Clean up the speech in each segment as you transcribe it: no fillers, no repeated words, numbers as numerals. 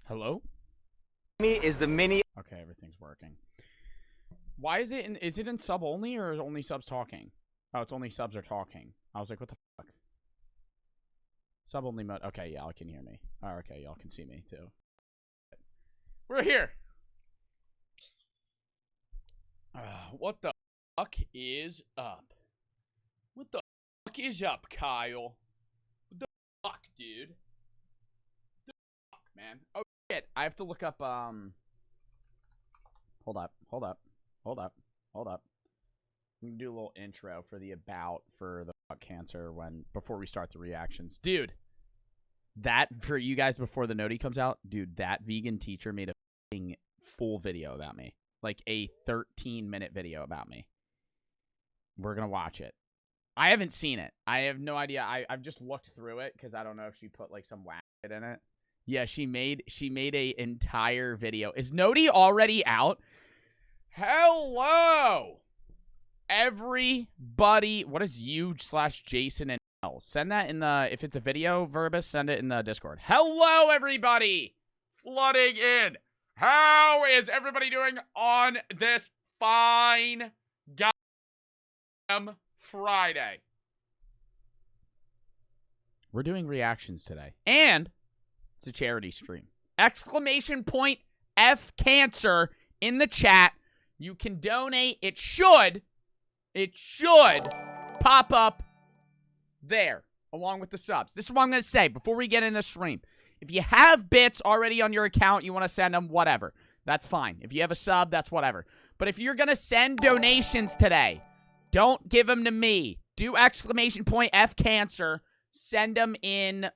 Hello? Is the mini. Okay, everything's working. Why is it in sub only or only subs talking? Oh, it's only subs are talking. I was like, what the fuck? Sub only mode. Okay, y'all can hear me. Oh, okay, y'all can see me too. We're here. What the fuck is up? What the fuck is up, Kyle? What the fuck, dude? What the fuck, man? Oh shit, I have to look up Hold up. I'm gonna do a little intro for the for the fuck cancer before we start the reactions. Dude, that for you guys before the noti comes out, dude, that vegan teacher made a full video about me. Like a 13-minute video about me. We're gonna watch it. I haven't seen it. I have no idea. I've just looked through it because I don't know if she put like some whack shit in it. Yeah, she made a entire video. Is noti already out? Hello, everybody. What is you/Jason and L? Send that in the, if it's a video, Verbus, send it in the Discord. Hello, everybody. Flooding in. How is everybody doing on this fine goddamn Friday? We're doing reactions today. And it's a charity stream. Exclamation point F cancer in the chat. You can donate. It should pop up there along with the subs. This is what I'm going to say before we get in the stream. If you have bits already on your account, you want to send them, whatever. That's fine. If you have a sub, that's whatever. But if you're going to send donations today, don't give them to me. Do exclamation point F cancer. Send them in,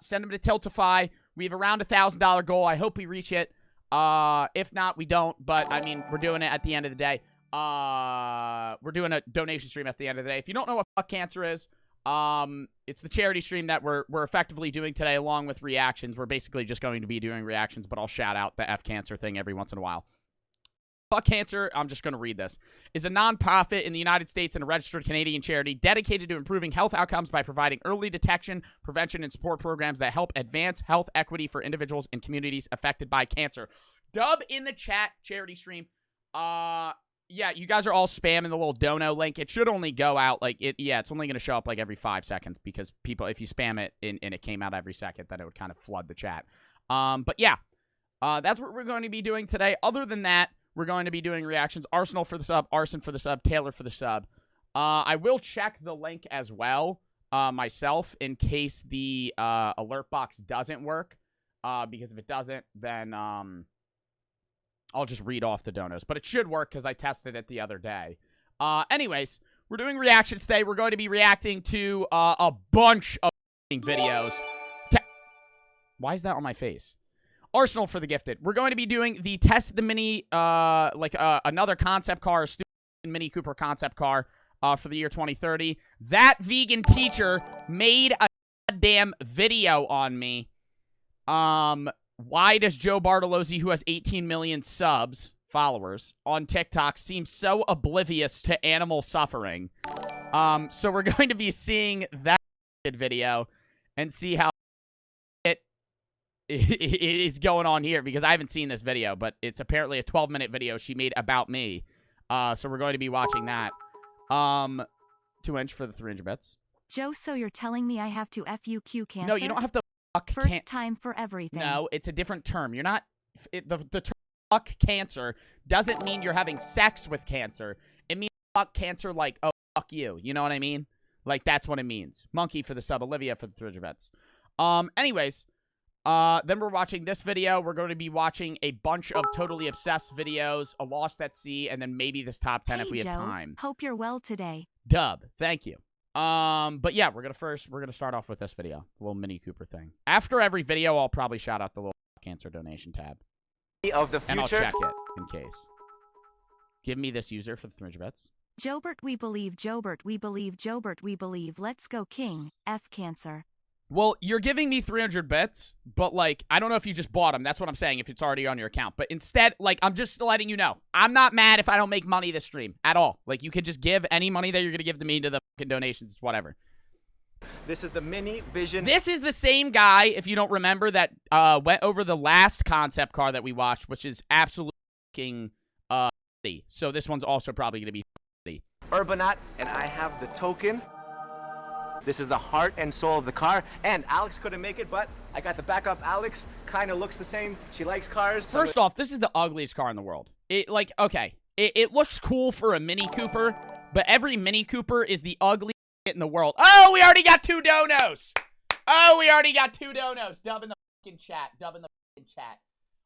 send them to Tiltify. We have around $1,000 goal. I hope we reach it. If not, we don't. But, I mean, we're doing it at the end of the day. We're doing a donation stream at the end of the day. If you don't know what fuck cancer is, it's the charity stream that we're effectively doing today along with reactions. We're basically just going to be doing reactions, but I'll shout out the F cancer thing every once in a while. Fuck Cancer, I'm just going to read this, is a non-profit in the United States and a registered Canadian charity dedicated to improving health outcomes by providing early detection, prevention, and support programs that help advance health equity for individuals and communities affected by cancer. Dub in the chat, charity stream. Yeah, you guys are all spamming the little dono link. It should only go out, like, it's only going to show up, like, every 5 seconds because people, if you spam it and it came out every second, then it would kind of flood the chat. But, yeah, that's what we're going to be doing today. Other than that, we're going to be doing reactions. Arsenal for the sub, Arson for the sub, Taylor for the sub. I will check the link as well myself in case the alert box doesn't work. Because if it doesn't, then I'll just read off the donos. But it should work because I tested it the other day. Anyways, we're doing reactions today. We're going to be reacting to a bunch of videos. Why is that on my face? Arsenal for the gifted. We're going to be doing the Test the Mini, another concept car, stupid Mini Cooper concept car for the year 2030. That vegan teacher made a goddamn video on me. Why does Joe Bartolozzi, who has 18 million followers on TikTok, seem so oblivious to animal suffering? So we're going to be seeing that video and see how it is going on here, because I haven't seen this video, but it's apparently a 12-minute video she made about me. So we're going to be watching that. 2-inch for the 300 bits. Joe, so you're telling me I have to FUQ cancer? No, you don't have to fuck First time for everything. No, it's a different term. You're not... the term fuck cancer doesn't mean you're having sex with cancer. It means fuck cancer like, oh, fuck you. You know what I mean? Like, that's what it means. Monkey for the sub. Olivia for the 300 bits. Anyways... then we're watching this video. We're going to be watching a bunch of Totally Obsessed videos, a Lost at Sea, and then maybe this top 10 if we have time. Hope you're well today. Dub. Thank you. But yeah, we're gonna start off with this video, a little Mini Cooper thing. After every video, I'll probably shout out the little cancer donation tab. Of the future. And I'll check it in case. Give me this user for the 300 bits. Jobert, we believe. Jobert, we believe. Jobert, we believe. Let's go, King. F cancer. Well, you're giving me 300 bits, but, like, I don't know if you just bought them. That's what I'm saying, if it's already on your account. But instead, like, I'm just letting you know. I'm not mad if I don't make money this stream at all. Like, you could just give any money that you're going to give to me to the fucking donations, whatever. This is the Mini Vision. This is the same guy, if you don't remember, that went over the last concept car that we watched, which is absolutely fucking so this one's also probably going to be Urbanot, and I have the token. This is the heart and soul of the car. And Alex couldn't make it, but I got the backup. Alex kind of looks the same. She likes cars. First off, this is the ugliest car in the world. It looks cool for a Mini Cooper, but every Mini Cooper is the ugliest shit in the world. Oh, we already got 2 donos. Dub in the fucking chat.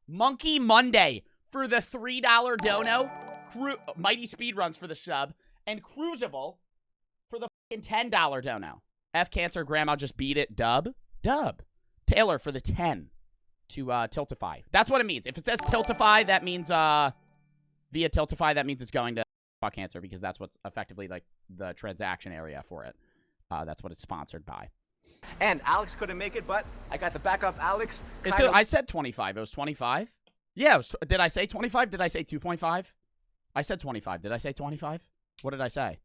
Monkey Monday for the $3 dono. Mighty Speedruns for the sub. And Cruisable for the fucking $10 dono. F Cancer, Grandma just beat it. Dub. Taylor for the 10 to Tiltify. That's what it means. If it says Tiltify, that means via Tiltify, that means it's going to F Cancer, because that's what's effectively like the transaction area for it. That's what it's sponsored by. And Alex couldn't make it, but I got the backup. Alex. I said 25. It was 25. Yeah. Did I say 25? Did I say 2.5? I said 25. Did I say 25? What did I say?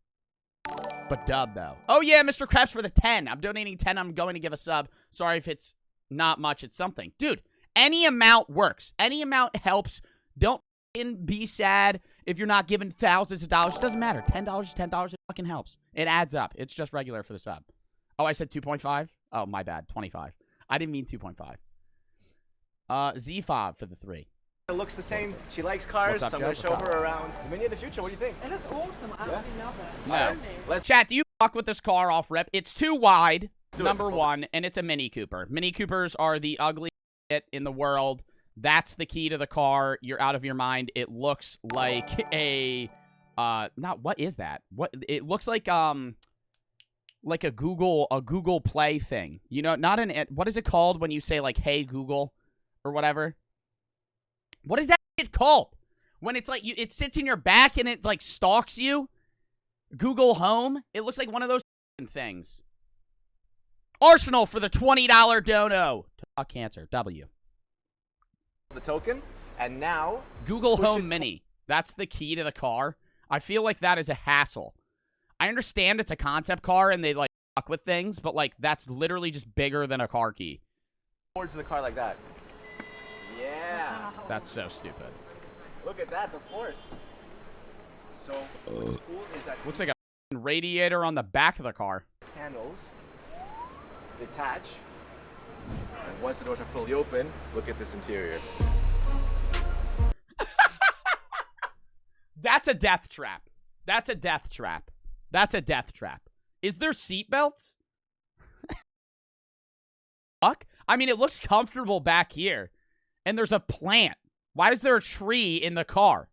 But dub, though. Oh, yeah, Mr. Krabs for the 10. I'm donating 10. I'm going to give a sub. Sorry if it's not much. It's something. Dude, any amount works. Any amount helps. Don't be sad if you're not giving thousands of dollars. It doesn't matter. $10 is $10. It fucking helps. It adds up. It's just regular for the sub. Oh, I said 2.5? Oh, my bad. 25. I didn't mean 2.5. Z-Fob for the 3. It looks the same. She likes cars, so I'm going to show her around the Mini of the future. What do you think? It is awesome. I absolutely love it. No. Show me. Let's Chat, do you fuck with this car off rip? It's too wide, number one, and it's a Mini Cooper. Mini Coopers are the ugly shit in the world. That's the key to the car. You're out of your mind. It looks like a, what is that? It looks like a Google Play thing. You know, not an, what is it called when you say like, hey, Google, or whatever? What is that shit called? When it's like, it sits in your back and it like stalks you? Google Home? It looks like one of those things. Arsenal for the $20 dono. Talk Cancer. W. The token, and now Google Home Mini. That's the key to the car. I feel like that is a hassle. I understand it's a concept car and they like fuck with things, but like that's literally just bigger than a car key. Towards the car like that. Yeah. That's so stupid. Look at that, the force. So what's cool is that Looks like a radiator on the back of the car. panels detach, and once the doors are fully open, look at this interior. That's a death trap. That's a death trap. That's a death trap. Is there seat belts? Fuck. I mean, it looks comfortable back here. And there's a plant. Why is there a tree in the car?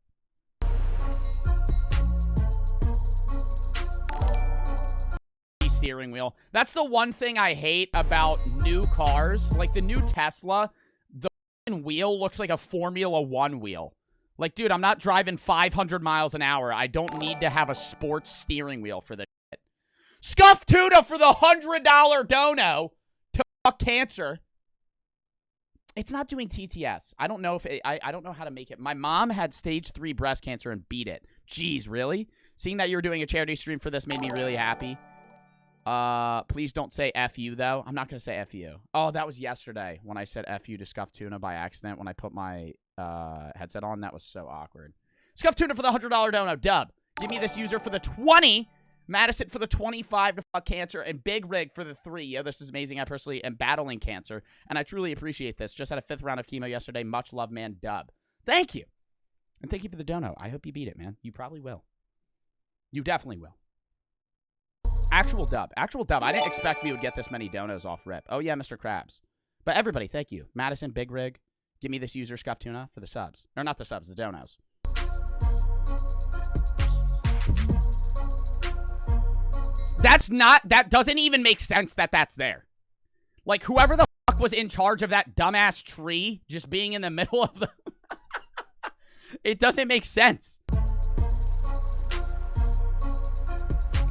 Steering wheel. That's the one thing I hate about new cars. Like the new Tesla, the wheel looks like a Formula 1 wheel. Like, dude, I'm not driving 500 miles an hour. I don't need to have a sports steering wheel for this shit. Scuff Tuna for the $100 dono to fuck Cancer. It's not doing TTS. I don't know if I don't know how to make it. My mom had stage 3 breast cancer and beat it. Jeez, really? Seeing that you were doing a charity stream for this made me really happy. Please don't say F you, though. I'm not going to say F you. Oh, that was yesterday when I said F you to Scuff Tuna by accident when I put my headset on. That was so awkward. Scuff Tuna for the $100 dono. Dub. Give me this user for the 20. Madison for the 25 to fuck Cancer. And Big Rig for the 3. Yo, this is amazing. I personally am battling cancer. And I truly appreciate this. Just had a 5th round of chemo yesterday. Much love, man. Dub. Thank you. And thank you for the dono. I hope you beat it, man. You probably will. You definitely will. Actual dub. Actual dub. I didn't expect we would get this many donos off rip. Oh, yeah, Mr. Krabs. But everybody, thank you. Madison, Big Rig. Give me this user, Scuff Tuna, for the subs. Or not the subs, the donos. That's not... That doesn't even make sense that that's there. Like, whoever the fuck was in charge of that dumbass tree just being in the middle of the... It doesn't make sense.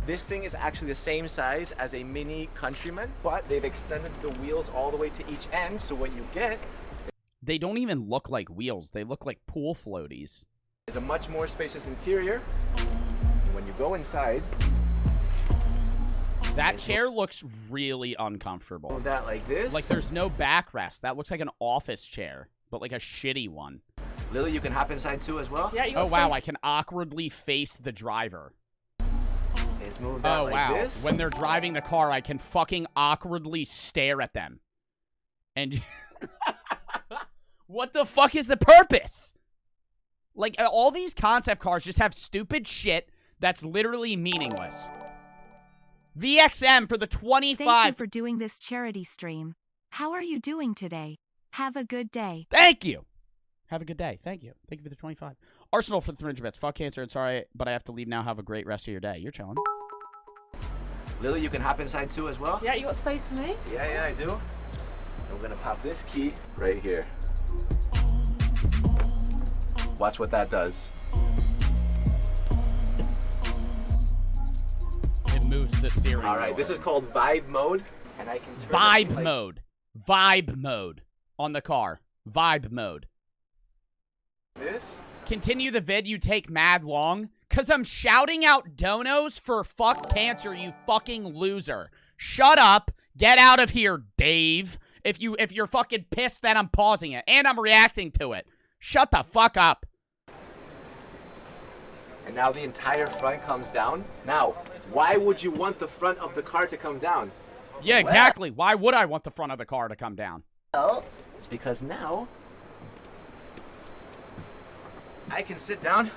This thing is actually the same size as a Mini Countryman, but they've extended the wheels all the way to each end, so what you get... They don't even look like wheels. They look like pool floaties. ...is a much more spacious interior. And when you go inside... That chair looks really uncomfortable. Move that like this. Like, there's no backrest. That looks like an office chair, but like a shitty one. Lily, you can hop inside too as well. Yeah, you got Oh, wow, space. I can awkwardly face the driver. Let's move that Oh, like wow. this. When they're driving the car, I can fucking awkwardly stare at them. And what the fuck is the purpose? Like, all these concept cars just have stupid shit that's literally meaningless. VXM for the 25. Thank you for doing this charity stream. How are you doing today? Have a good day. Thank you. Have a good day. Thank you. Thank you for the 25. Arsenal for the 300 bits. Fuck cancer and sorry, but I have to leave now. Have a great rest of your day. You're chilling. Lily, you can hop inside too as well. Yeah, you got space for me? Yeah, I do. I'm gonna pop this key right here. Watch what that does. It moves the steering All right, wheel. this is called vibe mode, and I can turn Vibe it like mode. Vibe mode on the car. Vibe mode. this. Continue the vid, you take mad long. Cause I'm shouting out donos for fuck cancer, you fucking loser. Shut up. Get out of here, Dave. If you're fucking pissed, then I'm pausing it. And I'm reacting to it. Shut the fuck up. And now the entire front comes down. Now, why would you want the front of the car to come down? Yeah, exactly. Why would I want the front of the car to come down? Well, it's because now I can sit down.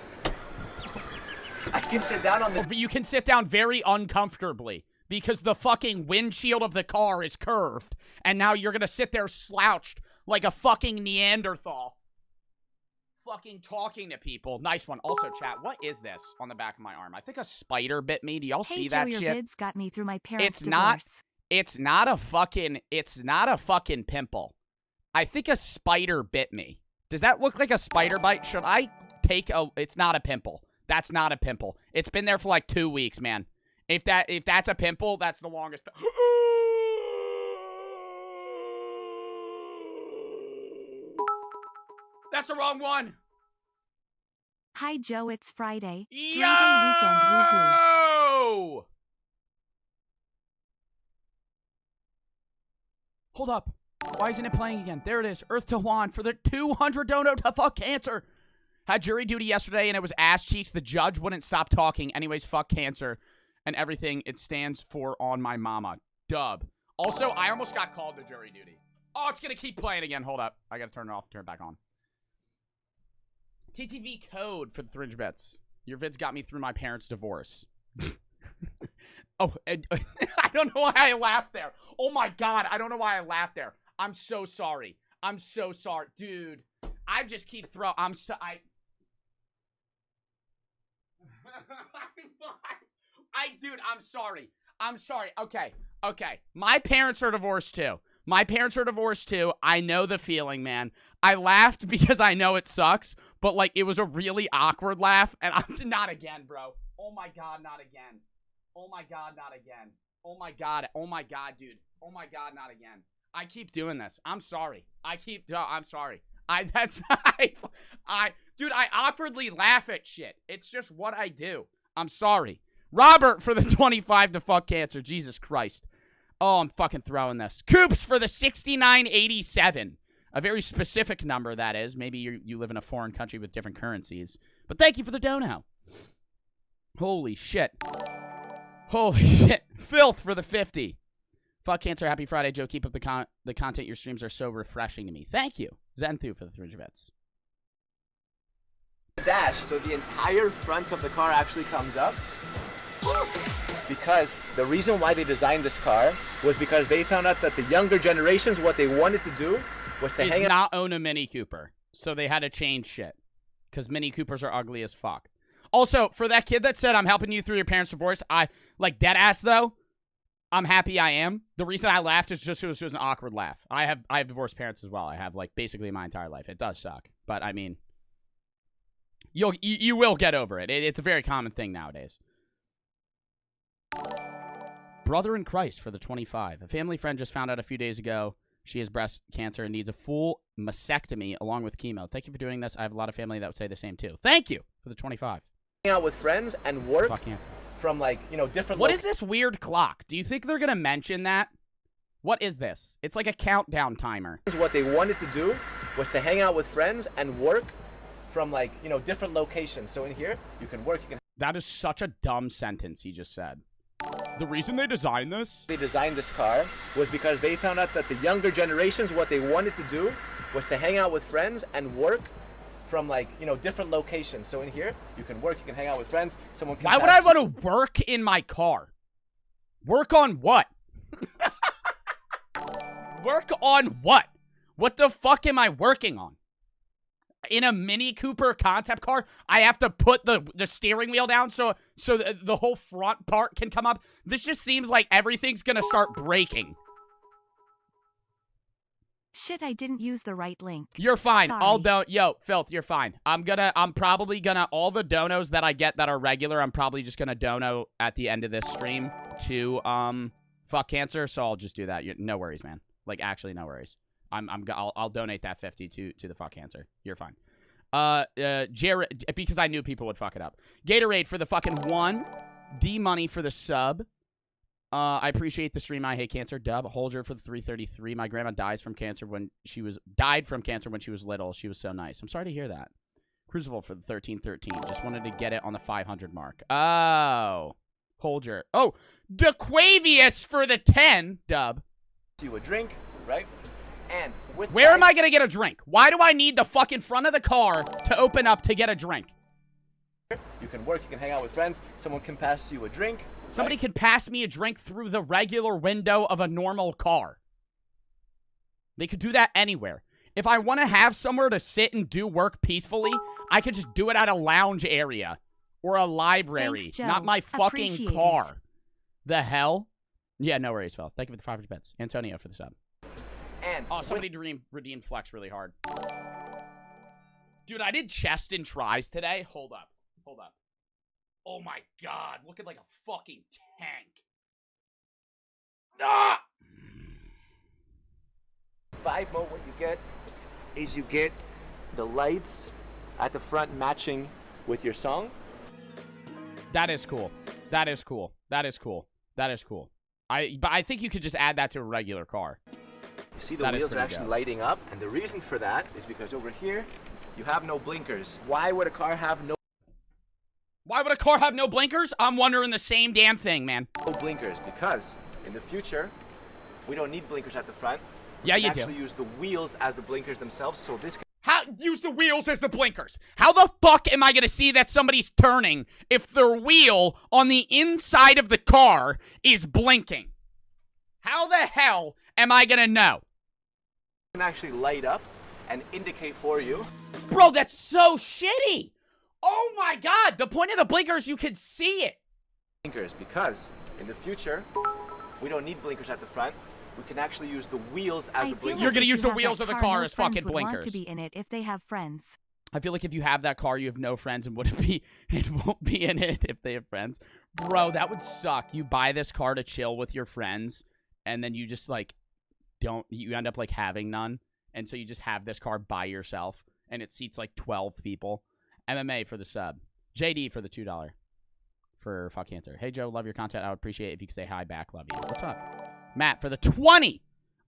I can sit down on the... You can sit down very uncomfortably because the fucking windshield of the car is curved. And now you're gonna sit there slouched like a fucking Neanderthal. Fucking talking to people. Nice one. Also, chat, what is this on the back of my arm? I think a spider bit me. Do y'all Hey see Joe, that your shit? vids got me through my parents' It's not- divorce. It's not a fucking pimple. I think a spider bit me. Does that look like a spider bite? Should I take a... It's not a pimple. That's not a pimple. It's been there for like 2 weeks, man. If that's a pimple, that's the longest... That's the wrong one. Hi Joe, it's Friday. Yo! 3-day weekend, woohoo. Hold up. Why isn't it playing again? There it is. Earth to Juan for the 200 dono to fuck cancer. Had jury duty yesterday and it was ass cheeks. The judge wouldn't stop talking. Anyways, fuck cancer and everything it stands for on my mama. Dub. Also, I almost got called to jury duty. Oh, it's going to keep playing again. Hold up. I got to turn it off, turn it back on. TTV code for the 300 bets. Your vids got me through my parents' divorce. Oh, I don't know why I laughed there. Oh my god, I don't know why I laughed there. I'm so sorry. I'm so sorry. Dude, I just keep throwing. Dude, I'm sorry. I'm sorry. Okay. My parents are divorced too. I know the feeling, man. I laughed because I know it sucks, but like it was a really awkward laugh, and I'm not again, bro. Oh my god, not again. Oh my god, not again. Oh my god, dude. Oh my god, not again. I keep doing this. I'm sorry. I'm sorry. Dude, I awkwardly laugh at shit. It's just what I do. I'm sorry. Robert for the 25 to fuck cancer. Jesus Christ. Oh, I'm fucking throwing this. Coops for the 6987. A very specific number, that is. Maybe you live in a foreign country with different currencies. But thank you for the dono. Holy shit. Holy shit. Filth for the 50. Fuck cancer. Happy Friday, Joe. Keep up the content. Your streams are so refreshing to me. Thank you. Zenthu for the 300 bets. Dash, so the entire front of the car actually comes up. Because the reason why they designed this car was because they found out that the younger generations, what they wanted to do was to hang out. Not own a Mini Cooper. So they had to change shit. Because Mini Coopers are ugly as fuck. Also, for that kid that said I'm helping you through your parents' divorce, like dead ass though, I'm happy I am. The reason I laughed is just it was an awkward laugh. I have divorced parents as well. I have like basically my entire life. It does suck. But I mean, you will get over it. It's a very common thing nowadays. Brother in Christ for the 25. A family friend just found out a few days ago she has breast cancer and needs a full mastectomy along with chemo. Thank you for doing this. I have a lot of family that would say the same too. Thank you for the 25. out with friends and work Fuck answer. from like, you know, different What is this weird clock? Do you think they're gonna mention that? What is this? It's like a countdown timer. What they wanted to do was to hang out with friends and work from like, you know, different locations. So in here, you can work, you can... That is such a dumb sentence he just said. The reason they designed this? They designed this car was because they found out that the younger generations, what they wanted to do was to hang out with friends and work from like, you know, different locations. So in here, you can work, you can hang out with friends. Someone can... Why would I want to work in my car? Work on what? Work on what? What the fuck am I working on? In a Mini Cooper concept car, I have to put the steering wheel down so the whole front part can come up. This just seems like everything's gonna start breaking. Shit, I didn't use the right link. You're fine. Sorry. Yo, Filth, you're fine. I'm probably gonna, all the donos that I get that are regular, I'm probably just gonna dono at the end of this stream to, fuck cancer, so I'll just do that. No worries, man. Like, actually, no worries. I'll donate that 50 to the fuck cancer. You're fine. Jared, because I knew people would fuck it up. Gatorade for the fucking 1. D-Money for the sub. I appreciate the stream. I hate cancer. Dub. Holger for the 333. My grandma died from cancer when she was little. She was so nice. I'm sorry to hear that. Crucible for the 1313. Just wanted to get it on the 500 mark. Oh. Holger. Oh. DeQuavius for the 10. Dub. You a drink, right? And with Where am I going to get a drink? Why do I need the fucking front of the car to open up to get a drink? You can work, you can hang out with friends. Someone can pass you a drink. Somebody can pass me a drink through the regular window of a normal car. They could do that anywhere. If I want to have somewhere to sit and do work peacefully, I could just do it at a lounge area or a library, Thanks, Joe. not my fucking Appreciate car. it. The hell? Yeah, no worries, Phil. Thank you for the 500 bits. Antonio for the sub. And Oh, somebody redeemed Flex really hard. Dude, I did chest and tries today. Hold up. Oh my god, looking like a fucking tank. Ah! 5 mode, what you get is you get the lights at the front matching with your song. That is cool. But I think you could just add that to a regular car. You see the wheels are actually lighting up, and the reason for that is because over here, you have no blinkers. Why would a car have no blinkers? I'm wondering the same damn thing, man. blinkers? Because in the future, we don't need blinkers at the front. Yeah, you can do. actually use the wheels as the blinkers themselves, so this can... Use the wheels as the blinkers. How the fuck am I gonna see that somebody's turning if their wheel on the inside of the car is blinking? How the hell am I gonna know? can actually light up and indicate for you. Bro, that's so shitty. Oh my god, the point of the blinkers, you can see it. Blinkers, because in the future, we don't need blinkers at the front. We can actually use the wheels as the blinkers. You're gonna use the have wheels that of the car, car no as friends fucking would want blinkers. to be in it if they have friends. I feel like if you have that car, you have no friends and won't be in it if they have friends. Bro, that would suck. You buy this car to chill with your friends, and then you just, like, you end up, like, having none. And so you just have this car by yourself, and it seats, like, 12 people. MMA for the sub. JD for the $2 for fuck cancer. Hey, Joe, love your content. I would appreciate it if you could say hi back. Love you. What's up? Matt for the 20.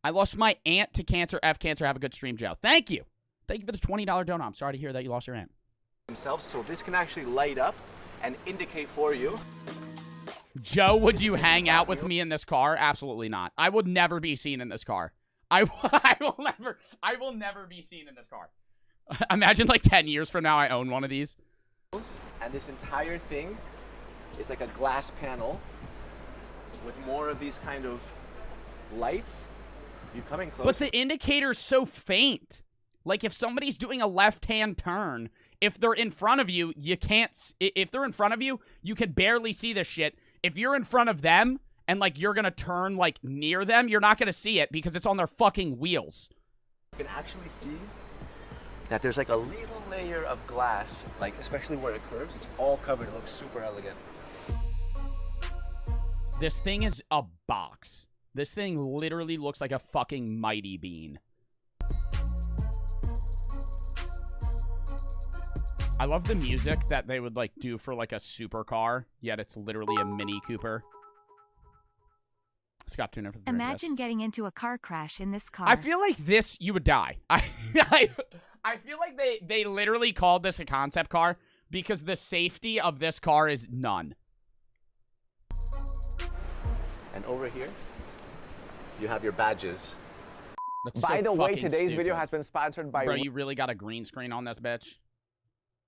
I lost my aunt to cancer. F cancer. Have a good stream, Joe. Thank you. Thank you for the $20 donut. I'm sorry to hear that you lost your aunt. Themselves, so this can actually light up and indicate for you. Joe, would you hang out with me in this car? Absolutely not. I would never be seen in this car. I will never be seen in this car. Imagine like 10 years from now I own one of these. And this entire thing is like a glass panel with more of these kind of lights. You coming close? But the indicator's so faint. Like if somebody's doing a left-hand turn, if they're in front of you, you can't. If they're in front of you, you can barely see this shit. If you're in front of them and like you're gonna turn like near them, you're not gonna see it because it's on their fucking wheels. You can actually see that there's like a little layer of glass, like especially where it curves. It's all covered. It looks super elegant. This thing is a box. This thing literally looks like a fucking mighty bean. I love the music that they would, like, do for, like, a supercar, yet it's literally a Mini Cooper. Scott Tuner for the Imagine getting into a car crash in this car. I feel like this, you would die. I feel like they literally called this a concept car because the safety of this car is none. And over here, you have your badges. That's By so the way, fucking today's stupid. video has been sponsored by... Bro, you really got a green screen on this bitch?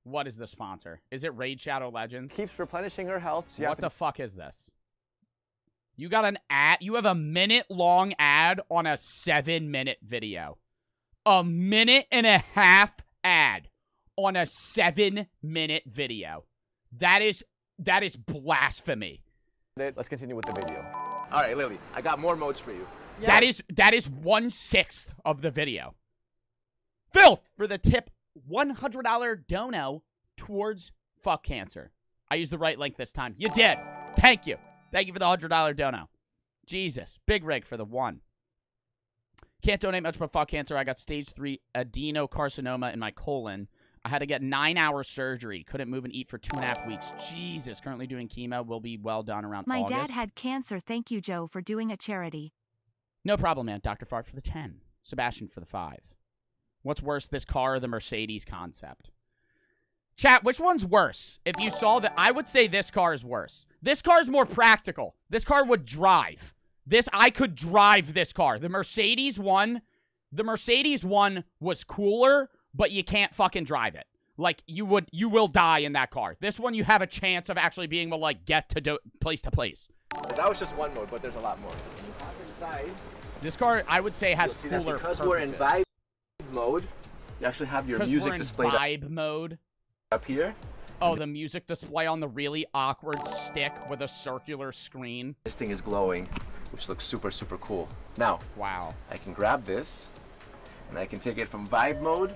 What is the sponsor? Is it Raid Shadow Legends? Keeps replenishing her health. So What the fuck is this? You got an ad? You have a minute-long ad on a 7-minute video. A minute and a half ad on a 7-minute video. That is blasphemy. Let's continue with the video. All right, Lily, I got more modes for you. Yeah. That is 1/6 of the video. Phil, for the tip, $100 dono towards fuck cancer. I used the right link this time. You did. Thank you. Thank you for the $100 dono. Jesus. Big rig for the 1. Can't donate much but fuck cancer. I got stage 3 adenocarcinoma in my colon. I had to get 9-hour surgery. Couldn't move and eat for 2.5 weeks. Jesus. Currently doing chemo. Will be well done around My August. dad had cancer. Thank you, Joe, for doing a charity. No problem, man. Dr. Fart for the 10. Sebastian for the 5. What's worse, this car or the Mercedes concept? Chat, which one's worse? If you saw that, I would say this car is worse. This car is more practical. This car would drive. I could drive this car. The Mercedes one was cooler, but you can't fucking drive it. Like, you will die in that car. This one, you have a chance of actually being able to, like, get to place to place. That was just one mode, but there's a lot more. When you hop inside, This car, I would say, has you'll see that cooler because purposes. we're in vibe mode, you actually have your music displayed vibe mode. up here. Oh, the music display on the really awkward stick with a circular screen. This thing is glowing, which looks super, super cool. Now, Wow. I can grab this, and I can take it from vibe mode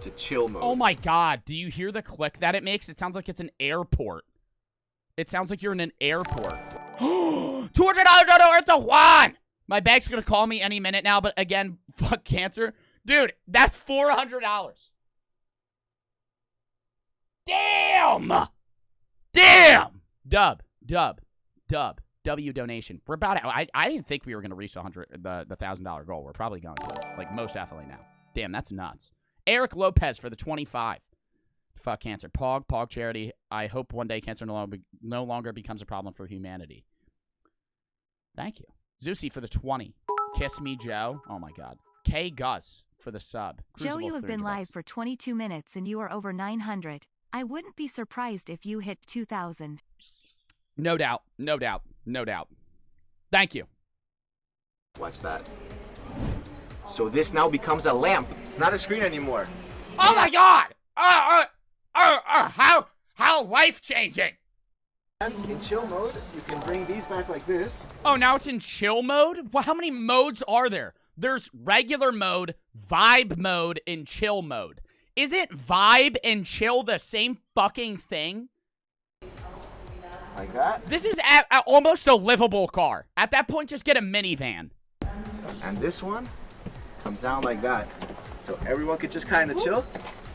to chill mode. Oh my god, do you hear the click that it makes? It sounds like it's an airport. It sounds like you're in an airport. $200 worth of Juan! My bank's gonna call me any minute now, but again, fuck cancer. Dude, that's $400. Damn! Damn! Dub. W donation. We're about out. I didn't think we were gonna reach the $1,000 goal. We're probably going to. Like, most definitely now. Damn, that's nuts. Eric Lopez for the 25. Fuck cancer. Pog charity. I hope one day cancer no longer becomes a problem for humanity. Thank you. Zeusy for the 20. Kiss me, Joe. Oh my god. K Gus for the sub. Joe, Crucible you have been 300 live bucks. for 22 minutes and you are over 900. I wouldn't be surprised if you hit 2,000. No doubt. Thank you. Watch that. So this now becomes a lamp. It's not a screen anymore. Oh my god! How life-changing! And in chill mode, you can bring these back like this. Oh, now it's in chill mode? Well, how many modes are there? There's regular mode, vibe mode, and chill mode. Isn't vibe and chill the same fucking thing? Like that. This is almost a livable car. At that point, just get a minivan. And this one comes down like that. So everyone could just kind of chill.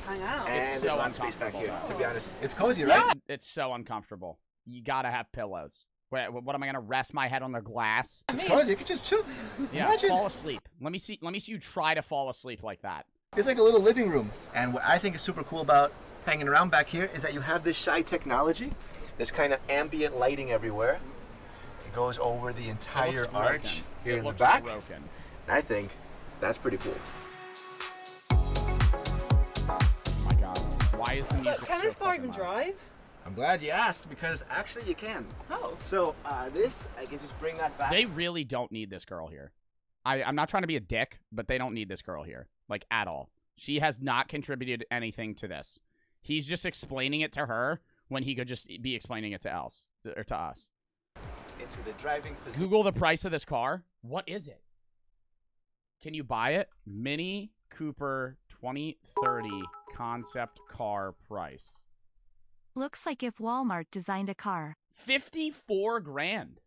Hang out. And so there's a lot of space back here, uncomfortable. to be honest. It's cozy, right? It's so uncomfortable. You gotta have pillows. Wait, what am I gonna rest my head on the glass? It's cozy. You can just chill. Yeah, Imagine. fall asleep. Let me see you try to fall asleep like that. It's like a little living room. And what I think is super cool about hanging around back here is that you have this shy technology, this kind of ambient lighting everywhere. It goes over the entire arch here in the back. Broken. And I think that's pretty cool. Oh my god. Why is the music But can so this car fucking even loud? drive? I'm glad you asked because actually you can. Oh. So this, I can just bring that back. They really don't need this girl here. I'm not trying to be a dick, but they don't need this girl here. Like, at all. She has not contributed anything to this. He's just explaining it to her when he could just be explaining it to us. Into the driving position. Google the price of this car. What is it? Can you buy it? Mini Cooper 2030 concept car price. Looks like if Walmart designed a car. 54 grand.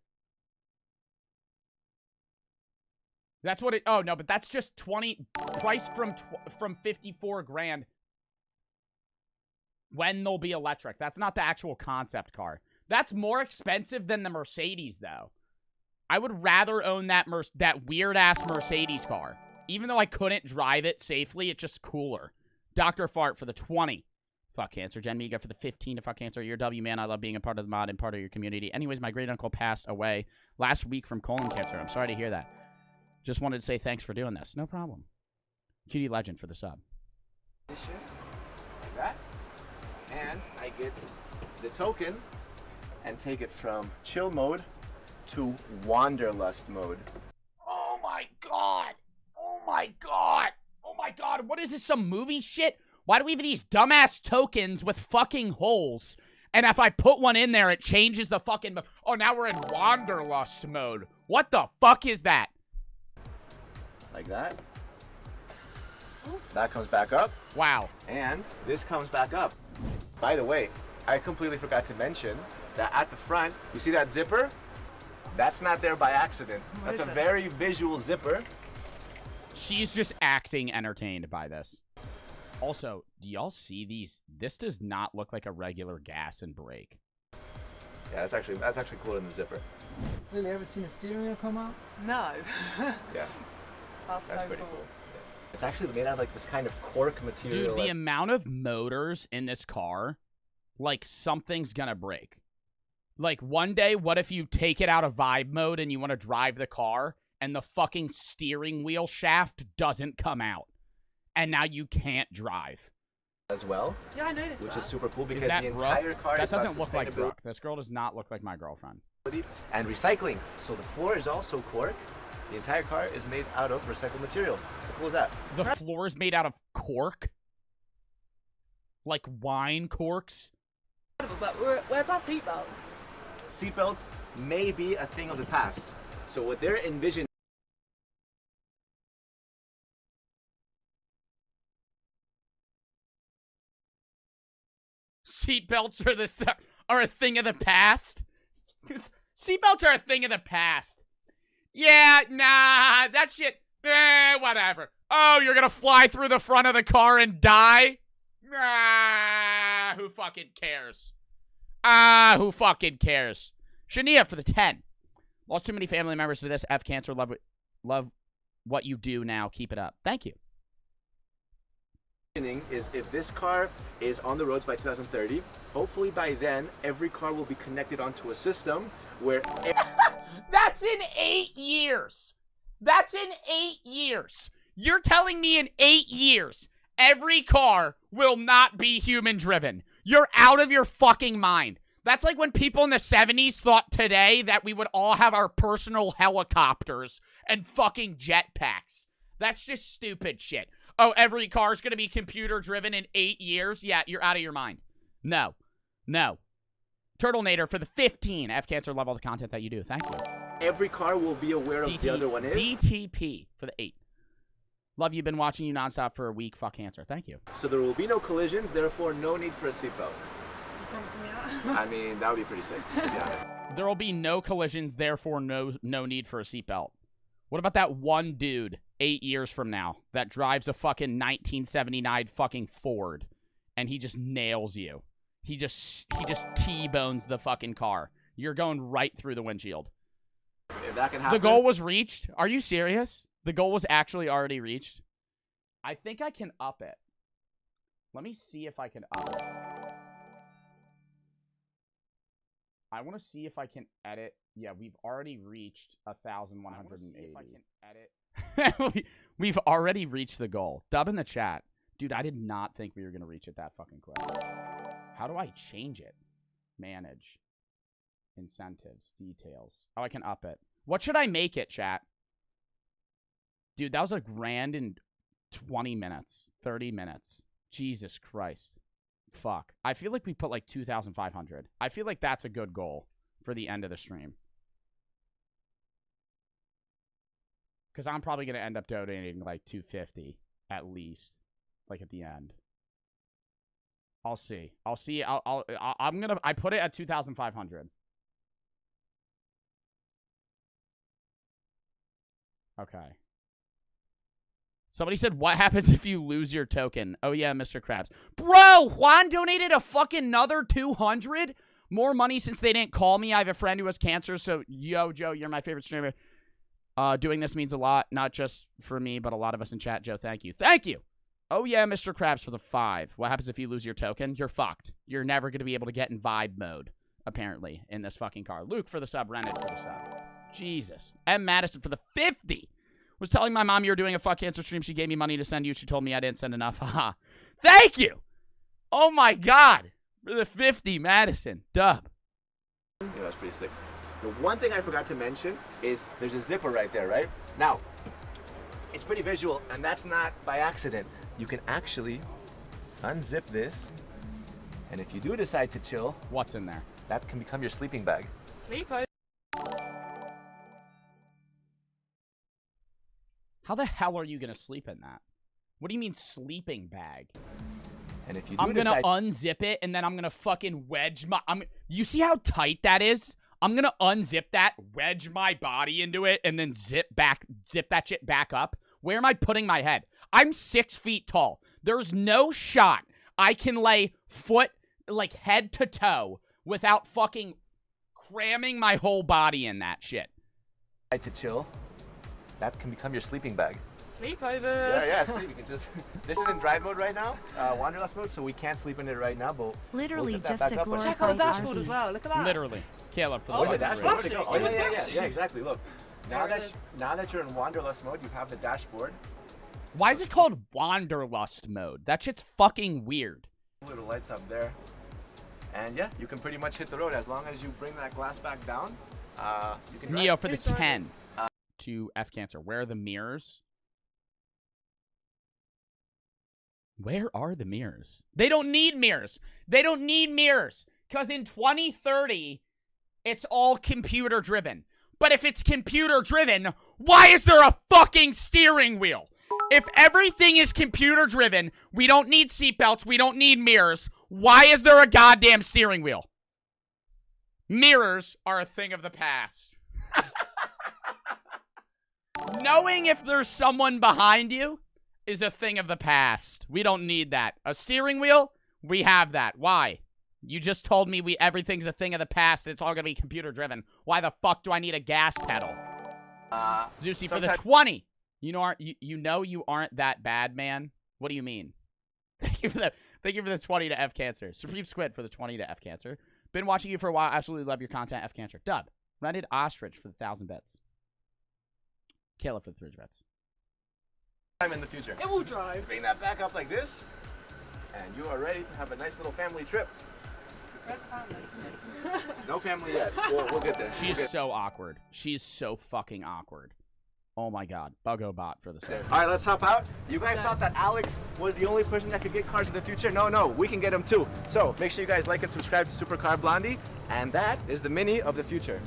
That's what it. Oh no, but that's just 20 price from 54 grand. When they'll be electric. That's not the actual concept car. That's more expensive than the Mercedes, though. I would rather own that weird-ass Mercedes car. Even though I couldn't drive it safely, it's just cooler. Dr. Fart for the 20. Fuck cancer. Jen Miga for the 15 to fuck cancer. You're W, man. I love being a part of the mod and part of your community. Anyways, my great-uncle passed away last week from colon cancer. I'm sorry to hear that. Just wanted to say thanks for doing this. No problem. Cutie Legend for the sub. Like that. And I get the token and take it from chill mode to wanderlust mode. Oh my god! Oh my god! Oh my god! What is this, some movie shit? Why do we have these dumbass tokens with fucking holes? And if I put one in there, it changes the fucking... Oh, now we're in wanderlust mode. What the fuck is that? Like that. That comes back up. Wow. And this comes back up. By the way, I completely forgot to mention that at the front, you see that zipper? That's not there by accident. That's a very visual zipper. She's just acting entertained by this. Also, do y'all see these? This does not look like a regular gas and brake. Yeah, that's actually cooler than the zipper. Lily, ever seen a steering wheel come out? No. Yeah, That's that's so pretty cool. cool. It's actually made out of like this kind of cork material. Dude, the amount of motors in this car, like something's gonna break. Like one day, what if you take it out of vibe mode and you want to drive the car and the fucking steering wheel shaft doesn't come out? And now you can't drive. As well, Yeah, I noticed which that. is super cool Is because that the Brooke? entire car That is about doesn't look like sustainability Brooke. This girl does not look like my girlfriend. and recycling. So the floor is also cork. The entire car is made out of recycled material. How cool is that? The floor is made out of cork? Like wine corks? But where's our seatbelts? Seatbelts may be a thing of the past. So what they're envisioning. Seatbelts are a thing of the past? Seatbelts are a thing of the past. Yeah, nah, that shit, whatever. Oh, you're gonna fly through the front of the car and die? Who fucking cares? Who fucking cares? Shania for the 10. Lost too many family members to this. F cancer. Love what you do now. Keep it up. Thank you. Is if this car is on the roads by 2030, hopefully by then every car will be connected onto a system where That's in 8 years. That's in 8 years. You're telling me in 8 years, every car will not be human driven. You're out of your fucking mind. That's like when people in the 70s thought today that we would all have our personal helicopters and fucking jetpacks. That's just stupid shit. Oh, every car's gonna be computer driven in 8 years? Yeah, you're out of your mind. No. No. Turtlenator for the 15. F cancer, love all the content that you do. Thank you. every car will be aware of the other one is. DTP for the 8. Love you. Been watching you nonstop for a week. Fuck cancer. Thank you. So there will be no collisions, therefore no need for a seatbelt. You promising me that? I mean, that would be pretty sick, to be honest. There will be no collisions, therefore no need for a seatbelt. What about that one dude 8 years from now that drives a fucking 1979 fucking Ford and he just nails you? He just T-bones the fucking car. You're going right through the windshield. If that can happen. The goal was reached? Are you serious? The goal was actually already reached? I think I can up it. Let me see if I can up it. I want to see if I can edit. Yeah, we've already reached 1,180. If I can edit. We've already reached the goal. Dub in the chat. Dude, I did not think we were going to reach it that fucking quick. How do I change it? Manage. Incentives. Details. Oh, I can up it. What should I make it, chat? Dude, that was a grand in 20 minutes. 30 minutes. Jesus Christ. Fuck. I feel like we put like 2,500. I feel like that's a good goal for the end of the stream. Because I'm probably going to end up donating like 250 at least. Like at the end. I'll see. I'll see. I'm going to... I put it at 2,500. Okay. Somebody said, what happens if you lose your token? Oh, yeah, Mr. Krabs. Bro, Juan donated a fucking another 200? More money since they didn't call me. I have a friend who has cancer, so yo, Joe, you're my favorite streamer. Doing this means a lot, not just for me, but a lot of us in chat. Joe, thank you. Thank you. Oh, yeah, Mr. Krabs for the 5. What happens if you lose your token? You're fucked. You're never going to be able to get in vibe mode, apparently, in this fucking car. Luke for the sub. Rented for the sub. Jesus. M. Madison for the 50. Was telling my mom you were doing a fuck cancer stream. She gave me money to send you. She told me I didn't send enough. Haha. Thank you. Oh, my God. For the 50, Madison. Dub. Yeah, that's pretty sick. The one thing I forgot to mention is there's a zipper right there, right? Now, it's pretty visual, and that's not by accident. You can actually unzip this, and if you do decide to chill, What's in there? that can become your sleeping bag. Sleepover. How the hell are you going to sleep in that? What do you mean sleeping bag? And if you do I'm going to decide... unzip it, and then I'm going to fucking wedge my... You see how tight that is? I'm going to unzip that, wedge my body into it, and then zip that shit back up. Where am I putting my head? I'm 6 feet tall. There's no shot I can lay foot, like, head to toe without fucking cramming my whole body in that shit. to chill, that can become your sleeping bag. Sleepovers. Yeah, sleep. You can just... This is in drive mode right now, wanderlust mode, so we can't sleep in it right now, but Literally we'll zip just that a back up when- Check out the glorified dashboard as RV. well. Look at that. Literally. Caleb for the Where's the it's dashboard? Where'd it flashing. go? Oh, It was yeah, flashing. yeah, exactly. Look, There it is. now that you're in wanderlust mode, you have the dashboard. Why is it called wanderlust mode? That shit's fucking weird. Little lights up there, and yeah, you can pretty much hit the road as long as you bring that glass back down. You can drive. Neo for the Who's driving? 10 to F cancer. Where are the mirrors? Where are the mirrors? They don't need mirrors. They don't need mirrors. Because in 2030, it's all computer driven. But if it's computer driven, why is there a fucking steering wheel? If everything is computer driven, we don't need seatbelts, we don't need mirrors. Why is there a goddamn steering wheel? Mirrors are a thing of the past. Knowing if there's someone behind you is a thing of the past. We don't need that. A steering wheel? We have that. Why? You just told me everything's a thing of the past and it's all gonna be computer driven. Why the fuck do I need a gas pedal? Zeusy for the 20. You know you aren't that bad, man. What do you mean? Thank you for the 20 to F cancer. Supreme Squid for the 20 to F cancer. Been watching you for a while. Absolutely love your content, F cancer. Dub. Rented Ostrich for the 1,000 bits. Caleb for the 300 bits. Time in the future. It will drive. Bring that back up like this, and you are ready to have a nice little family trip. Where's the family? No family yet. We'll get there. She's so awkward. She's so fucking awkward. Oh my god. Buggo bot for the same. All right, let's hop out. You guys thought that Alex was the only person that could get cars in the future? No, we can get them too. So make sure you guys like and subscribe to Supercar Blondie, and that is the Mini of the future.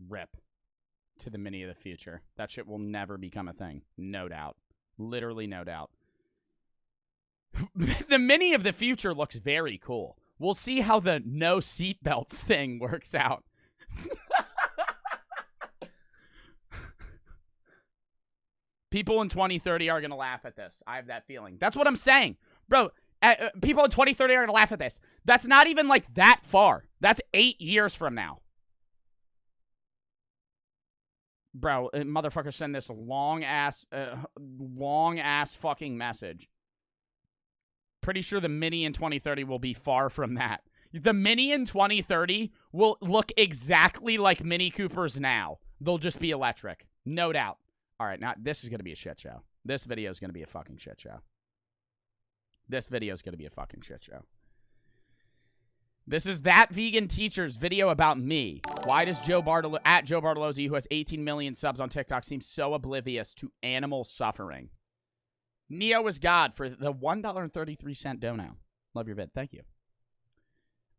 Rip to the Mini of the future. That shit will never become a thing. No doubt. Literally no doubt. The Mini of the future looks very cool. We'll see how the no seatbelts thing works out. People in 2030 are going to laugh at this. I have that feeling. That's what I'm saying. Bro, people in 2030 are going to laugh at this. That's not even like that far. That's 8 years from now. Bro, motherfucker send this long ass fucking message. Pretty sure the Mini in 2030 will be far from that. The Mini in 2030 will look exactly like Mini Coopers now. They'll just be electric. No doubt. All right, now this is going to be a shit show. This video is going to be a fucking shit show. This video is going to be a fucking shit show. This is That Vegan Teacher's video about me. Why does Joe Bartolozzi, who has 18 million subs on TikTok, seem so oblivious to animal suffering? Neo is God for the $1.33 dono. Love your vid. Thank you.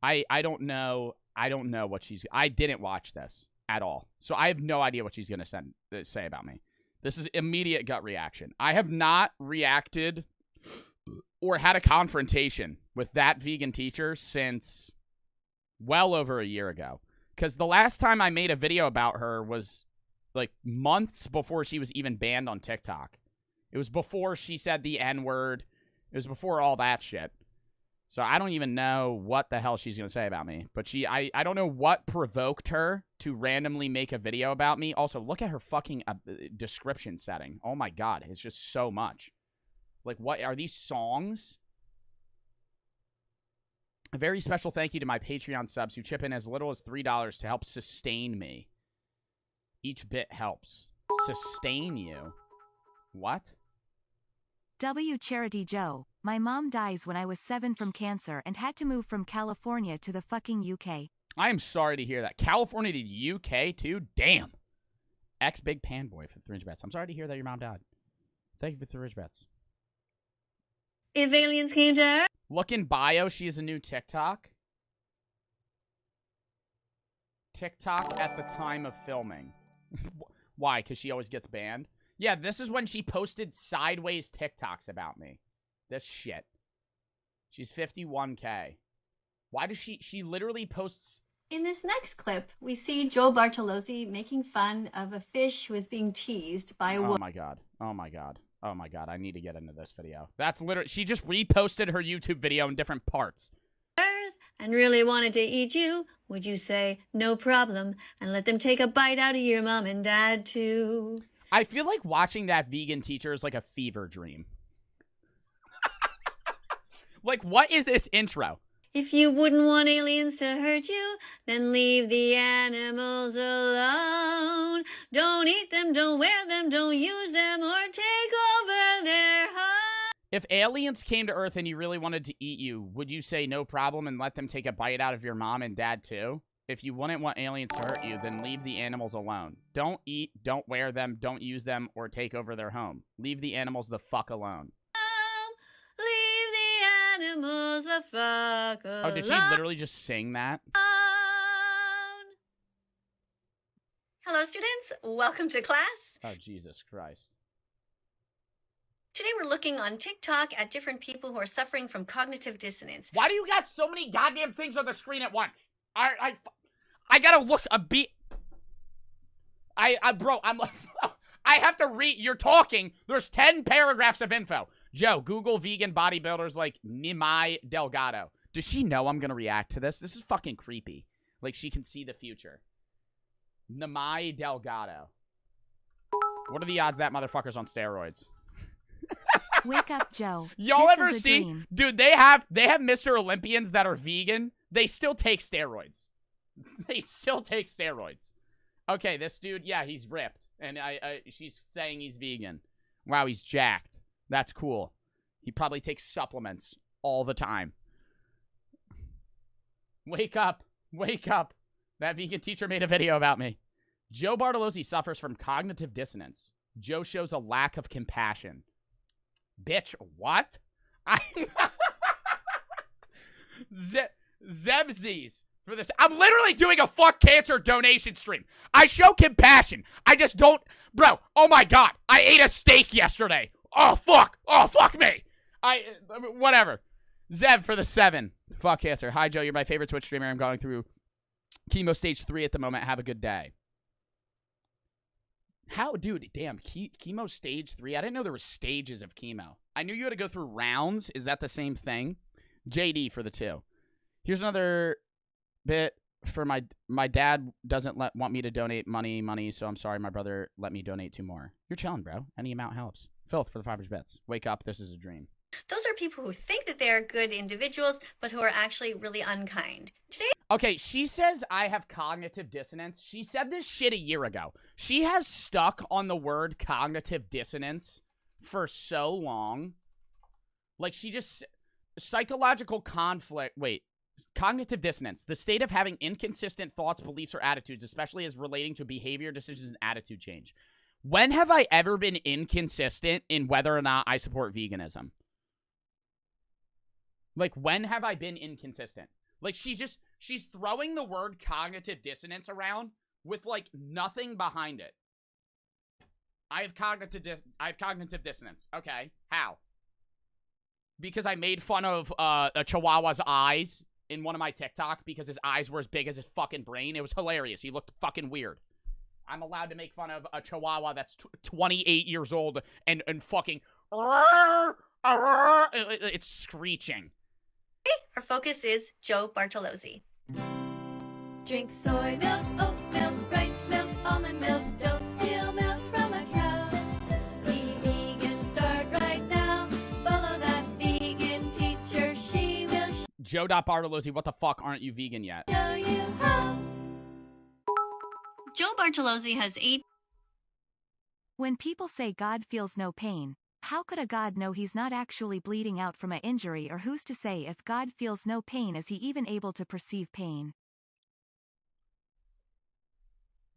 I don't know what she's... I didn't watch this at all. So I have no idea what she's going to say about me. This is immediate gut reaction. I have not reacted or had a confrontation with That Vegan Teacher since well over a year ago. Because the last time I made a video about her was like months before she was even banned on TikTok. It was before she said the N-word. It was before all that shit. So I don't even know what the hell she's going to say about me. But I don't know what provoked her to randomly make a video about me. Also, look at her fucking description setting. Oh my god, it's just so much. Like, what are these songs? A very special thank you to my Patreon subs who chip in as little as $3 to help sustain me. Each bit helps. Sustain you? What? W. Charity Joe, my mom dies when I was 7 from cancer and had to move from California to the fucking UK. I am sorry to hear that. California to UK, too? Damn. Ex Big Pan Boy for the Ridge Bets. I'm sorry to hear that your mom died. Thank you for the Ridge Bets. If aliens came to Earth. Look in bio. She has a new TikTok. TikTok at the time of filming. Why? Because she always gets banned? Yeah, this is when she posted sideways TikToks about me. This shit. She's 51K. Why does she literally posts... In this next clip, we see Joe Bartolozzi making fun of a fish who is being teased by a Oh my god. Oh my god. Oh my god. I need to get into this video. That's literally... She just reposted her YouTube video in different parts. Earth and really wanted to eat you. Would you say, no problem, and let them take a bite out of your mom and dad too? I feel like watching That Vegan Teacher is like a fever dream. Like, what is this intro? If you wouldn't want aliens to hurt you, then leave the animals alone. Don't eat them, don't wear them, don't use them, or take over their home. If aliens came to Earth and you really wanted to eat you, would you say no problem and let them take a bite out of your mom and dad too? If you wouldn't want aliens to hurt you, then leave the animals alone. Don't eat, don't wear them, don't use them, or take over their home. Leave the animals the fuck alone. Leave the animals the fuck alone. Oh, did she literally just sing that? Hello, students. Welcome to class. Oh, Jesus Christ. Today we're looking on TikTok at different people who are suffering from cognitive dissonance. Why do you got so many goddamn things on the screen at once? I gotta look a beat. Bro, I'm like, I have to read. You're talking. There's 10 paragraphs of info. Joe, Google vegan bodybuilders like Nimai Delgado. Does she know I'm gonna react to this? This is fucking creepy. Like, she can see the future. Nimai Delgado. What are the odds that motherfucker's on steroids? Wake up, Joe. Y'all This ever is a see? dream. Dude, they have Mr. Olympians that are vegan. They still take steroids. They still take steroids. Okay, this dude, yeah, he's ripped. And she's saying he's vegan. Wow, he's jacked. That's cool. He probably takes supplements all the time. Wake up. Wake up. That vegan teacher made a video about me. Joe Bartolozzi suffers from cognitive dissonance. Joe shows a lack of compassion. Bitch, what? Zebzies for this. I'm literally doing a fuck cancer donation stream. I show compassion. I just don't. Bro, oh my god. I ate a steak yesterday. Oh, fuck. Oh, fuck me. Whatever. Zeb for the 7. Fuck cancer. Hi, Joe. You're my favorite Twitch streamer. I'm going through chemo stage 3 at the moment. Have a good day. How, dude, damn, chemo stage 3? I didn't know there were stages of chemo. I knew you had to go through rounds. Is that the same thing? JD for the 2. Here's another bit for my dad doesn't want me to donate money, so I'm sorry my brother let me donate 2 more. You're chilling, bro. Any amount helps. Filth for the 5 bets. Wake up, this is a dream. Those are people who think that they are good individuals, but who are actually really unkind. Today, Okay, she says I have cognitive dissonance. She said this shit a year ago. She has stuck on the word cognitive dissonance for so long. Like, she just... Psychological conflict... Wait. Cognitive dissonance. The state of having inconsistent thoughts, beliefs, or attitudes, especially as relating to behavior, decisions, and attitude change. When have I ever been inconsistent in whether or not I support veganism? Like, when have I been inconsistent? Like, she's throwing the word cognitive dissonance around with, like, nothing behind it. I have cognitive dissonance. Okay, how? Because I made fun of a Chihuahua's eyes in one of my TikTok because his eyes were as big as his fucking brain. It was hilarious. He looked fucking weird. I'm allowed to make fun of a chihuahua that's 28 years old and fucking... It's screeching. Our focus is Joe Bartolozzi. Drink soy milk, oat milk, rice milk, almond milk. Don't steal milk from a cow. Be vegan, start right now. Follow that vegan teacher. She will Joe.Bartolozzi, what the fuck aren't you vegan yet? show you how. Joe Bartolozzi has 8. When people say God feels no pain, how could a God know he's not actually bleeding out from an injury, or who's to say if God feels no pain is he even able to perceive pain?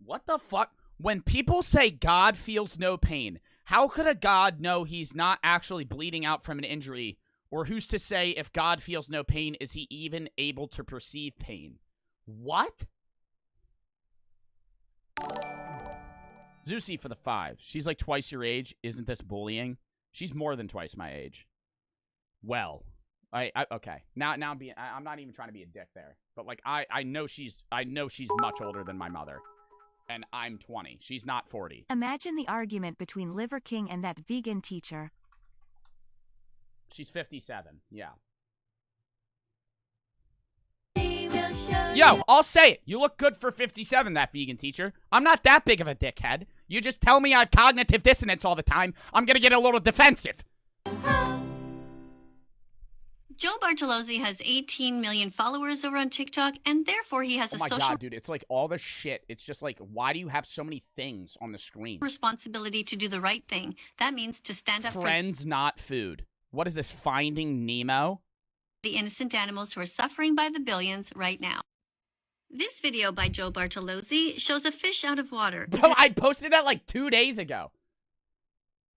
What the fuck? When people say God feels no pain, how could a God know he's not actually bleeding out from an injury, or who's to say if God feels no pain is he even able to perceive pain? What? Zeusy for the 5. She's like twice your age. Isn't this bullying? She's more than twice my age. Well, okay. Now I'm not even trying to be a dick there. But like I know she's much older than my mother. And I'm 20. She's not 40. Imagine the argument between Liver King and that vegan teacher. She's 57. Yeah. She will show Yo, I'll say it. You look good for 57, that vegan teacher. I'm not that big of a dickhead. You just tell me I have cognitive dissonance all the time. I'm gonna get a little defensive. Joe Bartolozzi has 18 million followers over on TikTok, and therefore he has Oh a my social god, dude. It's like all the shit. It's just like, why do you have so many things on the screen? responsibility to do the right thing. That means to stand up for Friends, not food. What is this, Finding Nemo? the innocent animals who are suffering by the billions right now. This video by Joe Bartolozzi shows a fish out of water. Bro, I posted that like 2 days ago.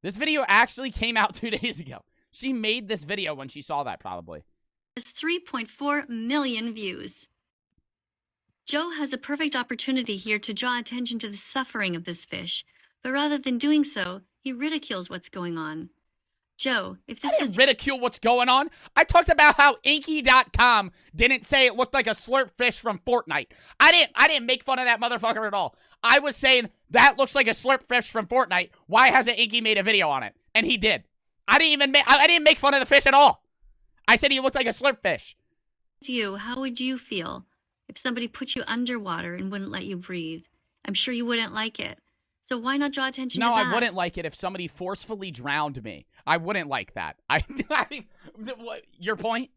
This video actually came out 2 days ago. She made this video when she saw that, probably. Has 3.4 million views. Joe has a perfect opportunity here to draw attention to the suffering of this fish, but rather than doing so, he ridicules what's going on. Joe, if this I didn't was ridicule what's going on. I talked about how Inky.com didn't say it looked like a slurp fish from Fortnite. I didn't make fun of that motherfucker at all. I was saying that looks like a slurp fish from Fortnite. Why hasn't Inky made a video on it? And he did. I didn't make fun of the fish at all. I said he looked like a slurp fish. you, how would you feel if somebody put you underwater and wouldn't let you breathe? I'm sure you wouldn't like it. So why not draw attention to No, that? I wouldn't like it if somebody forcefully drowned me. I wouldn't like that. What, your point?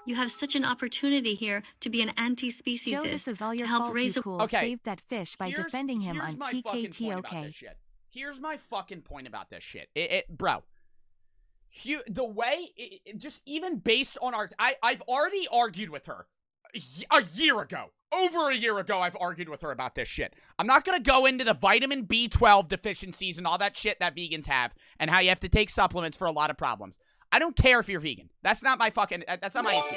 You have such an opportunity here to be an Joe, anti-speciesist, this is all your to help fault. raise You a cool Okay. saved that fish by defending him on Here's my fucking point about TKTOK. this shit. Here's my fucking point about this shit. Bro. The way, just even based on I've already argued with her a year ago. Over a year ago, I've argued with her about this shit. I'm not going to go into the vitamin B12 deficiencies and all that shit that vegans have and how you have to take supplements for a lot of problems. I don't care if you're vegan. That's not my issue.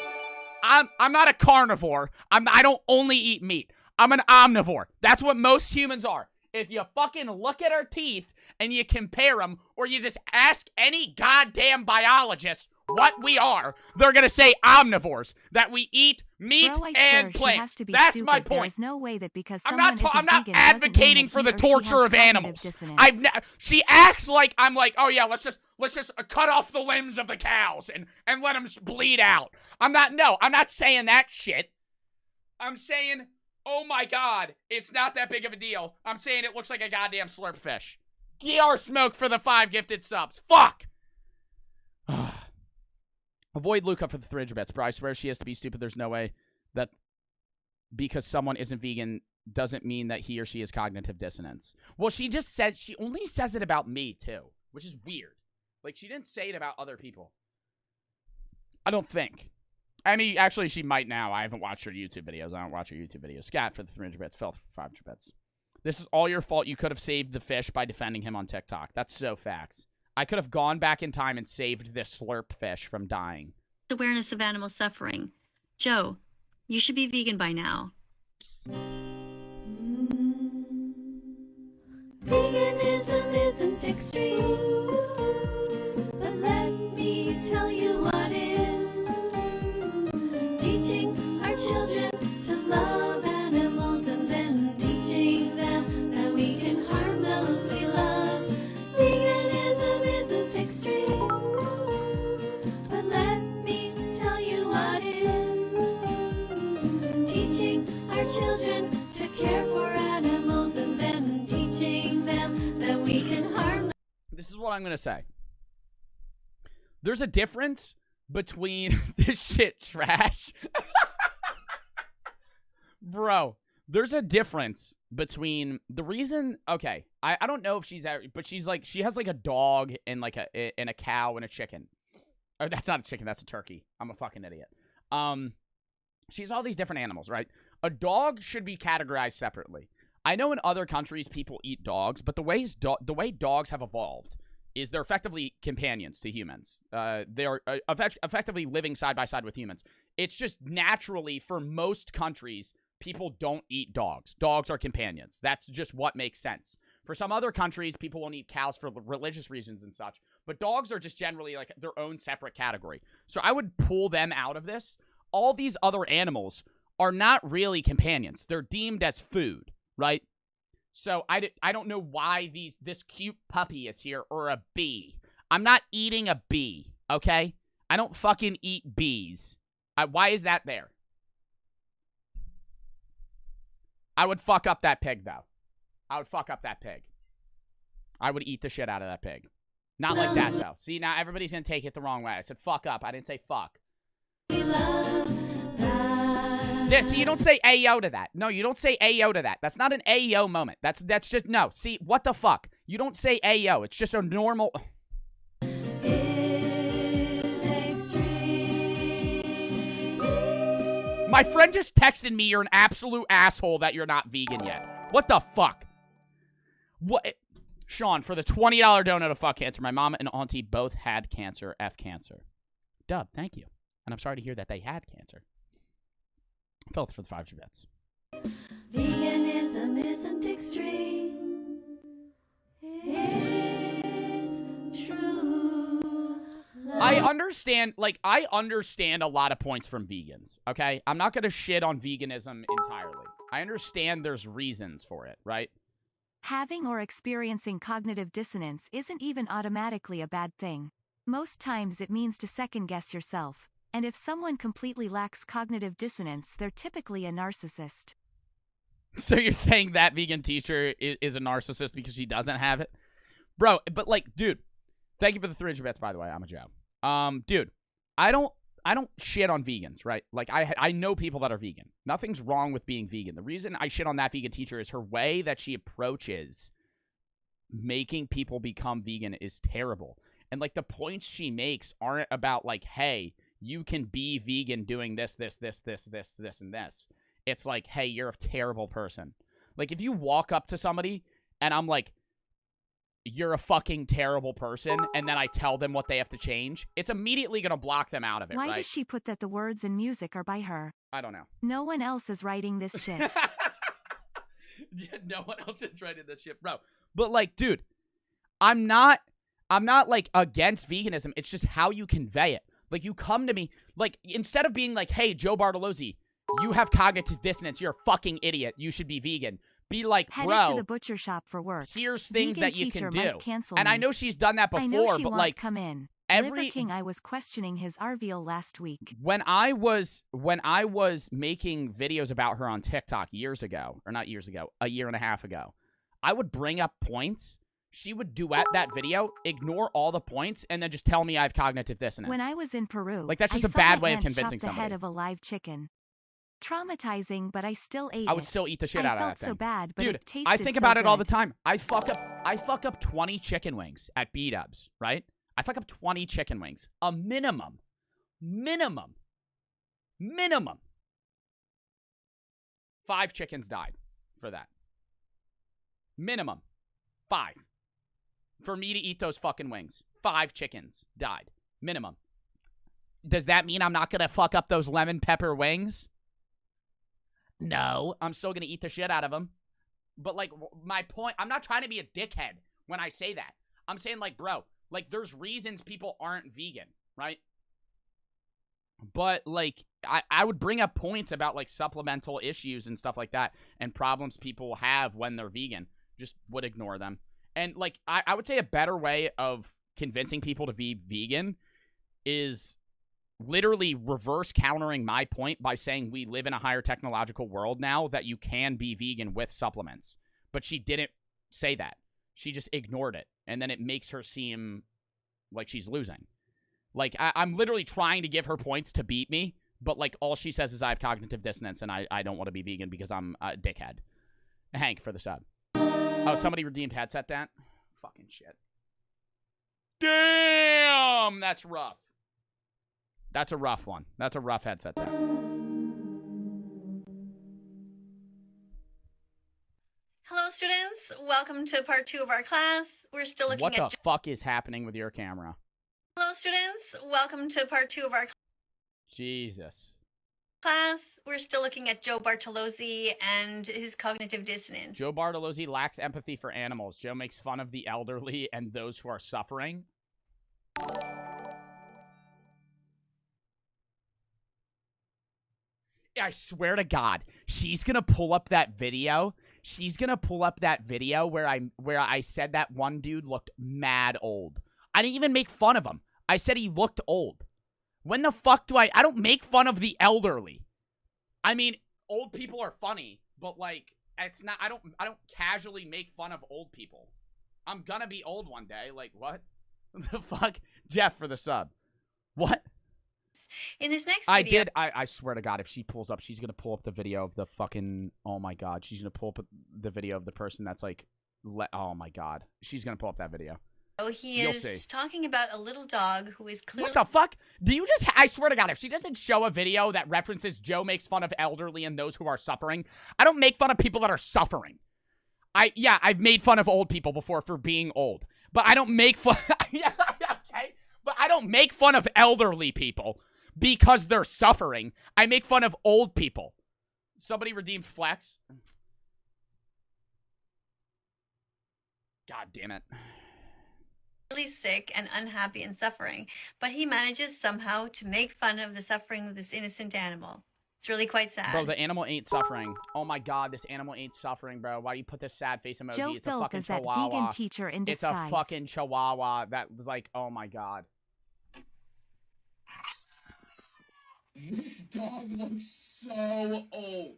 I'm not a carnivore. I don't only eat meat. I'm an omnivore. That's what most humans are. If you fucking look at our teeth and you compare them, or you just ask any goddamn biologist what we are, they're gonna say omnivores, that we eat meat Bro, I and swear she plants. has to be That's stupid. my There point. is no way that because I'm someone not isn't advocating vegan doesn't mean for the that he or she torture has of cognitive animals. dissonance. She acts like I'm like, oh yeah, let's just cut off the limbs of the cows and let them bleed out. I'm not saying that shit. I'm saying, oh my god, it's not that big of a deal. I'm saying it looks like a goddamn slurp fish. GR Smoke for the 5 gifted subs. Fuck! Avoid Luca for the 300 bits, bro. I swear she has to be stupid. There's no way that because someone isn't vegan doesn't mean that he or she has cognitive dissonance. Well, she only says it about me, too, which is weird. Like, she didn't say it about other people. I don't think. I mean, actually, she might now. I haven't watched her YouTube videos. I don't watch her YouTube videos. Scat for the 300 bits. Fell for 500 bits. This is all your fault. You could have saved the fish by defending him on TikTok. That's so facts. I could have gone back in time and saved this slurp fish from dying. awareness of animal suffering. Joe, you should be vegan by now. Veganism isn't extreme, but let me tell you what is. Teaching our children to love animals and then teaching them This is what I'm going to say. There's a difference between this shit trash. Bro, there's a difference between the reason, okay, I don't know if she's, but she's like, she has like a dog and like a cow and a chicken. Oh, that's not a chicken, that's a turkey. I'm a fucking idiot. She has all these different animals, right? A dog should be categorized separately. I know in other countries people eat dogs, but the way dogs have evolved is they're effectively companions to humans. They are effectively living side by side with humans. It's just naturally, for most countries, people don't eat dogs. Dogs are companions. That's just what makes sense. For some other countries, people won't eat cows for religious reasons and such. But dogs are just generally like their own separate category. So I would pull them out of this. All these other animals are not really companions. They're deemed as food, right? So I don't know why this cute puppy is here, or a bee. I'm not eating a bee, okay? I don't fucking eat bees. Why is that there? I would fuck up that pig, though. I would fuck up that pig. I would eat the shit out of that pig. Not like that, though. See, now everybody's gonna take it the wrong way. I said fuck up. I didn't say fuck. See, you don't say ayo to that. No, you don't say ayo to that. That's not an ayo moment. That's just, no. See, what the fuck? You don't say ayo. It's just a normal... My friend just texted me, you're an absolute asshole that you're not vegan yet. What the fuck? What? Sean, for the $20 donut of fuck cancer, my mom and auntie both had cancer, F cancer. Dub, thank you. And I'm sorry to hear that they had cancer. Felt for the 5 bets. Veganism isn't extreme. It's true. I understand a lot of points from vegans, okay? I'm not going to shit on veganism entirely. I understand there's reasons for it, right? Having or experiencing cognitive dissonance isn't even automatically a bad thing. Most times it means to second-guess yourself. And if someone completely lacks cognitive dissonance, they're typically a narcissist. So you're saying that vegan teacher is a narcissist because she doesn't have it? Bro, but like, dude, thank you for the 300 bets, by the way. I'm a Joe. Dude, I don't shit on vegans, right? Like, I know people that are vegan. Nothing's wrong with being vegan. The reason I shit on that vegan teacher is her way that she approaches making people become vegan is terrible. And, like, the points she makes aren't about, like, hey, you can be vegan doing this, and this. It's like, hey, you're a terrible person. Like, if you walk up to somebody and I'm like, you're a fucking terrible person, and then I tell them what they have to change, it's immediately going to block them out of it, Why right? does she put that the words and music are by her? I don't know. No one else is writing this shit. No one else is writing this shit, bro. But, like, dude, I'm not, like, against veganism. It's just how you convey it. Like, you come to me, like, instead of being like, hey, Joe Bartolozzi, you have cognitive dissonance, you're a fucking idiot, you should be vegan. Be like, Headed bro, to the butcher shop for work. Here's things Vegan that you teacher can do. might cancel And me. I know she's done that I know before, she but won't like, come in. every Liver King, I was questioning his RVL last week. when I was making videos about her on TikTok years ago, or not years ago, a year and a half ago, I would bring up points. She would duet that video, ignore all the points, and then just tell me I have cognitive dissonance. When I was in Peru, Like, that's just I a saw bad my way of aunt convincing chop the head somebody. of a live chicken. Traumatizing, but I still ate I would it. still eat the shit out of that I felt thing. so bad, but Dude, it tasted I think so about it all good. the time. I fuck up 20 chicken wings at B-dubs, right? I fuck up 20 chicken wings. A minimum. 5 chickens died for that. Minimum. 5. For me to eat those fucking wings. 5 chickens died. Minimum. Does that mean I'm not going to fuck up those lemon pepper wings? No. I'm still going to eat the shit out of them. But, like, my point, I'm not trying to be a dickhead when I say that. I'm saying, like, bro, like, there's reasons people aren't vegan, right? But, like, I would bring up points about, like, supplemental issues and stuff like that and problems people have when they're vegan. Just would ignore them. And, like, I would say a better way of convincing people to be vegan is literally reverse countering my point by saying we live in a higher technological world now that you can be vegan with supplements. But she didn't say that. She just ignored it. And then it makes her seem like she's losing. Like, I'm literally trying to give her points to beat me, but, like, all she says is I have cognitive dissonance and I don't want to be vegan because I'm a dickhead. Hank for the sub. Oh, somebody redeemed headset that? Fucking shit. Damn! That's rough. That's a rough one. That's a rough headset that. Hello, students. Welcome to part 2 of our class. We're still looking What at... the fuck is happening with your camera? Hello, students. Welcome to part 2 of our Jesus. class. We're still looking at Joe Bartolozzi and his cognitive dissonance. Joe Bartolozzi lacks empathy for animals. Joe makes fun of the elderly and those who are suffering. I swear to God, she's gonna pull up that video. She's gonna pull up that video where I said that one dude looked mad old. I didn't even make fun of him. I said he looked old. When the fuck do I don't make fun of the elderly. I mean, old people are funny, but like it's not I don't casually make fun of old people. I'm gonna be old one day. Like what? The fuck? Jeff for the sub. What? In this next video... I swear to God, if she pulls up, she's gonna pull up the video of the fucking, oh my God, she's gonna pull up the video of the person that's like, oh my God, she's gonna pull up that video. Oh, he is talking about a little dog who is clearly... What the fuck? Do you just, I swear to God, if she doesn't show a video that references Joe makes fun of elderly and those who are suffering, I don't make fun of people that are suffering. Yeah, I've made fun of old people before for being old, but I don't make fun, yeah, okay? But I don't make fun of elderly people because they're suffering. I make fun of old people. Somebody redeemed Flex. God damn it. Really sick and unhappy and suffering, but he manages somehow to make fun of the suffering of this innocent animal. It's really quite sad. Bro, the animal ain't suffering. Oh my God, this animal ain't suffering, bro. Why do you put this sad face emoji? Joe It's a fucking is that chihuahua. vegan teacher in It's disguise. a fucking chihuahua. That was like, oh my God. This dog looks so old.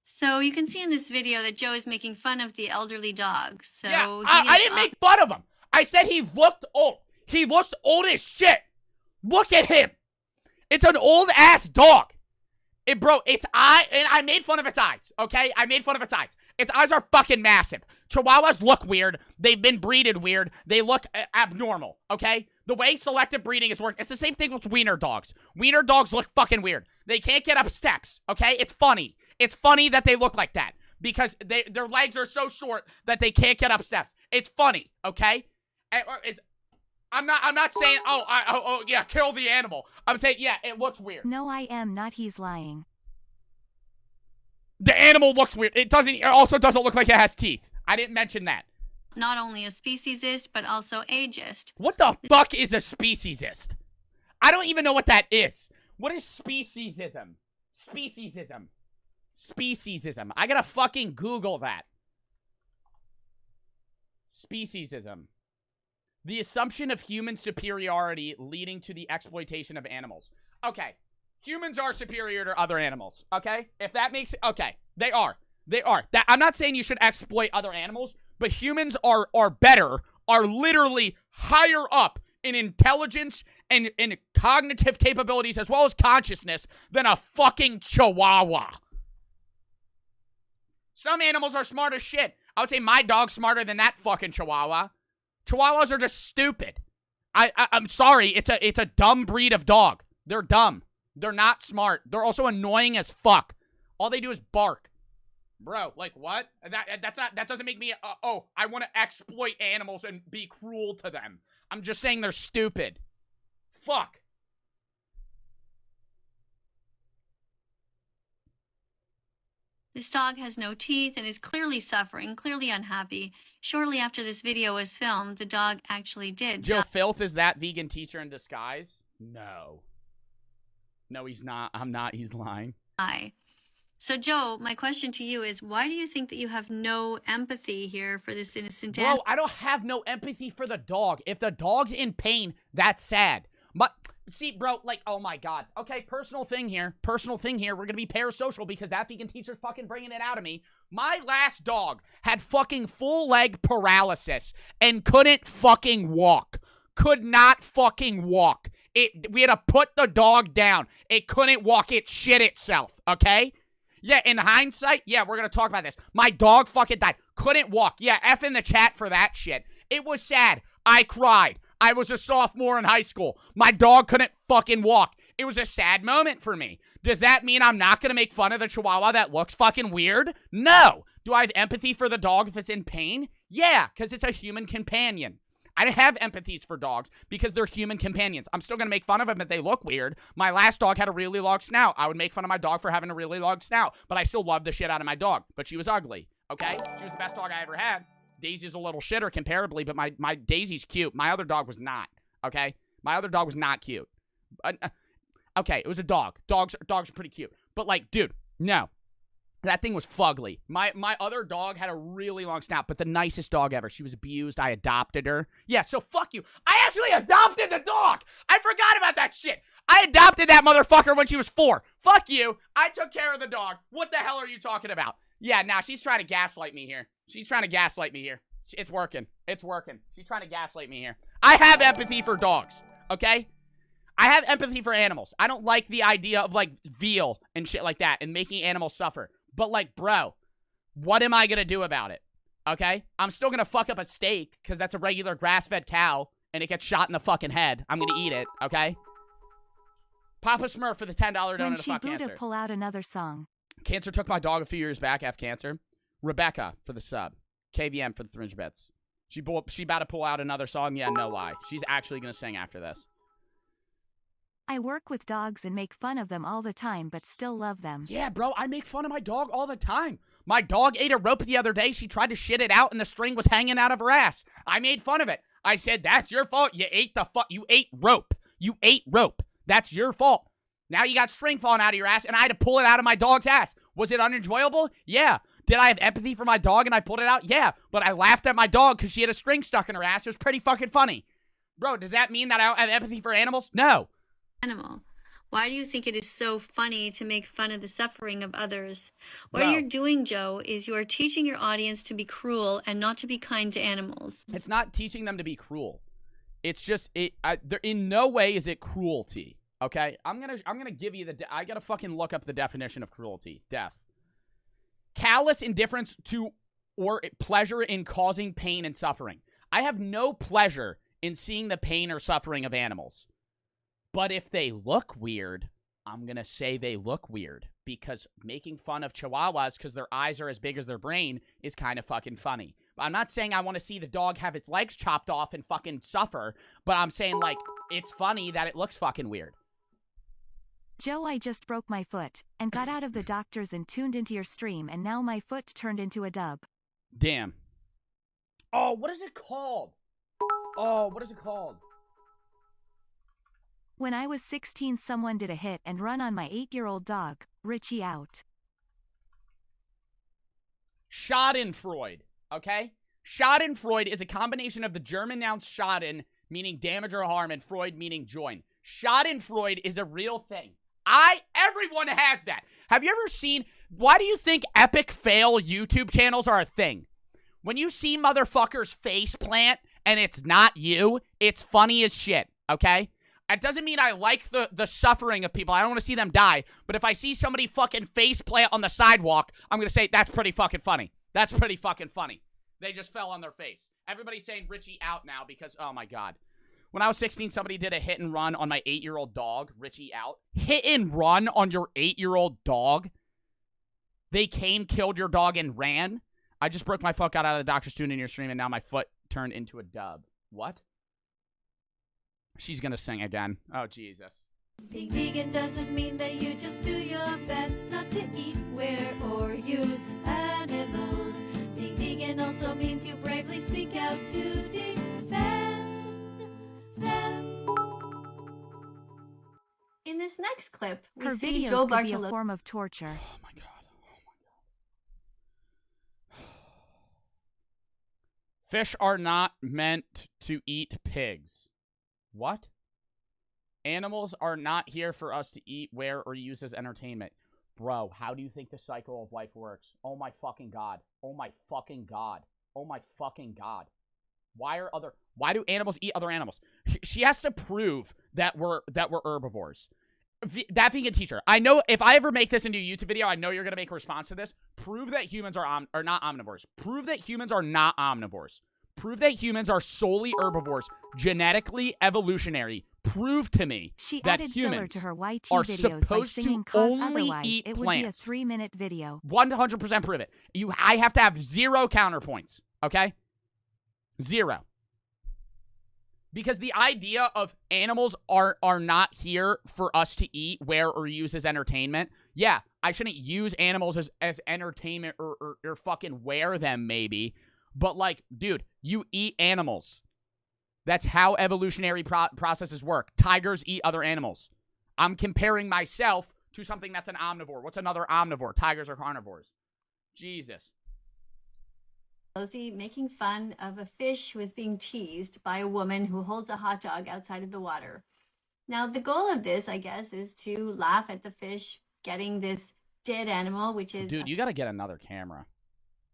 So you can see in this video that Joe is making fun of the elderly dog. So Yeah, I didn't make fun of him. I said he looked old. He looks old as shit. Look at him. It's an old ass dog. Bro, and I made fun of its eyes, okay? I made fun of its eyes. Its eyes are fucking massive. Chihuahuas look weird. They've been breeded weird. They look abnormal, okay? The way selective breeding is working, it's the same thing with wiener dogs. Wiener dogs look fucking weird. They can't get up steps, okay? It's funny. It's funny that they look like that because their legs are so short that they can't get up steps. It's funny, okay? I'm not saying, oh, yeah, kill the animal. I'm saying, yeah, it looks weird. No, I am not. He's lying. The animal looks weird. It also doesn't look like it has teeth. I didn't mention that. Not only a speciesist, but also ageist. What the fuck is a speciesist? I don't even know what that is. What is speciesism? Speciesism. Speciesism. I gotta fucking Google that. Speciesism. The assumption of human superiority leading to the exploitation of animals. Okay. Humans are superior to other animals. Okay? If that makes it... Okay. They are. They are. I'm not saying you should exploit other animals, but humans are better, are literally higher up in intelligence and in cognitive capabilities as well as consciousness than a fucking chihuahua. Some animals are smart as shit. I would say my dog's smarter than that fucking chihuahua. Chihuahuas are just stupid. I'm sorry. It's a dumb breed of dog. They're dumb. They're not smart. They're also annoying as fuck. All they do is bark. Bro, like what? That doesn't make me I want to exploit animals and be cruel to them. I'm just saying they're stupid. Fuck. This dog has no teeth and is clearly suffering, clearly unhappy. Shortly after this video was filmed, the dog actually did Joe Filth is that vegan teacher in disguise? No. No, he's not. I'm not. He's lying. die. So, Joe, my question to you is, why do you think that you have no empathy here for this innocent animal? Bro, I don't have no empathy for the dog. If the dog's in pain, that's sad. But see, bro, like, oh my god. Okay, personal thing here. Personal thing here. We're gonna be parasocial because that vegan teacher's fucking bringing it out of me. My last dog had fucking full leg paralysis and couldn't fucking walk. Could not fucking walk. We had to put the dog down. It couldn't walk. It shit itself, okay? Yeah, in hindsight, yeah, we're gonna talk about this. My dog fucking died. Couldn't walk. Yeah, F in the chat for that shit. It was sad. I cried. I was a sophomore in high school. My dog couldn't fucking walk. It was a sad moment for me. Does that mean I'm not gonna make fun of the chihuahua that looks fucking weird? No. Do I have empathy for the dog if it's in pain? Yeah, because it's a human companion. I have empathies for dogs because they're human companions. I'm still going to make fun of them if they look weird. My last dog had a really long snout. I would make fun of my dog for having a really long snout, but I still love the shit out of my dog. But she was ugly, okay? She was the best dog I ever had. Daisy's a little shitter comparably, but my Daisy's cute. My other dog was not, okay? My other dog was not cute. Okay, it was a dog. Dogs are pretty cute. But, like, dude, no. That thing was fugly. My other dog had a really long snout, but the nicest dog ever. She was abused. I adopted her. Yeah, so fuck you. I actually adopted the dog. I forgot about that shit. I adopted that motherfucker when she was 4. Fuck you. I took care of the dog. What the hell are you talking about? Yeah, now she's trying to gaslight me here. It's working. It's working. She's trying to gaslight me here. I have empathy for dogs, okay? I have empathy for animals. I don't like the idea of, like, veal and shit like that and making animals suffer. But, like, bro, what am I going to do about it? Okay? I'm still going to fuck up a steak because that's a regular grass-fed cow and it gets shot in the fucking head. I'm going to eat it, okay? Papa Smurf for the $10 donut to fuck Cancer. Pull out another song. Cancer took my dog a few years back, F Cancer. Rebecca for the sub. KVM for the 300 bits. She about to pull out another song? Yeah, no lie. She's actually going to sing after this. I work with dogs and make fun of them all the time, but still love them. Yeah, bro, I make fun of my dog all the time. My dog ate a rope the other day. She tried to shit it out, and the string was hanging out of her ass. I made fun of it. I said, that's your fault. You ate rope. You ate rope. That's your fault. Now you got string falling out of your ass, and I had to pull it out of my dog's ass. Was it unenjoyable? Yeah. Did I have empathy for my dog and I pulled it out? Yeah. But I laughed at my dog because she had a string stuck in her ass. It was pretty fucking funny. Bro, does that mean that I don't have empathy for animals? No. Animal. Why do you think it is so funny to make fun of the suffering of others? What Bro. you're doing, Joe, is you are teaching your audience to be cruel and not to be kind to animals. It's not teaching them to be cruel. It's just in no way is it cruelty. Okay? I'm gonna give you I gotta fucking look up the definition of cruelty. Death. Callous indifference to or pleasure in causing pain and suffering. I have no pleasure in seeing the pain or suffering of animals. But if they look weird, I'm going to say they look weird. Because making fun of chihuahuas because their eyes are as big as their brain is kind of fucking funny. But I'm not saying I want to see the dog have its legs chopped off and fucking suffer. But I'm saying, like, it's funny that it looks fucking weird. Joe, I just broke my foot, and got out of the doctors and tuned into your stream, and now my foot turned into a dub. Damn. Oh, what is it called? When I was 16, someone did a hit and run on my 8-year-old dog, Richie out. Schadenfreude, okay? Schadenfreude is a combination of the German noun Schaden, meaning damage or harm, and Freud, meaning join. Schadenfreude is a real thing. Everyone has that. Have you ever seen, why do you think epic fail YouTube channels are a thing? When you see motherfuckers face plant and it's not you, it's funny as shit, okay? It doesn't mean I like the suffering of people. I don't want to see them die. But if I see somebody fucking face plant on the sidewalk, I'm going to say, that's pretty fucking funny. That's pretty fucking funny. They just fell on their face. Everybody's saying Richie out now because, oh my God. When I was 16, somebody did a hit and run on my 8-year-old dog, Richie out. Hit and run on your 8-year-old dog? They came, killed your dog, and ran? I just broke my foot, got out of the doctor's tune in your stream, and now my foot turned into a dub. What? She's gonna sing again. Oh, Jesus. Being vegan doesn't mean that you just do your best not to eat, wear, or use animals. Being vegan also means you bravely speak out to defend them. In this next clip, we Her see videos Joe could be a Bartolozzi. form of torture. Oh my God. Fish are not meant to eat pigs. What? Animals are not here for us to eat, wear, or use as entertainment. Bro, how do you think the cycle of life works? Oh my fucking god. Oh my fucking god. Oh my fucking god. Why do animals eat other animals? She has to prove that we're herbivores. That vegan teacher. I know if I ever make this into a YouTube video, I know you're gonna make a response to this. Prove that humans are not omnivores. Prove that humans are not omnivores. Prove that humans are solely herbivores, genetically evolutionary. Prove to me she that added humans filler to her YT are videos supposed by singing to cause only otherwise eat it would plants. be a 3-minute video. 100% prove it. I have to have 0 counterpoints, okay? 0. Because the idea of animals are not here for us to eat, wear, or use as entertainment. Yeah, I shouldn't use animals as entertainment or fucking wear them, maybe. But, like, dude, you eat animals. That's how evolutionary processes work. Tigers eat other animals. I'm comparing myself to something that's an omnivore. What's another omnivore? Tigers are carnivores. Jesus. Bartolozzi making fun of a fish who is being teased by a woman who holds a hot dog outside of the water. Now, the goal of this, I guess, is to laugh at the fish getting this dead animal, which is... Dude, you gotta get another camera.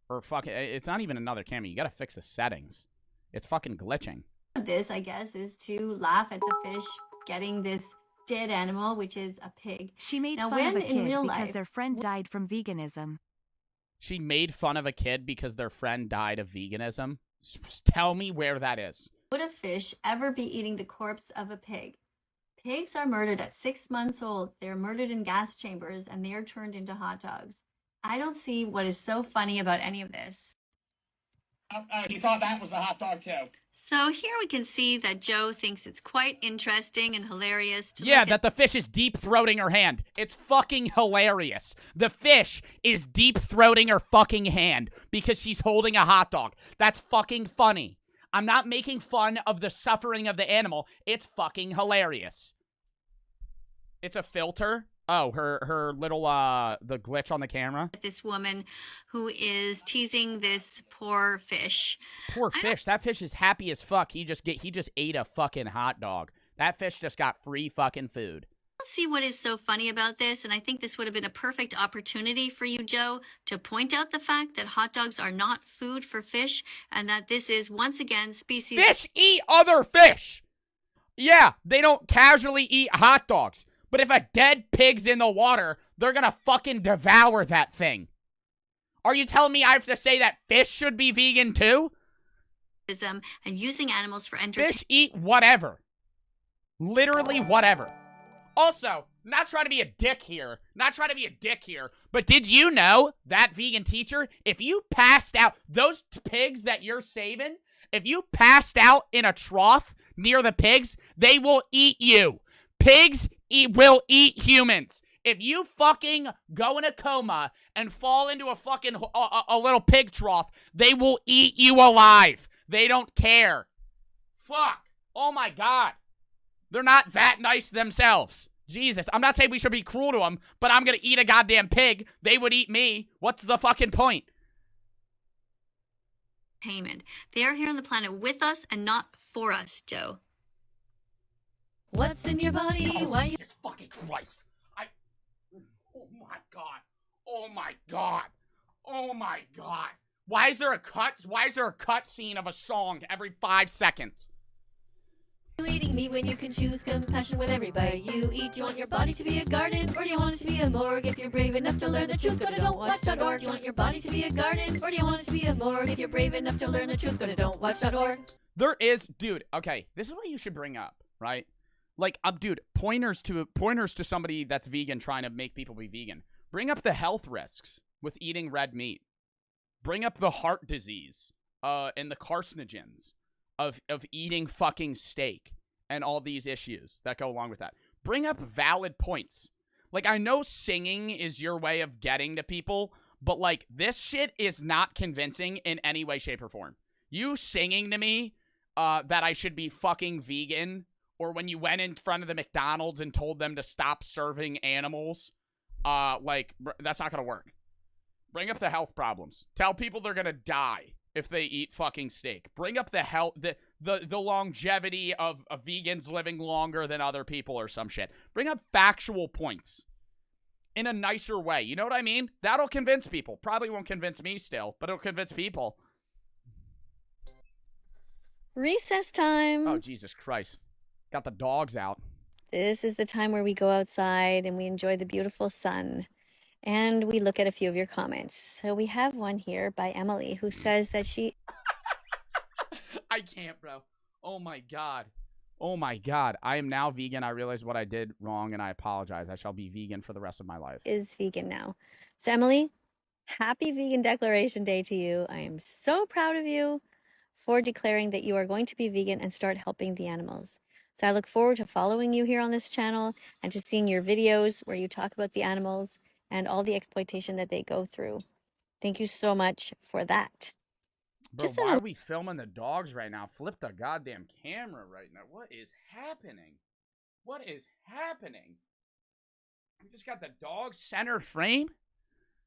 Or fucking... It's not even another camera. You gotta fix the settings. It's fucking glitching. This, I guess, is to laugh at the fish getting this dead animal, which is a pig. She made Now, fun of when a in kid real because life- their friend died from veganism. She made fun of a kid because their friend died of veganism? Tell me where that is. Would a fish ever be eating the corpse of a pig? Pigs are murdered at 6 months old. They're murdered in gas chambers, and they are turned into hot dogs. I don't see what is so funny about any of this. He thought that was the hot dog too. So here we can see that Joe thinks it's quite interesting and hilarious to Yeah, look that at the fish is deep-throating her hand. It's fucking hilarious. The fish is deep-throating her fucking hand because she's holding a hot dog. That's fucking funny. I'm not making fun of the suffering of the animal. It's fucking hilarious. It's a filter. Oh, her little, the glitch on the camera. this woman who is teasing this poor fish. Poor fish. That fish is happy as fuck. He just ate a fucking hot dog. That fish just got free fucking food. I don't see what is so funny about this, and I think this would have been a perfect opportunity for you, Joe, to point out the fact that hot dogs are not food for fish, and that this is, once again, species... Fish eat other fish! Yeah, they don't casually eat hot dogs. But if a dead pig's in the water, they're gonna fucking devour that thing. Are you telling me I have to say that fish should be vegan too? And using animals for entertainment. Fish eat whatever. Literally whatever. Also, not trying to be a dick here. But did you know, that vegan teacher, if you passed out, those pigs that you're saving, if you passed out in a trough near the pigs, they will eat you. Pigs will eat humans. If you fucking go in a coma and fall into a fucking a little pig trough, they will eat you alive. They don't care. Fuck. Oh my god. They're not that nice themselves. Jesus, I'm not saying we should be cruel to them, but I'm gonna eat a goddamn pig. They would eat me. What's the fucking point? They are here on the planet with us and not for us, Joe. What's in your body? Why you... Jesus fucking Christ. Oh my god. Oh my god. Oh my god. Why is there a cut scene of a song every 5 seconds? You eating meat when you can choose compassion with every bite you eat. Do you want your body to be a garden, or do you want it to be a morgue? If you're brave enough to learn the truth, go to don'twatch.org. Do you want your body to be a garden, or do you want it to be a morgue? If you're brave enough to learn the truth, go to don'twatch.org. There is, dude, okay, this is what you should bring up, right? Like, dude, pointers to somebody that's vegan trying to make people be vegan. Bring up the health risks with eating red meat. Bring up the heart disease, and the carcinogens of eating fucking steak and all these issues that go along with that. Bring up valid points. Like, I know singing is your way of getting to people, but, like, this shit is not convincing in any way, shape, or form. You singing to me that I should be fucking vegan, or when you went in front of the McDonald's and told them to stop serving animals, like, that's not gonna work. Bring up the health problems. Tell people they're gonna die if they eat fucking steak. Bring up the the longevity of vegans living longer than other people or some shit. Bring up factual points in a nicer way. You know what I mean? That'll convince people. Probably won't convince me still, but it'll convince people. Recess time. Oh, Jesus Christ. Got the dogs out. This is the time where we go outside and we enjoy the beautiful sun. And we look at a few of your comments. So we have one here by Emily who says that she... I can't, bro. Oh, my God. Oh, my God. I am now vegan. I realize what I did wrong, and I apologize. I shall be vegan for the rest of my life. is vegan now. So Emily, happy Vegan Declaration Day to you. I am so proud of you for declaring that you are going to be vegan and start helping the animals. So I look forward to following you here on this channel and to seeing your videos where you talk about the animals and all the exploitation that they go through. Thank you so much for that. Bro, why are we filming the dogs right now? Flip the goddamn camera right now. What is happening? What is happening? We just got the dogs center frame?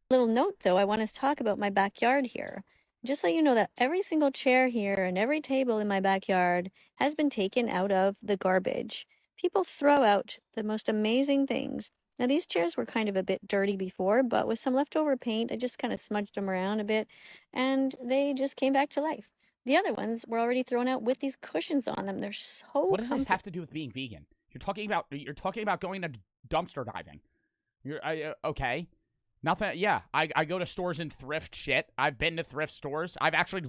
Little note though, I want to talk about my backyard here. Just let you know that every single chair here and every table in my backyard has been taken out of the garbage. People throw out the most amazing things. Now these chairs were kind of a bit dirty before, but with some leftover paint, I just kind of smudged them around a bit and they just came back to life. The other ones were already thrown out with these cushions on them. They're so What does this have to do with being vegan? You're talking about going to dumpster diving. Okay. Nothing. Yeah, I go to stores and thrift shit. I've been to thrift stores. I've actually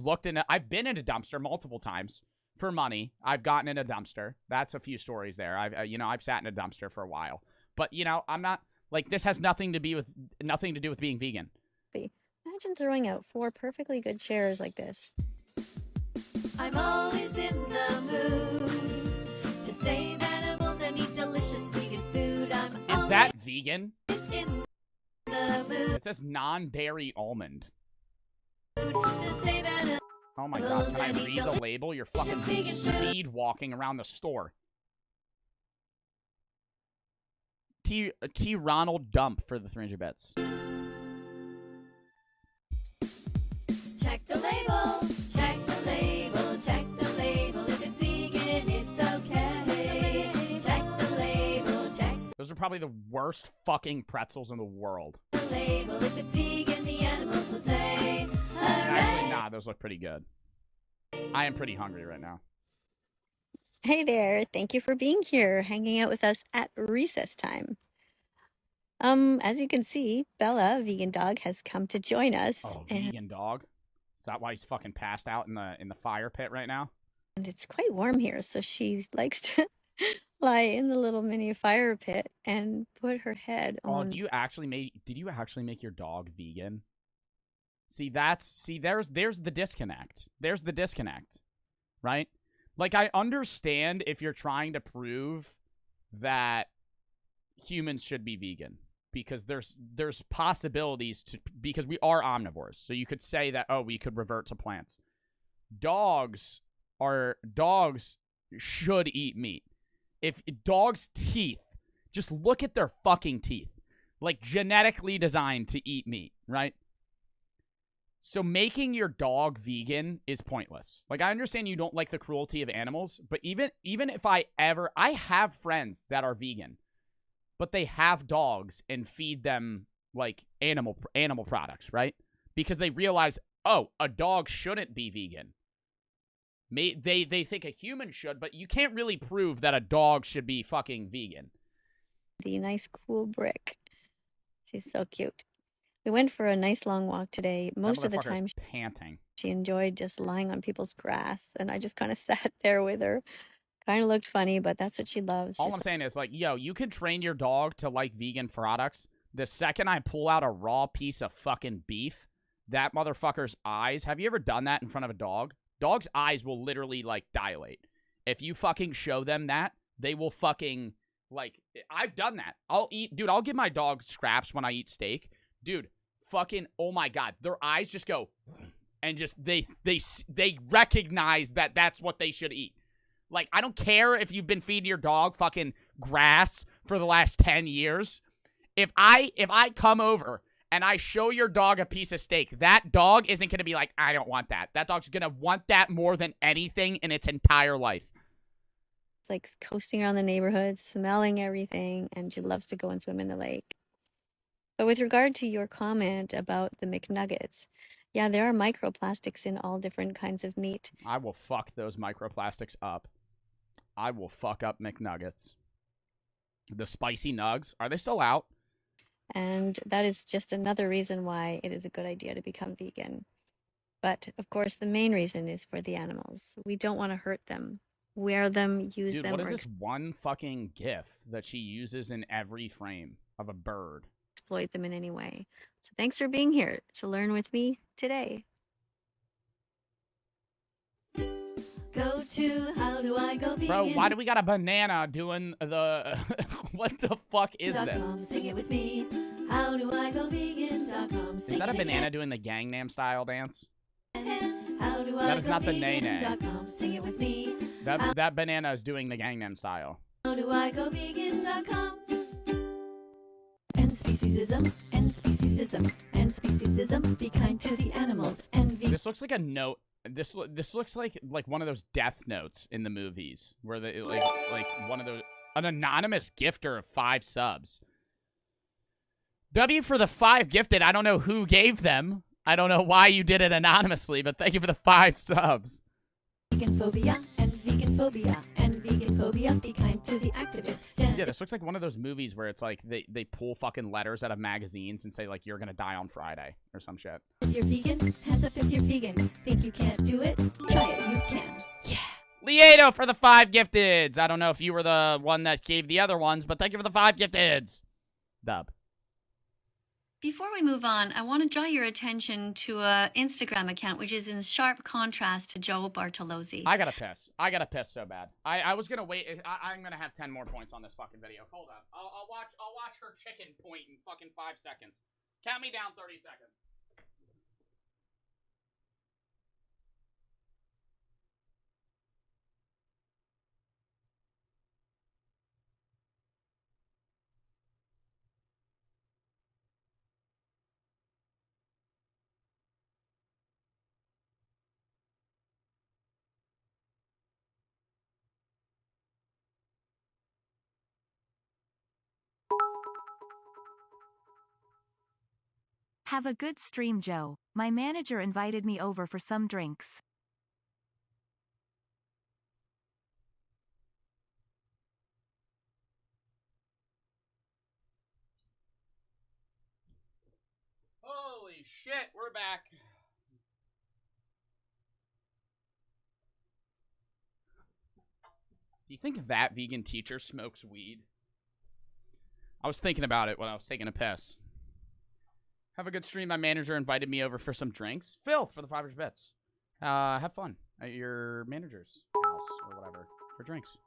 I've been in a dumpster multiple times for money. I've gotten in a dumpster. That's a few stories there. I've sat in a dumpster for a while. But I'm not like this has nothing to do with being vegan. Imagine throwing out 4 perfectly good chairs like this. I'm always in the mood to save animals and eat delicious vegan food. Is that vegan? In the mood It says non-berry almond. to save animals. Oh my God, can I read the label? You're fucking speed walking around the store. T. Ronald Dump for the 300 bits. Check the label, check the label, check the label. If it's vegan, it's okay. Check the label, check Those are probably the worst fucking pretzels in the world. the label. If it's vegan, the animals will say, Actually, nah, those look pretty good. I am pretty hungry right now. Hey there, thank you for being here, hanging out with us at recess time. As you can see, Bella, vegan dog, has come to join us. Oh, vegan dog? Is that why he's fucking passed out in the fire pit right now? And it's quite warm here, so she likes to lie in the little mini fire pit and put her head on. Did you actually make your dog vegan? There's the disconnect. There's the disconnect, right? Like, I understand if you're trying to prove that humans should be vegan because there's possibilities because we are omnivores. So you could say that, oh, we could revert to plants. Dogs should eat meat. If dogs' teeth, just look at their fucking teeth. Like, genetically designed to eat meat, right? So making your dog vegan is pointless. Like, I understand you don't like the cruelty of animals, but even if I have friends that are vegan, but they have dogs and feed them like animal products, right? Because they realize, oh, a dog shouldn't be vegan. They think a human should, but you can't really prove that a dog should be fucking vegan. The nice cool brick. She's so cute. We went for a nice long walk today. Most of the time panting. She enjoyed just lying on people's grass, and I just kind of sat there with her. Kind of looked funny, but that's what she loves. All I'm saying is, like, yo, you could train your dog to like vegan products. The second I pull out a raw piece of fucking beef, that motherfucker's eyes, have you ever done that in front of a dog? Dog's eyes will literally, like, dilate. If you fucking show them that, they will fucking, like, I've done that. I'll give my dog scraps when I eat steak. Dude, fucking, oh my God, their eyes just go, and just, they recognize that that's what they should eat. Like, I don't care if you've been feeding your dog fucking grass for the last 10 years. If I come over and I show your dog a piece of steak, that dog isn't going to be like, I don't want that. That dog's going to want that more than anything in its entire life. It's like coasting around the neighborhood, smelling everything, and she loves to go and swim in the lake. But with regard to your comment about the McNuggets, yeah, there are microplastics in all different kinds of meat. I will fuck those microplastics up. I will fuck up McNuggets. The spicy nugs, are they still out? And that is just another reason why it is a good idea to become vegan. But, of course, the main reason is for the animals. We don't want to hurt them. Wear them, use Dude, them. what is or this one fucking gif that she uses in every frame of a bird? exploit them in any way. So thanks for being here to learn with me today. Go to how do I go vegan? Bro, why do we got a banana doing the... what the fuck is this? Sing it with me. How do I go vegan.com. Is that a banana doing the Gangnam Style dance? How do That I is go not the Nene. vegan.com. Sing it with me. That banana is doing the Gangnam Style. How do I go vegan.com. End speciesism, end speciesism, end speciesism. Be kind to the animals and vegan. This looks like a note. This looks like one of those death notes in the movies where they like one of those, an anonymous gifter of 5 subs. W for the 5 gifted. I don't know who gave them. I don't know why you did it anonymously, but thank you for the 5 subs. Vegan phobia and vegan phobia and vegan phobia. Be kind to the activists. Yeah, this looks like one of those movies where it's like they pull fucking letters out of magazines and say like you're gonna die on Friday or some shit. If you're vegan, hands up if you're vegan. Think you can't do it? Try it, you can. Yeah. Lieto for the 5 gifteds. I don't know if you were the one that gave the other ones, but thank you for the 5 gifteds. Dub. Before we move on, I want to draw your attention to an Instagram account which is in sharp contrast to Joe Bartolozzi. I gotta piss. I gotta piss so bad. I was gonna wait. I'm gonna have 10 more points on this fucking video. Hold up. I'll watch her chicken point in fucking 5 seconds. Count me down 30 seconds. Have a good stream, Joe. My manager invited me over for some drinks. Holy shit, we're back. Do you think that vegan teacher smokes weed? I was thinking about it when I was taking a piss. Have a good stream. My manager invited me over for some drinks. Phil for the 5 bits. Have fun at your manager's house or whatever for drinks.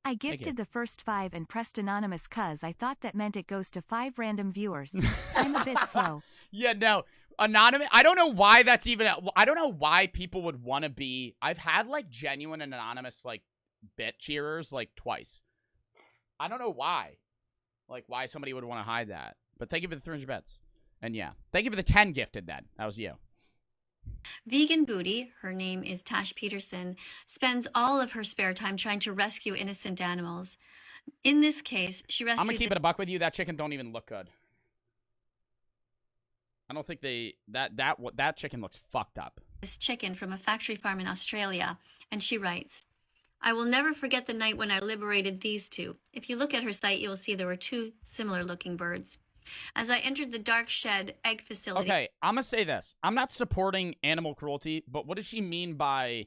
I gifted the first 5 and pressed anonymous cuz I thought that meant it goes to 5 random viewers. I'm a bit slow. Yeah, no. Anonymous. I don't know why that's even. I don't know why people would want to be. I've had like genuine anonymous like bit cheerers like twice. I don't know why. Like why somebody would want to hide that. But thank you for the 300 bets. And yeah, thank you for the 10 gifted then. That was you. Vegan Booty, her name is Tash Peterson, spends all of her spare time trying to rescue innocent animals. In this case, she rescues... I'm gonna keep it a buck with you. That chicken don't even look good. I don't think that chicken looks fucked up. ...this chicken from a factory farm in Australia, and she writes, I will never forget the night when I liberated these 2. If you look at her site, you will see there were 2 similar-looking birds. As I entered the dark shed egg facility... Okay, I'm gonna say this. I'm not supporting animal cruelty, but what does she mean by,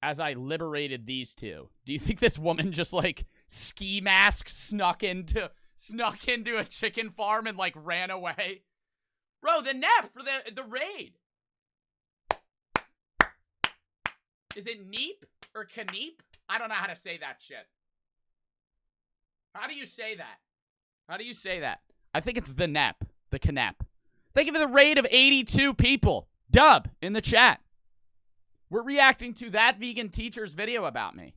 as I liberated these 2? Do you think this woman just, like, ski mask snuck into a chicken farm and, like, ran away? Bro, the NEP for the raid. Is it Neep or Kneep? I don't know how to say that shit. How do you say that? How do you say that? I think it's the NEP. The Knep. Thank you for the raid of 82 people. Dub in the chat. We're reacting to that vegan teacher's video about me.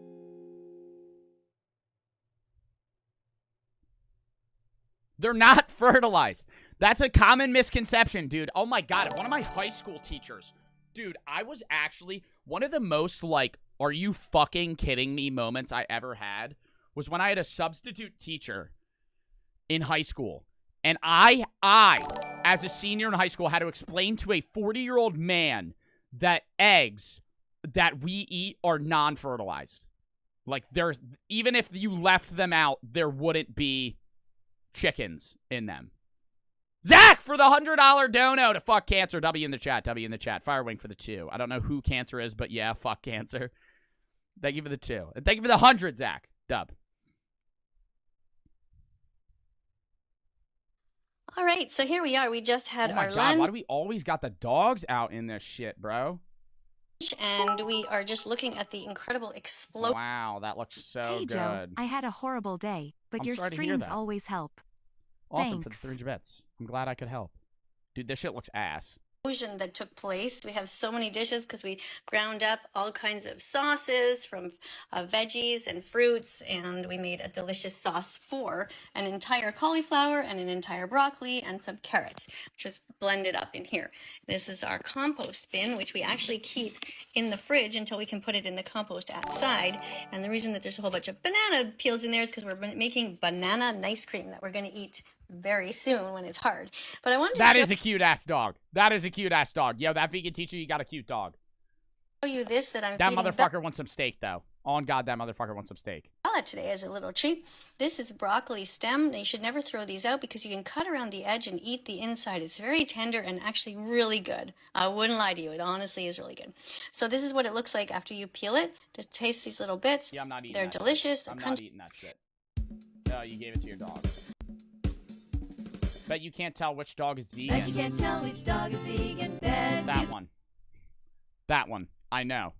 They're not fertilized. That's a common misconception, dude. Oh my God, one of my high school teachers, dude, I was actually one of the most like, are you fucking kidding me moments I ever had was when I had a substitute teacher in high school. And I, as a senior in high school, had to explain to a 40-year-old man that eggs that we eat are non-fertilized. Like, there's, even if you left them out, there wouldn't be chickens in them. Zach for the $100 dono to fuck cancer. W in the chat. W in the chat. Firewing for the 2. I don't know who cancer is, but yeah, fuck cancer. Thank you for the 2. And thank you for the 100, Zach. Dub. All right, so here we are. We just had Oh my our God, lunch, why do we always got the dogs out in this shit, bro? and we are just looking at the incredible explosion. Wow, that looks so Hey good. Joe, I had a horrible day, but I'm your sorry to hear streams that. always help. Awesome for the Thanks. 300 bits. I'm glad I could help. Dude, this shit looks ass. That took place. We have so many dishes because we ground up all kinds of sauces from veggies and fruits, and we made a delicious sauce for an entire cauliflower and an entire broccoli and some carrots, which was blended up in here. This is our compost bin, which we actually keep in the fridge until we can put it in the compost outside. And the reason that there's a whole bunch of banana peels in there is because we're making banana ice cream that we're going to eat very soon when it's hard. But I wanted to That show is a cute-ass dog. That is a cute-ass dog. Yo, that vegan teacher, you got a cute dog. you this that I'm That feeding motherfucker wants some steak, though. On God, that motherfucker wants some steak. Bella today as a little treat. This is broccoli stem. Now, you should never throw these out because you can cut around the edge and eat the inside. It's very tender and actually really good. I wouldn't lie to you. It honestly is really good. So this is what it looks like after you peel it. To taste these little bits. Yeah, I'm not eating They're that delicious. Shit. They're I'm crunchy. not eating that shit. Oh, you gave it to your dog. Bet you can't tell which dog is Bet you vegan. can't tell which dog is vegan. Bet That one. That one. I know.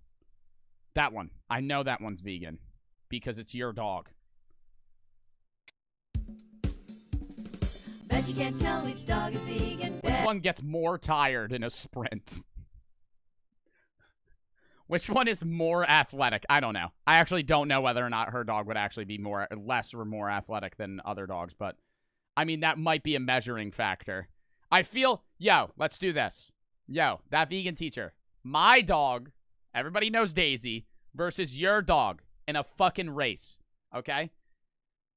That one. I know that one's vegan. Because it's your dog. Bet you can't tell which dog is vegan. Which one gets more tired in a sprint? Which one is more athletic? I don't know. I actually don't know whether or not her dog would actually be less or more athletic than other dogs, but I mean, that might be a measuring factor. I feel, yo, let's do this. Yo, that vegan teacher. My dog, everybody knows Daisy, versus your dog in a fucking race, okay?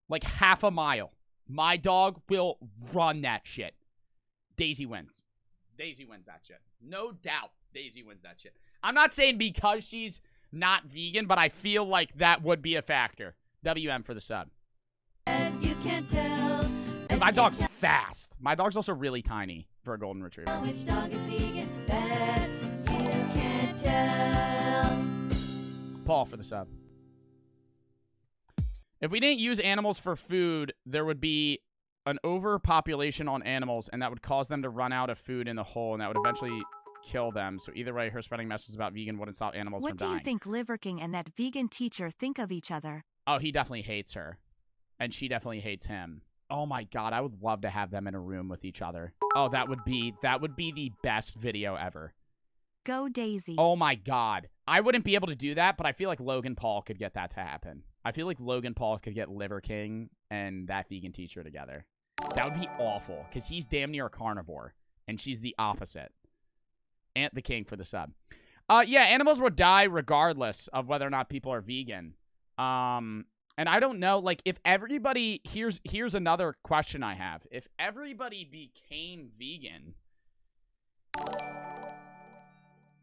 Like half a mile. My dog will run that shit. Daisy wins. Daisy wins that shit. No doubt Daisy wins that shit. I'm not saying because she's not vegan, but I feel like that would be a factor. WM for the sub. And you can't tell. And my dog's fast. My dog's also really tiny for a golden retriever. Which dog is vegan? Bet you can't tell. Paul for the sub. If we didn't use animals for food, there would be an overpopulation on animals, and that would cause them to run out of food in the hole, and that would eventually kill them. So either way, her spreading messages about vegan wouldn't stop animals What from do dying. you think Liver King and that vegan teacher think of each other? Oh, he definitely hates her. And she definitely hates him. Oh my God, I would love to have them in a room with each other. Oh, that would be the best video ever. Go Daisy. Oh my God. I wouldn't be able to do that, but I feel like Logan Paul could get that to happen. I feel like Logan Paul could get Liver King and that vegan teacher together. That would be awful, because he's damn near a carnivore, and she's the opposite. Ant the King for the sub. Yeah, animals would die regardless of whether or not people are vegan. And I don't know, like, if everybody, here's another question I have. If everybody became vegan,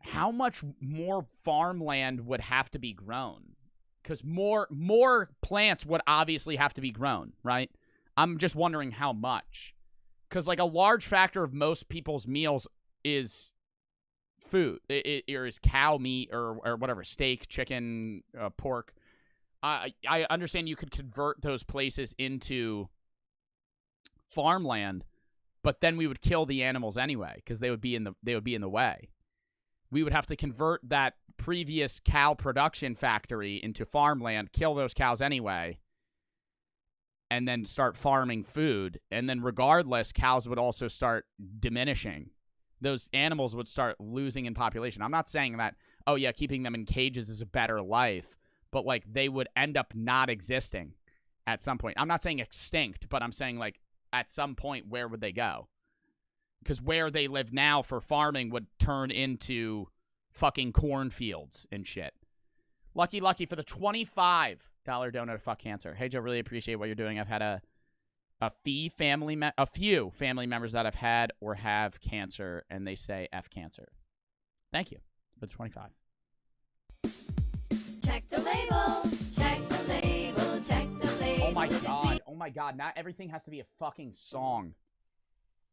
how much more farmland would have to be grown? Because more plants would obviously have to be grown, right? I'm just wondering how much. Because, like, a large factor of most people's meals is food. Or is cow meat or whatever, steak, chicken, pork. I understand you could convert those places into farmland, but then we would kill the animals anyway because they would be in the way. We would have to convert that previous cow production factory into farmland, kill those cows anyway, and then start farming food. And then regardless, cows would also start diminishing. Those animals would start losing in population. I'm not saying that, oh yeah, keeping them in cages is a better life, but like they would end up not existing at some point. I'm not saying extinct, but I'm saying like at some point, where would they go? Because where they live now for farming would turn into fucking cornfields and shit. Lucky for the $25 donut to fuck cancer. Hey, Joe, really appreciate what you're doing. I've had a few family members that have had or have cancer, and they say F cancer. Thank you for the 25. Check the label, check the label, check the label. Oh my god, not everything has to be a fucking song.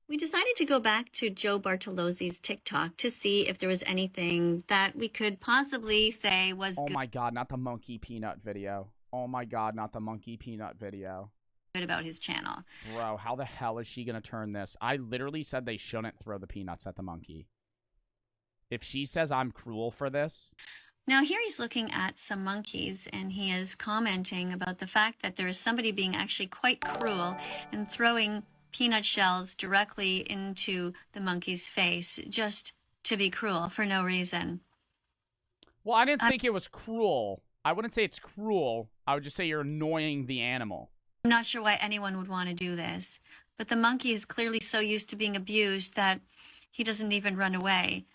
We decided to go back to Joe Bartolozzi's TikTok to see if there was anything that we could possibly say was Oh my god, not the monkey peanut video. Oh my god, not the monkey peanut video. good about his channel. Bro, how the hell is she gonna turn this? I literally said they shouldn't throw the peanuts at the monkey. If she says I'm cruel for this... Now here he's looking at some monkeys and he is commenting about the fact that there is somebody being actually quite cruel and throwing peanut shells directly into the monkey's face just to be cruel for no reason. Well, I didn't think it was cruel. I wouldn't say it's cruel. I would just say you're annoying the animal. I'm not sure why anyone would want to do this, but the monkey is clearly so used to being abused that he doesn't even run away.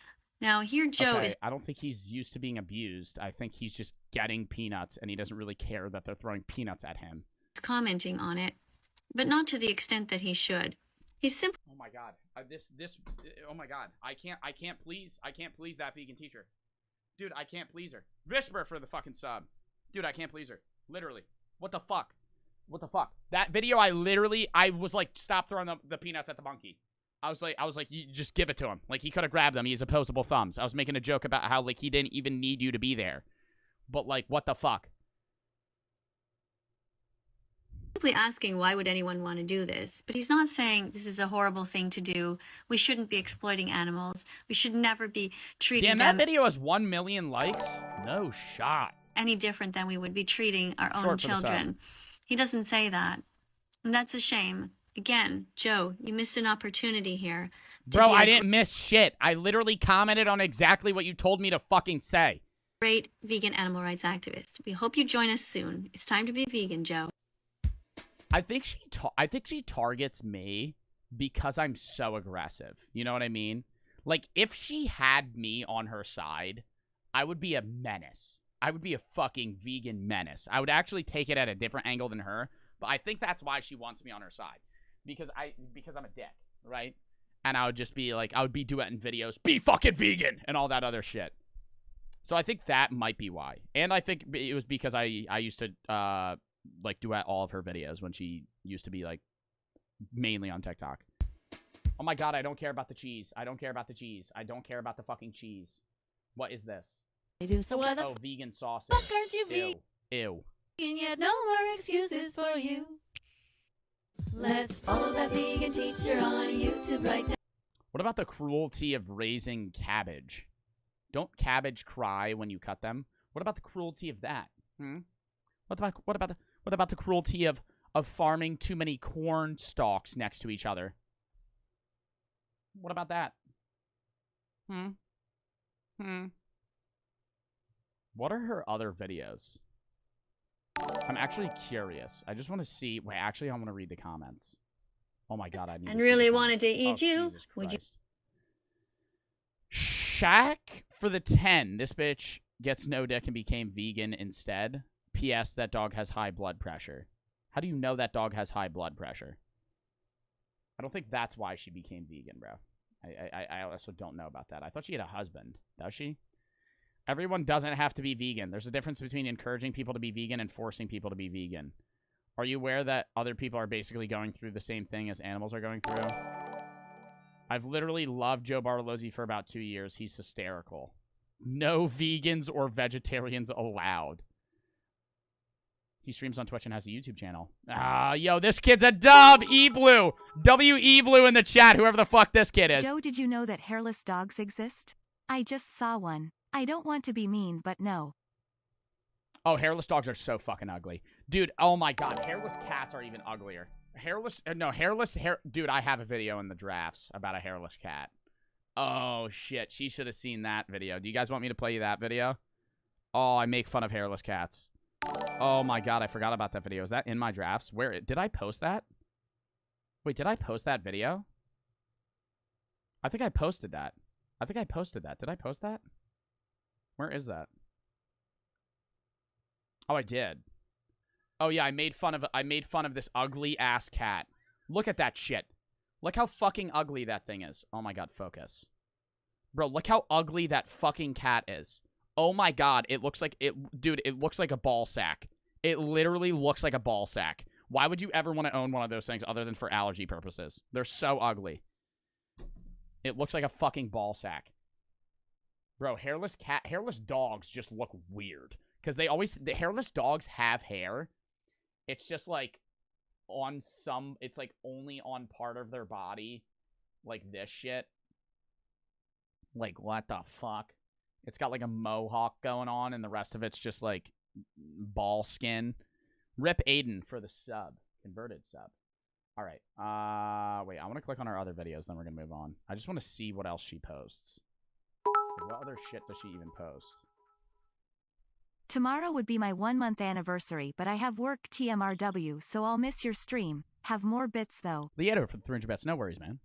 Now here Joe is... I don't think he's used to being abused. I think he's just getting peanuts and he doesn't really care that they're throwing peanuts at him. Commenting on it, but not to the extent that he should. He's simply... Oh my god. Oh my god. I can't please that vegan teacher. Dude, I can't please her. Whisper for the fucking sub. Dude, I can't please her. Literally. What the fuck? What the fuck? That video, I was like, stop throwing the peanuts at the monkey. I was like, you just give it to him. Like, he could have grabbed them. He has opposable thumbs. I was making a joke about how, like, he didn't even need you to be there. But, like, what the fuck? simply asking why would anyone want to do this, but he's not saying this is a horrible thing to do. We shouldn't be exploiting animals. We should never be treating them... Damn, that video has 1 million likes? No shot. ...any different than we would be treating our own children. He doesn't say that. And that's a shame. Again, Joe, you missed an opportunity here. Bro, I didn't miss shit. I literally commented on exactly what you told me to fucking say. Great vegan animal rights activist. We hope you join us soon. It's time to be vegan, Joe. I think she targets me because I'm so aggressive. You know what I mean? Like, if she had me on her side, I would be a menace. I would be a fucking vegan menace. I would actually take it at a different angle than her, but I think that's why she wants me on her side. Because I'm a dick, right? And I would just be like, I would be duetting videos, be fucking vegan, and all that other shit. So I think that might be why. And I think it was because I used to, like, duet all of her videos when she used to be, like, mainly on TikTok. Oh my god, I don't care about the cheese. I don't care about the cheese. I don't care about the fucking cheese. What is this? They do so well. Oh, vegan sausage. Fuck, aren't you vegan? Ew. And yet no more excuses for you. Let's follow that vegan teacher on YouTube right now. What about the cruelty of raising cabbage? Don't cabbage cry when you cut them? What about the cruelty of that? What about the cruelty of farming too many corn stalks next to each other? What about that? What are her other videos? I'm actually curious. I just want to see. Wait, actually, I want to read the comments. Oh my god, I need. And to see really the wanted to comments. eat Oh, you? Jesus Would you? Christ. Shaq for the 10. This bitch gets no dick and became vegan instead. P.S. That dog has high blood pressure. How do you know that dog has high blood pressure? I don't think that's why she became vegan, bro. I also don't know about that. I thought she had a husband. Does she? Everyone doesn't have to be vegan. There's a difference between encouraging people to be vegan and forcing people to be vegan. Are you aware that other people are basically going through the same thing as animals are going through? I've literally loved Joe Bartolozzi for about 2 years. He's hysterical. No vegans or vegetarians allowed. He streams on Twitch and has a YouTube channel. Yo, this kid's a dub! E-Blue! W-E-Blue in the chat, whoever the fuck this kid is. Joe, did you know that hairless dogs exist? I just saw one. I don't want to be mean, but no. Oh, hairless dogs are so fucking ugly. Dude, oh my god, hairless cats are even uglier. Dude, I have a video in the drafts about a hairless cat. Oh, shit, she should have seen that video. Do you guys want me to play you that video? Oh, I make fun of hairless cats. Oh my god, I forgot about that video. Is that in my drafts? Where did I post that? Wait, did I post that video? I think I posted that. Did I post that? Where is that? Oh, I did. Oh yeah, I made fun of this ugly ass cat. Look at that shit. Look how fucking ugly that thing is. Oh my god, focus. Bro, look how ugly that fucking cat is. Oh my god, it looks like dude, it looks like a ball sack. It literally looks like a ball sack. Why would you ever want to own one of those things other than for allergy purposes? They're so ugly. It looks like a fucking ball sack. Bro, hairless dogs just look weird. Because the hairless dogs have hair. It's just like it's like only on part of their body. Like this shit. Like, what the fuck? It's got like a mohawk going on and the rest of it's just like ball skin. Rip Aiden for the sub. Converted sub. All right. Wait, I want to click on our other videos, then we're going to move on. I just want to see what else she posts. Like, what other shit does she even post? Tomorrow would be my 1-month anniversary, but I have work TMRW, so I'll miss your stream. Have more bits, though. Leader for the 300 bits. No worries, man.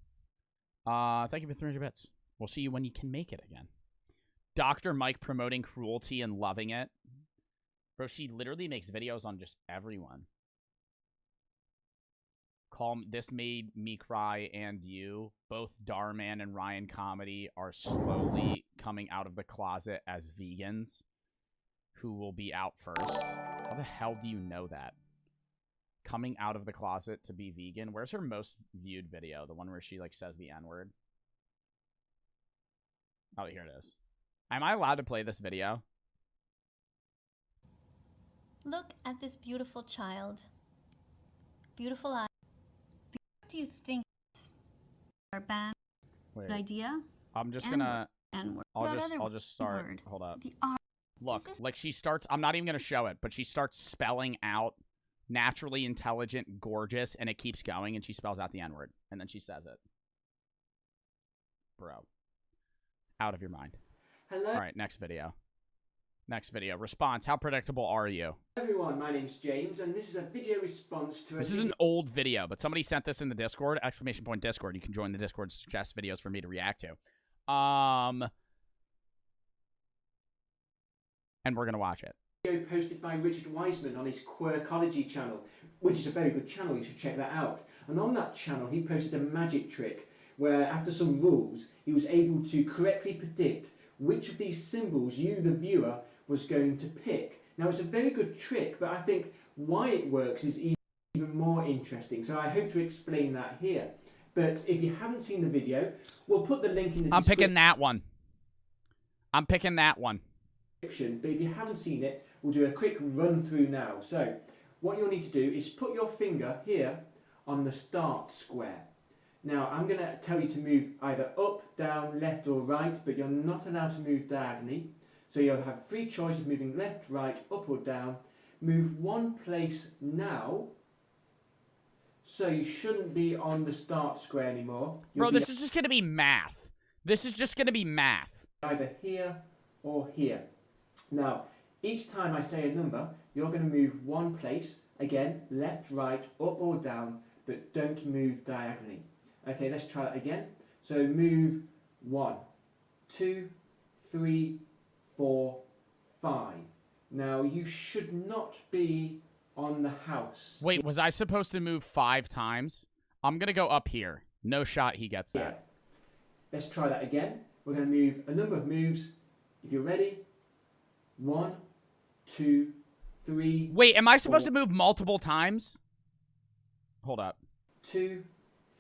Thank you for 300 bits. We'll see you when you can make it again. Dr. Mike promoting cruelty and loving it. Bro, she literally makes videos on just everyone. This made me cry and you. Both Darman and Ryan Comedy are slowly coming out of the closet as vegans. Who will be out first? How the hell do you know that? Coming out of the closet to be vegan? Where's her most viewed video? The one where she, like, says the N-word? Oh, here it is. Am I allowed to play this video? Look at this beautiful child. Beautiful eyes. What do you think? Our band Wait. idea? I'm just gonna... N-word. I'll just start... Word. Hold up. The R. Look, like she starts... I'm not even gonna show it, but she starts spelling out naturally intelligent, gorgeous, and it keeps going, and she spells out the N-word. And then she says it. Bro. Out of your mind. Hello. Alright, next video. Next video. Response. How predictable are you? Everyone, my name's James, and this is a video response to a This is an old video, but somebody sent this in the Discord. Exclamation point Discord. You can join the Discord to suggest videos for me to react to. And we're going to watch it. Video posted by Richard Wiseman on his Quirkology channel, which is a very good channel. You should check that out. And on that channel, he posted a magic trick where, after some rules, he was able to correctly predict which of these symbols you, the viewer, was going to pick. Now, it's a very good trick, but I think why it works is even more interesting. So I hope to explain that here. But if you haven't seen the video, we'll put the link in the description. I'm picking that one. I'm picking that one. But if you haven't seen it, we'll do a quick run through now. So what you'll need to do is put your finger here on the start square. Now I'm going to tell you to move either up, down, left or right, but you're not allowed to move diagonally. So you'll have free choice of moving left, right, up or down. Move one place now. So you shouldn't be on the start square anymore. Bro, this is just going to be math. This is just going to be math. Either here or here. Now, each time I say a number, you're going to move one place. Again, left, right, up or down, but don't move diagonally. Okay, let's try that again. So move 1, 2, 3, 4, 5. Now, you should not be on the house. Wait, was I supposed to move 5 times? I'm going to go up here. No shot he gets that. Yeah. Let's try that again. We're going to move a number of moves. If you're ready, 1, 2, 3. Wait, am I supposed to move multiple times? Hold up. 2,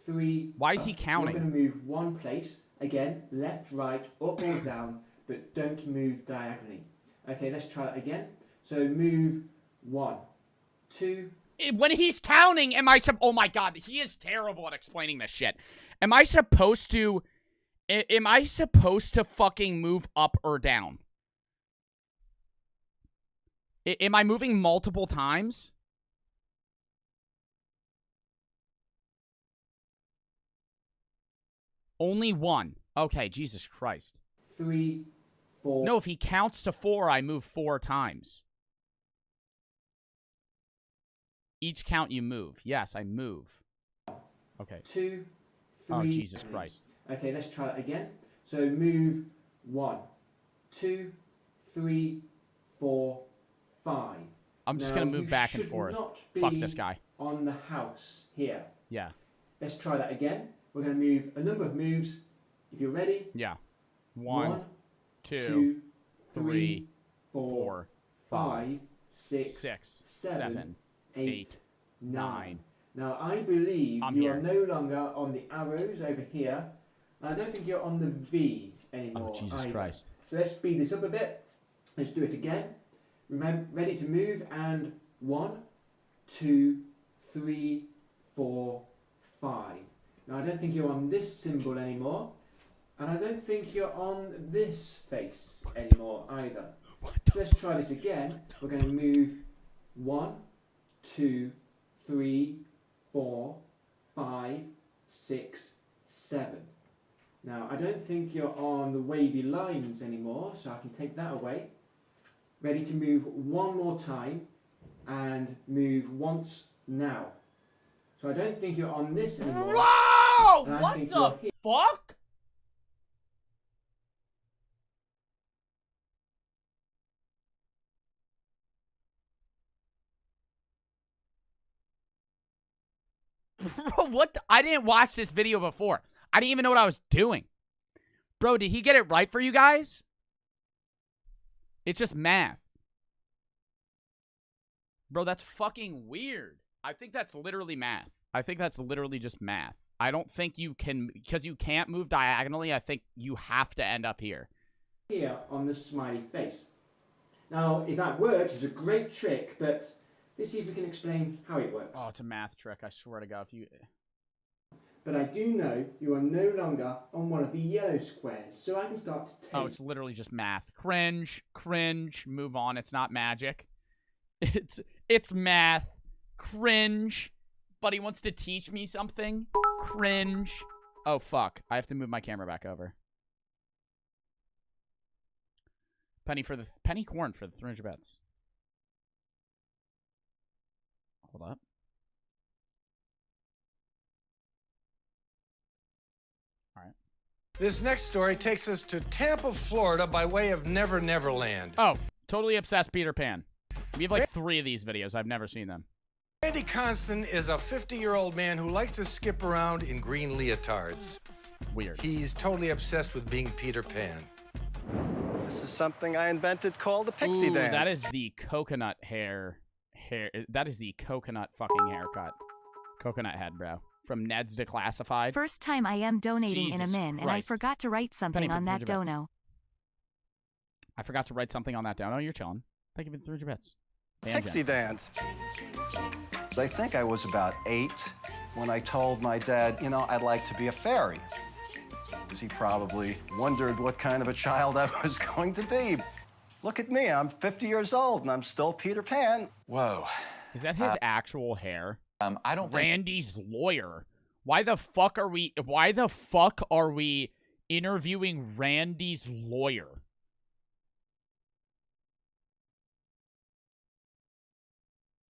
3. Why is he counting? We're going to move one place. Again, left, right, up or down, but don't move diagonally. Okay, let's try that again. So move 1, 2. When he's counting, am I oh my god, he is terrible at explaining this shit. Am I supposed to fucking move up or down? Am I moving multiple times? Only one. Okay, Jesus Christ. 3, 4. No, if he counts to 4, I move 4 times. Each count you move. Yes, I move. Okay. 2, 3. Oh, Jesus Christ. Okay, let's try that again. So move 1, 2, 3, 4, 5. I'm just Now, going to move you back and should forth. not Fuck be this guy. on the house here. Yeah. Let's try that again. We're going to move a number of moves. If you're ready. Yeah. 1, 1, 2, 2, 3, 3, 4, 4, 5, 6, 7, 8, 9. Now, I believe I'm you here. are no longer on the arrows over here. And I don't think you're on the V anymore. Oh, Jesus either. Christ. So let's speed this up a bit. Let's do it again. Remember, ready to move. And 1, 2, 3, 4, 5. Now, I don't think you're on this symbol anymore. And I don't think you're on this face anymore either. So let's try this again. We're going to move 1, 2, 3, 4, 5, 6, 7. Now, I don't think you're on the wavy lines anymore, so I can take that away. Ready to move one more time and move once now. So I don't think you're on this anymore. Bro! And I What think the you're here. fuck? Bro, what? I didn't watch this video before. I didn't even know what I was doing. Bro, did he get it right for you guys? It's just math. Bro, that's fucking weird. I think that's literally math. I think that's literally just math. I don't think you can, because you can't move diagonally, I think you have to end up here. Here on the smiley face. Now, if that works, it's a great trick, but let's see if we can explain how it works. Oh, it's a math trick, I swear to God. If you... But I do know you are no longer on one of the yellow squares, so I can start to take... Oh, it's literally just math. Cringe, cringe, move on. It's not magic. It's math. Cringe. But he wants to teach me something. Cringe. Oh, fuck. I have to move my camera back over. Penny corn for the 300 bets. Hold up. All right. This next story takes us to Tampa, Florida by way of Never Never Land. Oh, totally obsessed Peter Pan. We have like 3 of these videos. I've never seen them. Randy Constant is a 50-year-old man who likes to skip around in green leotards. Weird. He's totally obsessed with being Peter Pan. This is something I invented called the pixie Ooh, dance. that is the coconut hair. That is the coconut fucking haircut. Coconut head, bro. From Ned's Declassified. First time I am donating in a Jesus min, and I Christ. forgot to write something Penny for on that 300 bets. dono. I forgot to write something on that dono. You're chilling. Thank you for the 300 bets. Pixie dance. I think I was about 8 when I told my dad, you know, I'd like to be a fairy. He probably wondered what kind of a child I was going to be. Look at me, I'm 50 years old and I'm still Peter Pan. Whoa. Is that his actual hair? I don't think... Randy's lawyer. Why the fuck are we interviewing Randy's lawyer?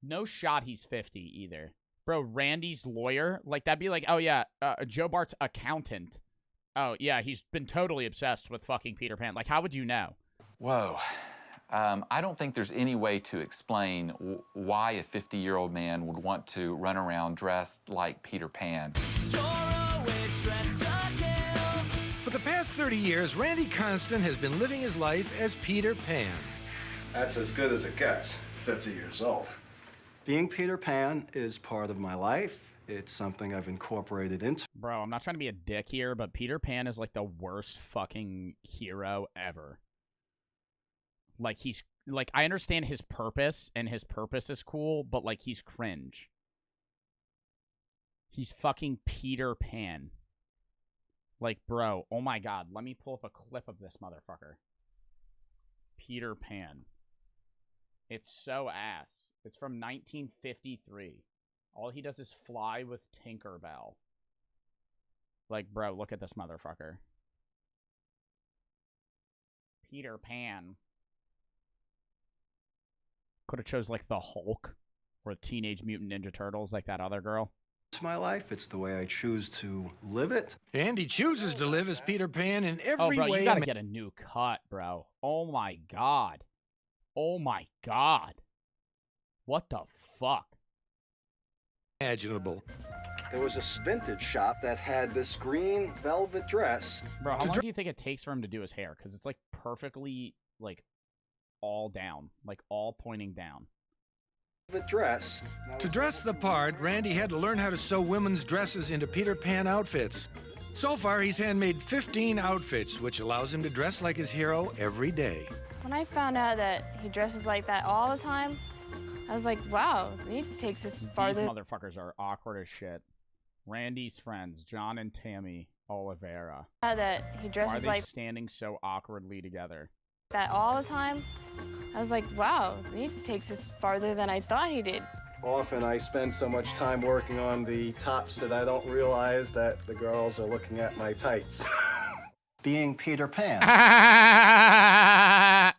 No shot he's 50 either. Bro, Randy's lawyer? Like, that'd be like, oh yeah, Joe Bart's accountant. Oh yeah, he's been totally obsessed with fucking Peter Pan. Like, how would you know? Whoa. I don't think there's any way to explain why a 50-year-old man would want to run around dressed like Peter Pan. For the past 30 years, Randy Constant has been living his life as Peter Pan. That's as good as it gets, 50 years old. Being Peter Pan is part of my life. It's something I've incorporated into. Bro, I'm not trying to be a dick here, but Peter Pan is like the worst fucking hero ever. Like, he's, like, I understand his purpose, and his purpose is cool, but, like, he's cringe. He's fucking Peter Pan. Like, bro, oh my God, let me pull up a clip of this motherfucker. Peter Pan. It's so ass. It's from 1953. All he does is fly with Tinkerbell. Like, bro, look at this motherfucker. Peter Pan. Could have chose, like, the Hulk or Teenage Mutant Ninja Turtles, like that other girl. It's my life. It's the way I choose to live it. And he chooses to live as Peter Pan in every bro, way. You gotta get a new cut, bro. Oh my god. Oh my god. What the fuck? Imaginable. There was a vintage shop that had this green velvet dress. Bro, how long do you think it takes for him to do his hair? Because it's like perfectly, like, all down. Like, all pointing down. The dress. To dress the part, Randy had to learn how to sew women's dresses into Peter Pan outfits. So far, he's handmade 15 outfits, which allows him to dress like his hero every day. When I found out that he dresses like that all the time, I was like, wow, he takes this farther. These motherfuckers are awkward as shit. Randy's friends, John and Tammy Oliveira. That he dresses Why are they like standing so awkwardly together? that all the time. I was like, wow, he takes this farther than I thought he did. Often I spend so much time working on the tops that I don't realize that the girls are looking at my tights. Being Peter Pan, I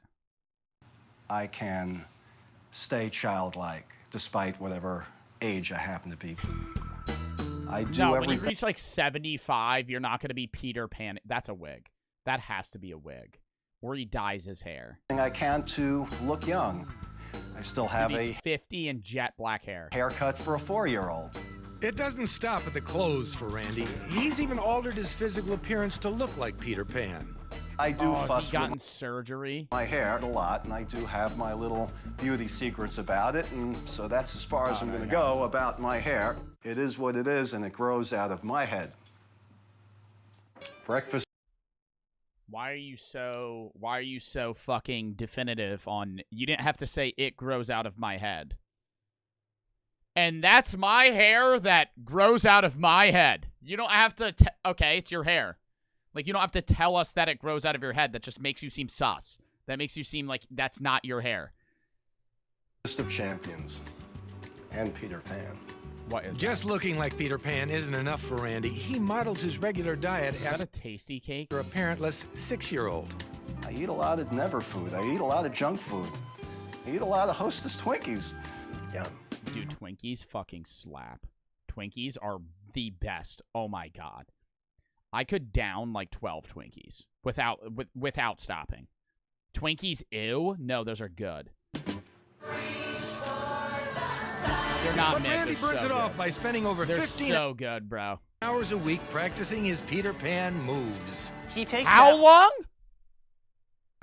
can stay childlike despite whatever age I happen to be. I do no, everything. when you reach like 75, you're not going to be Peter Pan. That's a wig. That has to be a wig. Or he dyes his hair. I can to look young. I still have Dude, a he's 50 and jet black hair. Haircut for a 4-year-old. It doesn't stop at the clothes for Randy. He's even altered his physical appearance to look like Peter Pan. I do has fuss he gotten with surgery? my hair a lot, and I do have my little beauty secrets about it, and so that's as far as I'm going to go about my hair. It is what it is, and it grows out of my head. Breakfast. Why are you so fucking definitive on, you didn't have to say it grows out of my head. And that's my hair that grows out of my head. You don't have to, okay, it's your hair. Like, you don't have to tell us that it grows out of your head. That just makes you seem sus. That makes you seem like that's not your hair. List of champions and Peter Pan. What is Just looking like Peter Pan isn't enough for Randy. He models his regular diet after a tasty cake for a parentless 6-year-old. I eat a lot of never food. I eat a lot of junk food. I eat a lot of Hostess Twinkies. Yum. Dude, Twinkies fucking slap. Twinkies are the best. Oh my god. I could down like 12 Twinkies without stopping. Twinkies, ew? No, those are good. They're not But mid, Randy they're burns so it off good. by spending over They're 15 so good, bro. hours a week practicing his Peter Pan moves. He takes How long?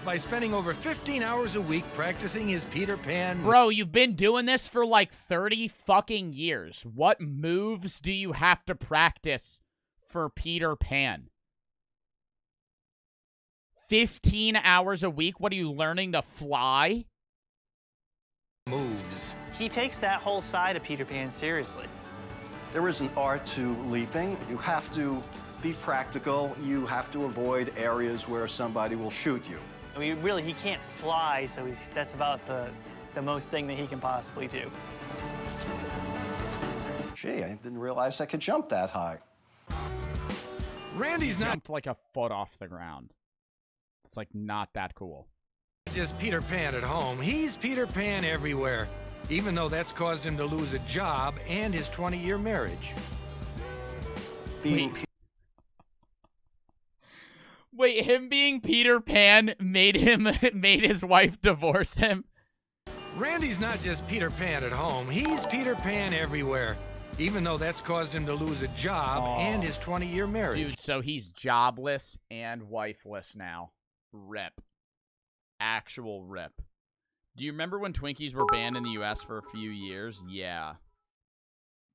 By spending over 15 hours a week practicing his Peter Pan. Bro, you've been doing this for like 30 fucking years. What moves do you have to practice for Peter Pan? 15 hours a week? What are you learning to fly? Moves. He takes that whole side of Peter Pan seriously. There is an art to leaping. You have to be practical. You have to avoid areas where somebody will shoot you. I mean, really, he can't fly, so that's about the most thing that he can possibly do. Gee, I didn't realize I could jump that high. Randy's not Jumped like a foot off the ground. It's like not that cool. just Peter Pan at home. He's Peter Pan everywhere, even though that's caused him to lose a job and his 20-year marriage. Wait, him being Peter Pan made his wife divorce him? Randy's not just Peter Pan at home. He's Peter Pan everywhere, even though that's caused him to lose a job and his 20-year marriage. Dude, so he's jobless and wifeless now. Rip. Actual rip. Do you remember when Twinkies were banned in the U.S. for a few years? Yeah.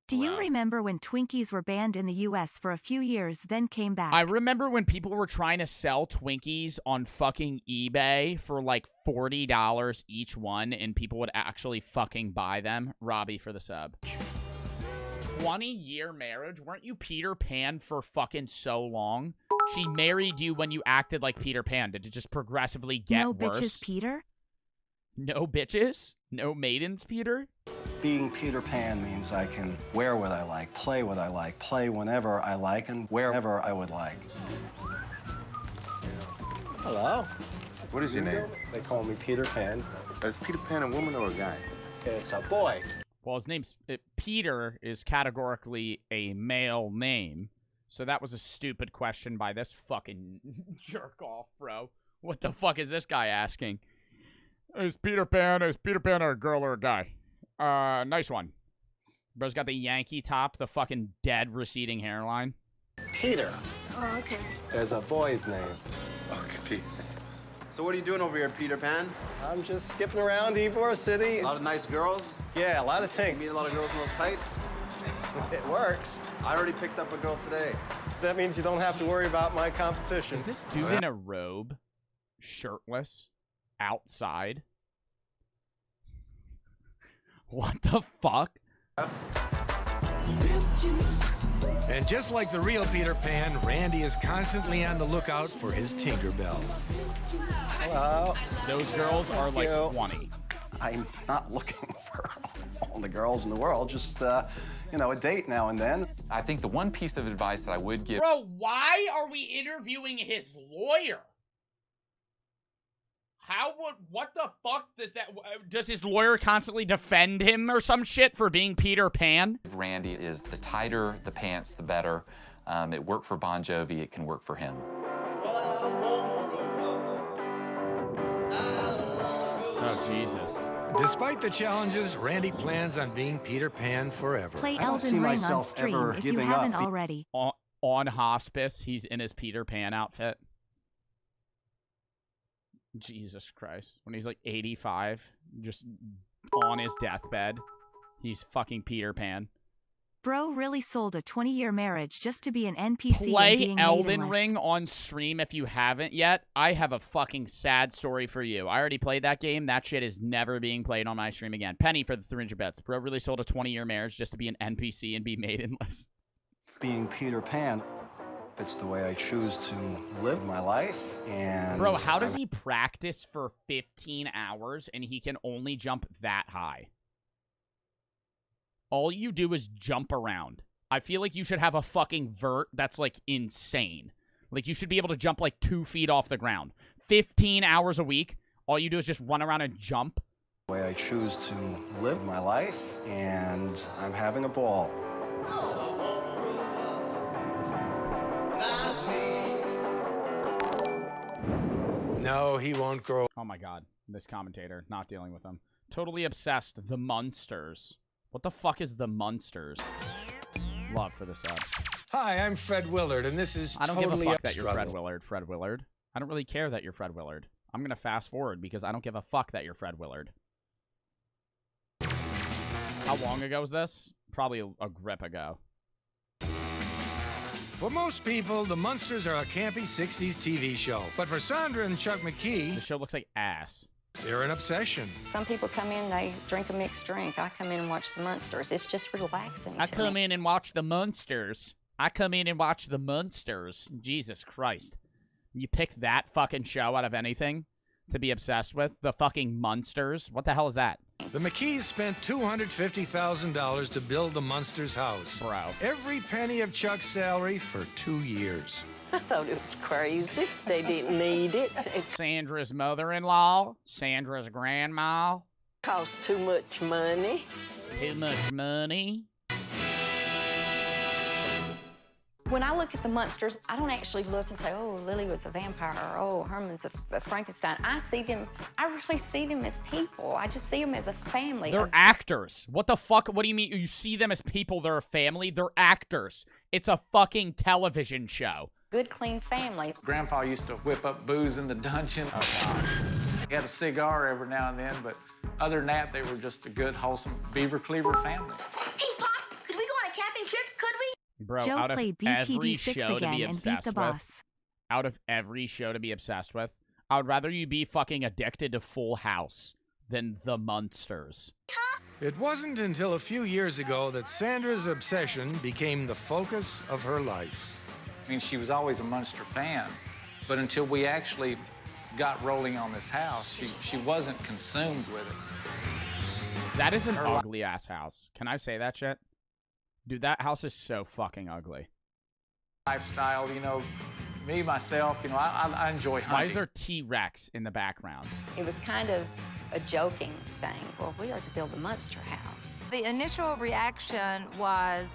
Do you remember when Twinkies were banned in the U.S. for a few years, then came back? I remember when people were trying to sell Twinkies on fucking eBay for like $40 each one, and people would actually fucking buy them. Robbie for the sub. 20-year marriage? Weren't you Peter Pan for fucking so long? She married you when you acted like Peter Pan. Did it just progressively get worse? No bitches, Peter? No bitches? No maidens, Peter? Being Peter Pan means I can wear what I like, play what I like, play whenever I like, and wherever I would like. Hello. What is your name? They call me Peter Pan. Is Peter Pan a woman or a guy? It's a boy. Well, his name's Peter is categorically a male name. So that was a stupid question by this fucking jerk off, bro. What the fuck is this guy asking? Is Peter Pan a girl or a guy? Nice one. Bro's got the Yankee top, the fucking dead receding hairline. Peter. Oh, okay. There's a boy's name. Okay, Pete. So what are you doing over here, Peter Pan? I'm just skipping around Ybor City. A lot of nice girls? Yeah, a lot of You tinks. meet a lot of girls in those tights? It works. I already picked up a girl today. That means you don't have to worry about my competition. Is this dude in a robe, shirtless, outside? What the fuck? And just like the real Peter Pan, Randy is constantly on the lookout for his Tinkerbell. Hello. Those girls are like 20. I'm not looking for all the girls in the world, just, you know, a date now and then. I think the one piece of advice that I would give... Bro, why are we interviewing his lawyer? What the fuck does his lawyer constantly defend him or some shit for being Peter Pan? Randy is the tighter the pants, the better. It worked for Bon Jovi, it can work for him. Oh, Jesus. Despite the challenges, Randy plans on being Peter Pan forever. Play I don't see Elden Ring on myself stream ever if you giving haven't up. already. On hospice, he's in his Peter Pan outfit. Jesus Christ. When he's like 85, just on his deathbed, he's fucking Peter Pan. Bro really sold a 20-year marriage just to be an NPC and Play being Elden maidenless. Ring on stream if you haven't yet. I have a fucking sad story for you. I already played that game. That shit is never being played on my stream again. Penny for the 300 bets. Bro really sold a 20-year marriage just to be an NPC and be maidenless. Being Peter Pan, it's the way I choose to live my life, and... Bro, how does he practice for 15 hours and he can only jump that high? All you do is jump around. I feel like you should have a fucking vert that's, like, insane. Like, you should be able to jump, like, 2 feet off the ground. 15 hours a week, all you do is just run around and jump. The way I choose to live my life, and I'm having a ball. No, he won't grow. Oh my god, this commentator, not dealing with them. Totally obsessed. The Munsters. What the fuck is the Munsters? Love for the sub. Hi, I'm Fred Willard, and this is I don't totally give a fuck Up that you're Struggle. Fred Willard. I don't really care that you're Fred Willard. I'm gonna fast forward because I don't give a fuck that you're Fred Willard. How long ago was this? Probably a grip ago. For most people, the Munsters are a campy 60s TV show. But for Sandra and Chuck McKee, The show looks like ass. they're an obsession. Some people come in, they drink a mixed drink. I come in and watch the Munsters. It's just relaxing. I come in and watch the Munsters. Jesus Christ. You picked that fucking show out of anything to be obsessed with? The fucking Munsters? What the hell is that? The McKees spent $250,000 to build the Munsters house. Bro. Every penny of Chuck's salary for 2 years. I thought it was crazy. They didn't need it. It Sandra's mother-in-law, Sandra's grandma. cost too much money. Too much money. When I look at the Munsters, I don't actually look and say, oh, Lily was a vampire, or oh, Herman's a Frankenstein. I really see them as people. I just see them as a family. They're actors. What the fuck? What do you mean? You see them as people, they're a family? They're actors. It's a fucking television show. Good, clean family. Grandpa used to whip up booze in the dungeon. Oh, God. He had a cigar every now and then, but other than that, they were just a good, wholesome beaver cleaver family. Hey, Pop, could we go on a camping trip? Could we? Bro, Joe out of played every BTD6 show to again be and beat obsessed the with, boss. out of every show to be obsessed with, I would rather you be fucking addicted to Full House than the Munsters. It wasn't until a few years ago that Sandra's obsession became the focus of her life. I mean, she was always a Munster fan, but until we actually got rolling on this house, she wasn't consumed with it. That is an ugly-ass house. Can I say that shit? Dude, that house is so fucking ugly. Lifestyle, you know, me, myself, you know, I enjoy hunting. Why is there T-Rex in the background? It was kind of a joking thing. Well, we are to build a monster house. The initial reaction was,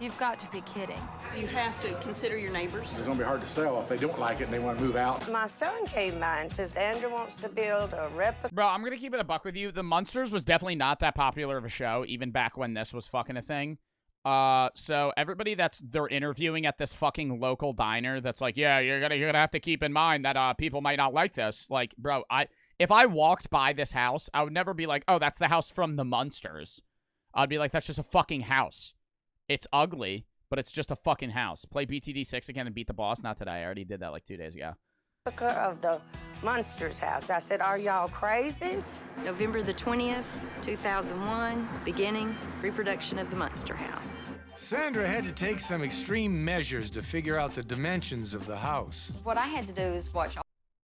you've got to be kidding. You have to consider your neighbors. It's going to be hard to sell if they don't like it and they want to move out. My son came by and says Andrew wants to build a replica. Bro, I'm going to keep it a buck with you. The Munsters was definitely not that popular of a show, even back when this was fucking a thing. So everybody they're interviewing at this fucking local diner that's like, yeah, you're gonna have to keep in mind that people might not like this. Like, bro, if I walked by this house, I would never be like, oh, that's the house from the Munsters. I'd be like, that's just a fucking house. It's ugly, but it's just a fucking house. Play BTD6 again and beat the boss. Not today. I already did that like 2 days ago. Of the Munsters house. I said, are y'all crazy? November the 20th, 2001, beginning reproduction of the Munster house. Sandra had to take some extreme measures to figure out the dimensions of the house. What I had to do is watch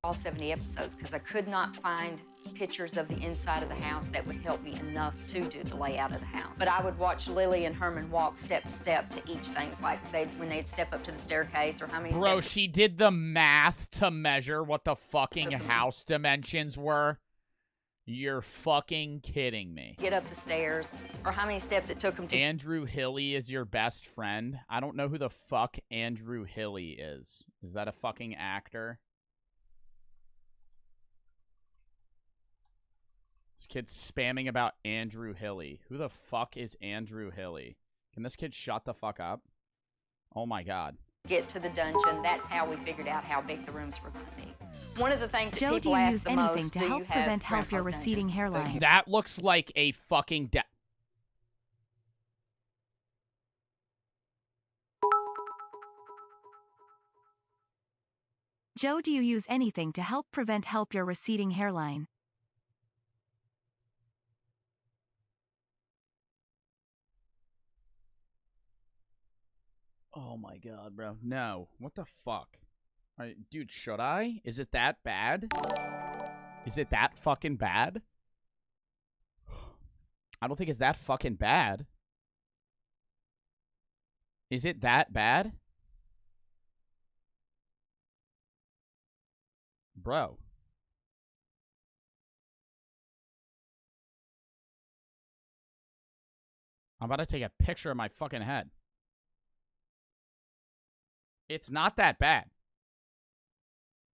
all 70 episodes because I could not find pictures of the inside of the house that would help me enough to do the layout of the house. But I would watch Lily and Herman walk step to step to each thing, like when they'd step up to the staircase or how many Bro, steps. she did the math to measure what the fucking house dimensions were. You're fucking kidding me. Get up the stairs or how many steps it took them to. Andrew Hilly is your best friend? I don't know who the fuck Andrew Hilly is. Is that a fucking actor? This kid's spamming about Andrew Hilly. Who the fuck is Andrew Hilly? Can this kid shut the fuck up? Oh my god. Get to the dungeon. That's how we figured out how big the rooms were going to be. One of the things that Joe, people do you ask use the anything most, to do you help have prevent help your Grandpa's receding dungeon? hairline? That looks like a fucking Joe, do you use anything to help prevent your receding hairline? Oh my god, bro. No. What the fuck? Dude, should I? Is it that bad? Is it that fucking bad? I don't think it's that fucking bad. Is it that bad? Bro. I'm about to take a picture of my fucking head. It's not that bad.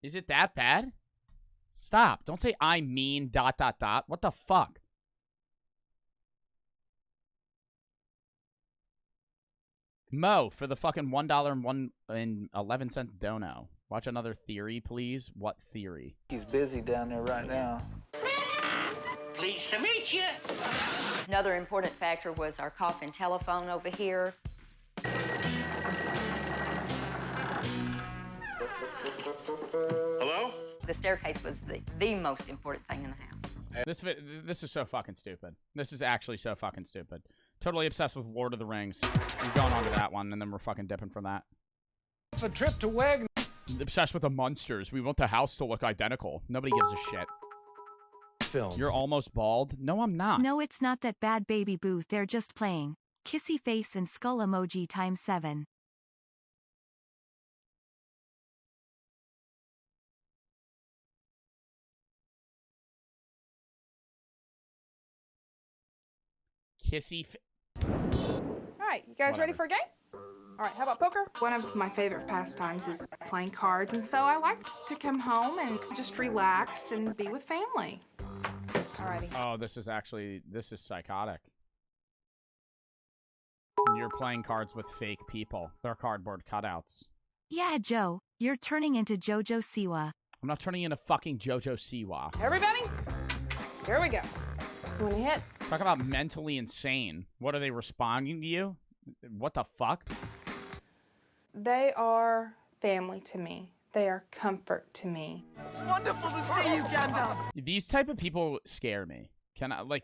Is it that bad? Stop. Don't say I mean ... What the fuck? Mo for the fucking $1.11 dono. Watch another theory, please. What theory? He's busy down there right now. Pleased to meet you. Another important factor was our coffin telephone over here. Hello? The staircase was the most important thing in the house. This is so fucking stupid. This is actually so fucking stupid. Totally obsessed with Lord of the Rings. We're going on to that one, and then we're fucking dipping from that. A trip to Wagner. Obsessed with the Munsters. We want the house to look identical. Nobody gives a shit. Film. You're almost bald? No, I'm not. No, it's not that bad, baby boo. They're just playing. Kissy face and skull emoji times 7. Kissy All right, you guys ready for a game? All right, how about poker? One of my favorite pastimes is playing cards, and so I like to come home and just relax and be with family. Alrighty. Oh, this is psychotic. You're playing cards with fake people. They're cardboard cutouts. Yeah, Joe, you're turning into Jojo Siwa. I'm not turning into fucking Jojo Siwa. Everybody, here we go. You want to hit? Talk about mentally insane. What are they responding to you? What the fuck? They are family to me. They are comfort to me. It's wonderful to see you, Gandalf. These type of people scare me.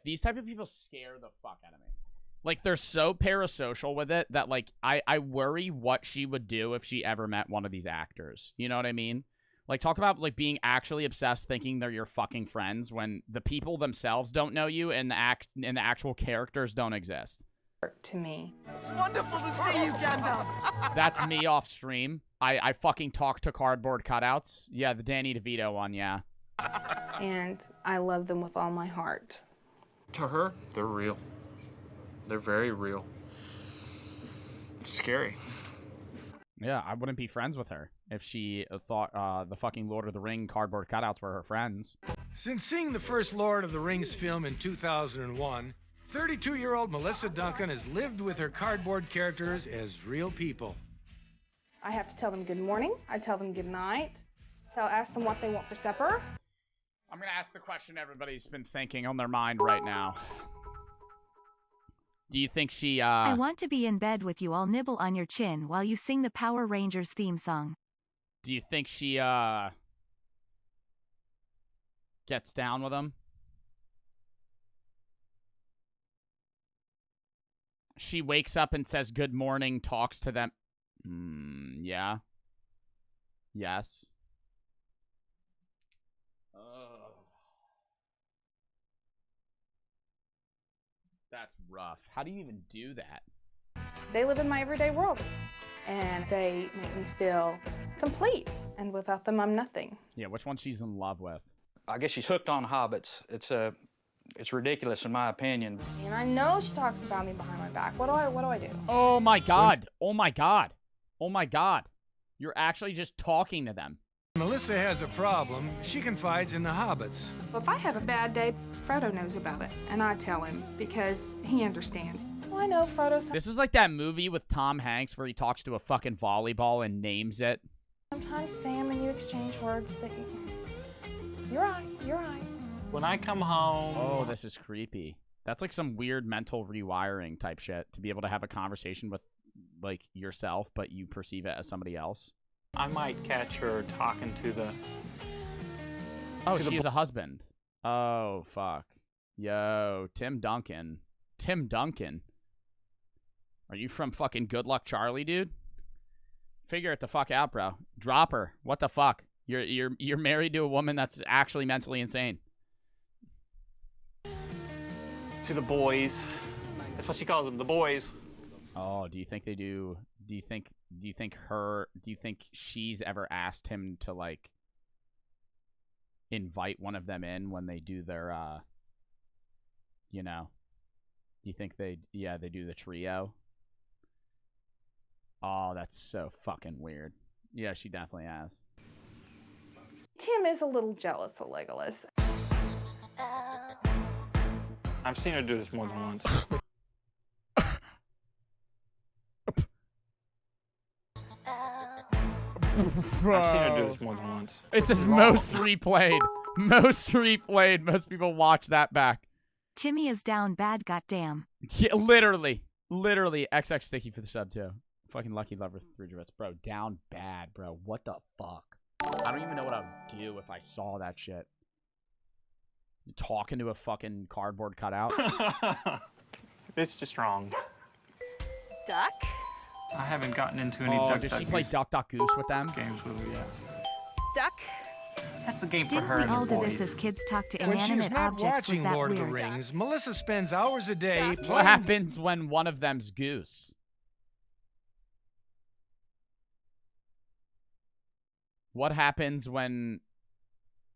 These type of people scare the fuck out of me. Like, they're so parasocial with it that, like, I worry what she would do if she ever met one of these actors. You know what I mean? Like, talk about, like, being actually obsessed thinking they're your fucking friends when the people themselves don't know you and the actual characters don't exist. To me. It's wonderful to see you, Gandalf. That's me off stream. I fucking talk to cardboard cutouts. Yeah, the Danny DeVito one, yeah. And I love them with all my heart. To her, they're real. They're very real. It's scary. Yeah, I wouldn't be friends with her if she thought the fucking Lord of the Ring cardboard cutouts were her friends. Since seeing the first Lord of the Rings film in 2001, 32-year-old Melissa Duncan has lived with her cardboard characters as real people. I have to tell them good morning. I tell them good night. I'll ask them what they want for supper. I'm going to ask the question everybody's been thinking on their mind right now. Do you think she, I want to be in bed with you. I'll nibble on your chin while you sing the Power Rangers theme song. Do you think she, gets down with him? She wakes up and says good morning, talks to them. Yeah. Yes. That's rough. How do you even do that? They live in my everyday world, and they make me feel complete. And without them, I'm nothing. Yeah, which one she's in love with? I guess she's hooked on hobbits. It's ridiculous in my opinion. And I know she talks about me behind my back. What do I do? Oh my god. Oh my god. Oh my god. You're actually just talking to them. Melissa has a problem. She confides in the hobbits. Well, if I have a bad day, Frodo knows about it, and I tell him because he understands. Well, I know Frodo. This is like that movie with Tom Hanks where he talks to a fucking volleyball and names it. Sometimes Sam and you exchange words that you're right. You're right. When I come home... Oh, this is creepy. That's like some weird mental rewiring type shit to be able to have a conversation with, like, yourself, but you perceive it as somebody else. I might catch her talking to the... Oh, she has a husband. Oh, fuck. Yo, Tim Duncan. Tim Duncan? Are you from fucking Good Luck Charlie, dude? Figure it the fuck out, bro. Drop her. What the fuck? You're married to a woman that's actually mentally insane. To the boys. That's what she calls them, the boys. Oh, do you think they do? Do you think she's ever asked him to, like, invite one of them in when they do their, you know? Do you think they do the trio? Oh, that's so fucking weird. Yeah, she definitely has. Tim is a little jealous of Legolas. I've seen her do this more than once. I've seen her do this more than once. It's his most replayed. Most replayed. Most people watch that back. Timmy is down bad, goddamn. Yeah, literally. Literally. XX Sticky for the sub, too. Fucking lucky lover 3 Drivets. Bro, down bad, bro. What the fuck? I don't even know what I would do if I saw that shit. You talking to a fucking cardboard cutout? It's just wrong. Duck? I haven't gotten into any Duck. Does she play Duck Duck Goose with them? Games with her, yeah. Duck? That's the game for Didn't her we and all the do boys. this as kids talk to When she is inanimate not objects? Was watching that Lord of the weird? Rings, Melissa spends hours a day playing... What happens when one of them's Goose? What happens when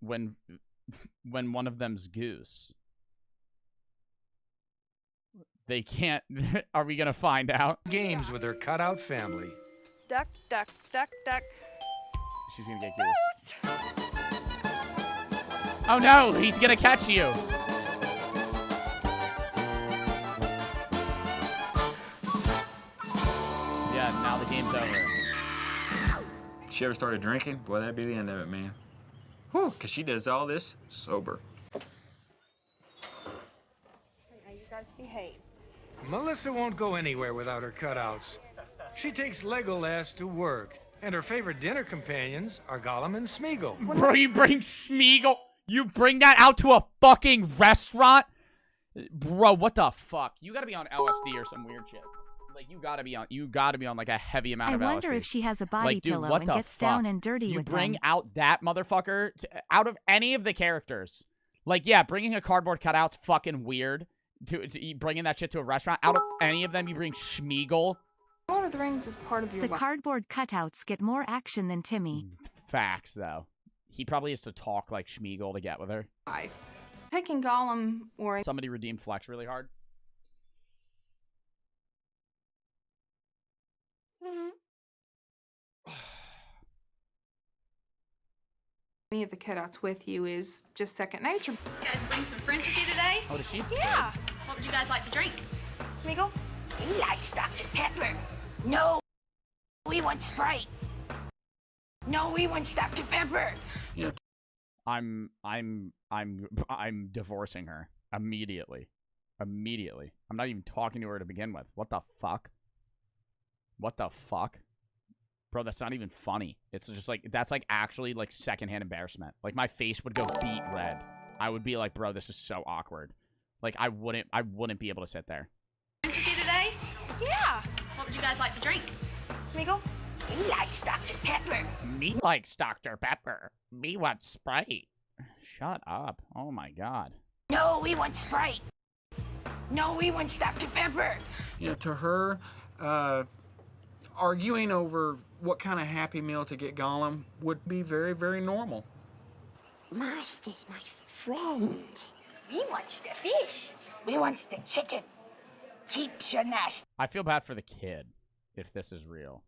one of them's Goose? They can't... Are we gonna find out? Games with her cutout family. Duck, duck, duck, duck. She's gonna get Goose. Oh no, he's gonna catch you. Yeah, now the game's over. She ever started drinking? Boy, that'd be the end of it, man. Whew, because she does all this sober. Now you guys behave. Melissa won't go anywhere without her cutouts. She takes Legolas to work, and her favorite dinner companions are Gollum and Smeagol. Bro, you bring Smeagol? You bring that out to a fucking restaurant? Bro, what the fuck? You gotta be on LSD or some weird shit. Like, you gotta be on like a heavy amount of LSD. I wonder if she has a body like, dude, pillow what and the gets fuck? down and dirty You with bring them. out that motherfucker out of any of the characters. Like, yeah, bringing a cardboard cutout's fucking weird. Bringing that shit to a restaurant. Out of any of them, you bring Smeagol. Lord of the Rings is part of your The life. cardboard cutouts get more action than Timmy. Facts, though. He probably has to talk like Schmeagol to get with her. Taking Gollum or... Somebody redeemed Flex really hard. any of the cutouts with you is just second nature. You guys bring some friends with you today? Oh, does she? Yeah. What would you guys like to drink? Smeagol? He likes Dr. Pepper. No, we want Sprite. No, we want Dr. Pepper. Yeah. I'm divorcing her immediately. Immediately. I'm not even talking to her to begin with. What the fuck? What the fuck? Bro, that's not even funny. It's just like, that's like actually like secondhand embarrassment. Like my face would go beet red. I would be like, bro, this is so awkward. Like I wouldn't be able to sit there. Friends with you today? Yeah. What would you guys like to drink? Smeagol? He likes Dr. Pepper. Me likes Dr. Pepper. Me wants Sprite. Shut up. Oh my god. No, we want Sprite. No, we want Dr. Pepper. You know, to her, arguing over what kind of Happy Meal to get Gollum would be very, very normal. Master's my friend. We wants the fish. We wants the chicken. Keeps your nest. I feel bad for the kid, if this is real.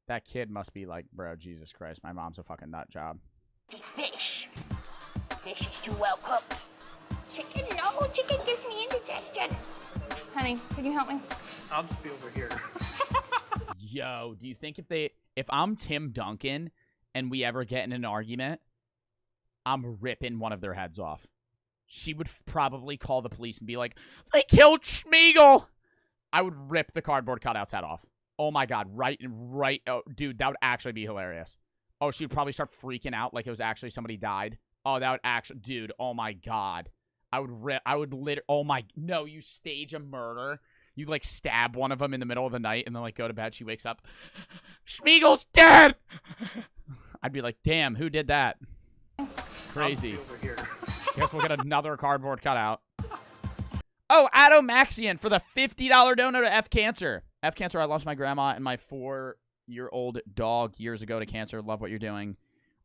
That kid must be like, bro, Jesus Christ, my mom's a fucking nut job. The fish. Fish is too well cooked. Chicken, no, chicken gives me indigestion. Honey, can you help me? I'll just be over here. Yo, do you think if I'm Tim Duncan and we ever get in an argument, I'm ripping one of their heads off. She would probably call the police and be like, they killed Schmeagol! I would rip the cardboard cutout's head off. Oh my god, right, oh, dude, that would actually be hilarious. Oh, she would probably start freaking out like it was actually somebody died. Oh, that would actually, dude, oh my god. No, you stage a murder. You, like, stab one of them in the middle of the night and then, like, go to bed. She wakes up. Schmeagol's dead! I'd be like, damn, who did that? Crazy. Guess we'll get another cardboard cutout. Oh, Atomaxian for the $50 donor to F Cancer. F Cancer, I lost my grandma and my 4-year-old dog years ago to cancer. Love what you're doing.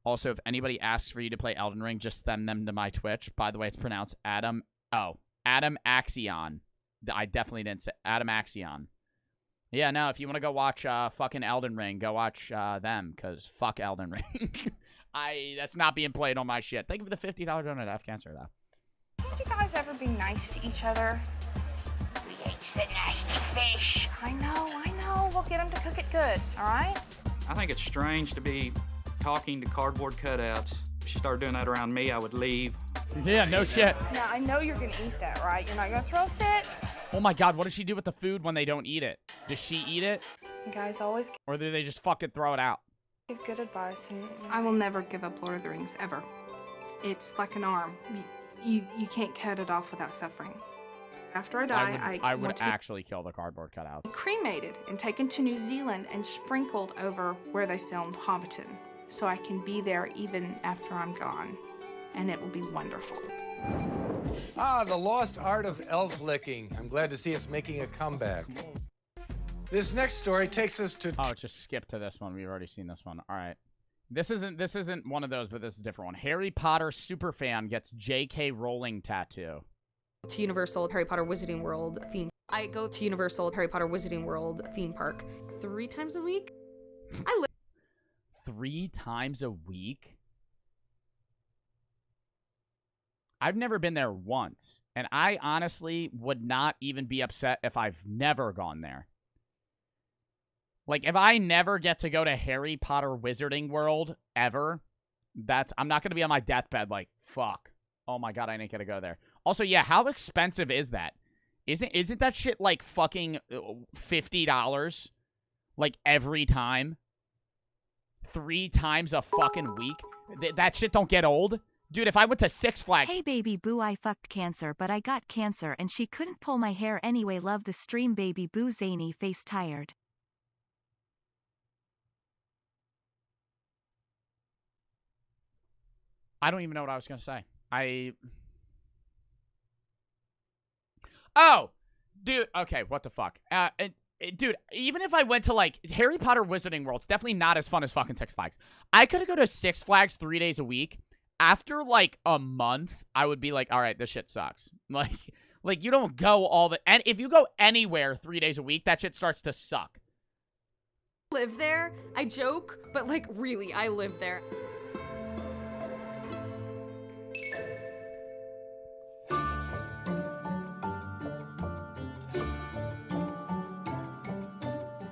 Also, if anybody asks for you to play Elden Ring, just send them to my Twitch. By the way, it's pronounced Adam. Oh, Adam Axion. I definitely didn't say Adam Axion. Yeah, no, if you want to go watch fucking Elden Ring, go watch them, because fuck Elden Ring. That's not being played on my shit. Thank you for the $50 donut to F Cancer, though. Would you guys ever be nice to each other? We ate the nasty fish. I know. We'll get them to cook it good, all right? I think it's strange to be talking to cardboard cutouts. If she started doing that around me, I would leave. Yeah, no shit. Now, I know you're going to eat that, right? You're not going to throw a fit? Oh my god, what does she do with the food when they don't eat it? Does she eat it? You guys always Or do they just fucking throw it out? give good advice. And I will never give up Lord of the Rings, ever. It's like an arm. You can't cut it off without suffering. After I die, I would actually kill the cardboard cutouts. Cremated and taken to New Zealand and sprinkled over where they filmed Hobbiton, so I can be there even after I'm gone, and it will be wonderful. Ah, the lost art of elf licking. I'm glad to see it's making a comeback. This next story takes us to... Oh, just skip to this one. We've already seen this one. All right. This isn't one of those, but this is a different one. Harry Potter superfan gets J.K. Rowling tattoo. To Universal Harry Potter Wizarding World theme. I go to Universal Harry Potter Wizarding World theme park 3 times a week. 3 times a week? I've never been there once, and I honestly would not even be upset if I've never gone there. Like, if I never get to go to Harry Potter Wizarding World ever, I'm not going to be on my deathbed like, fuck. Oh my god, I ain't going to go there. Also, yeah, how expensive is that? Isn't that shit like fucking $50? Like, every time? 3 times a fucking week? That shit don't get old? Dude, if I went to Six Flags... Hey baby boo, I fucked cancer, but I got cancer and she couldn't pull my hair anyway. Love the stream baby boo, zany face tired. I don't even know what I was going to say. Oh! Dude, okay, what the fuck? Dude, even if I went to, like, Harry Potter Wizarding World, it's definitely not as fun as fucking Six Flags. I could go to Six Flags 3 days a week. After, like, a month, I would be like, all right, this shit sucks. Like, you don't go all the... And if you go anywhere 3 days a week, that shit starts to suck. Live there. I joke, but, like, really, I live there.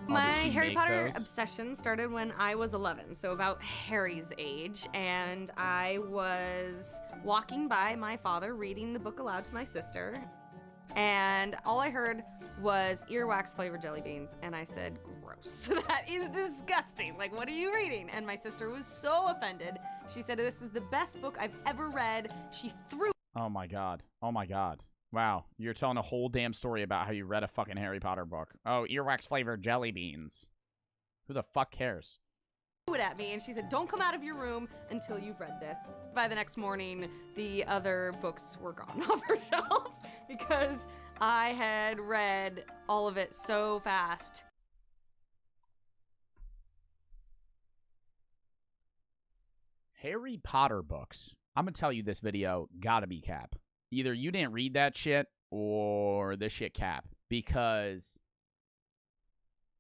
My Harry Potter obsession started when I was 11, so about Harry's age, and I was walking by my father reading the book aloud to my sister, and all I heard was earwax flavored jelly beans, and I said, gross. That is disgusting. Like, what are you reading? And my sister was so offended. She said, this is the best book I've ever read. She threw... Oh my god. Oh my god. Wow, you're telling a whole damn story about how you read a fucking Harry Potter book. Oh, earwax flavored jelly beans. Who the fuck cares? It at me, and she said, don't come out of your room until you've read this. By the next morning, the other books were gone off her shelf because I had read all of it so fast. Harry Potter books. I'm gonna tell you this video gotta be cap. Either you didn't read that shit or this shit cap. Because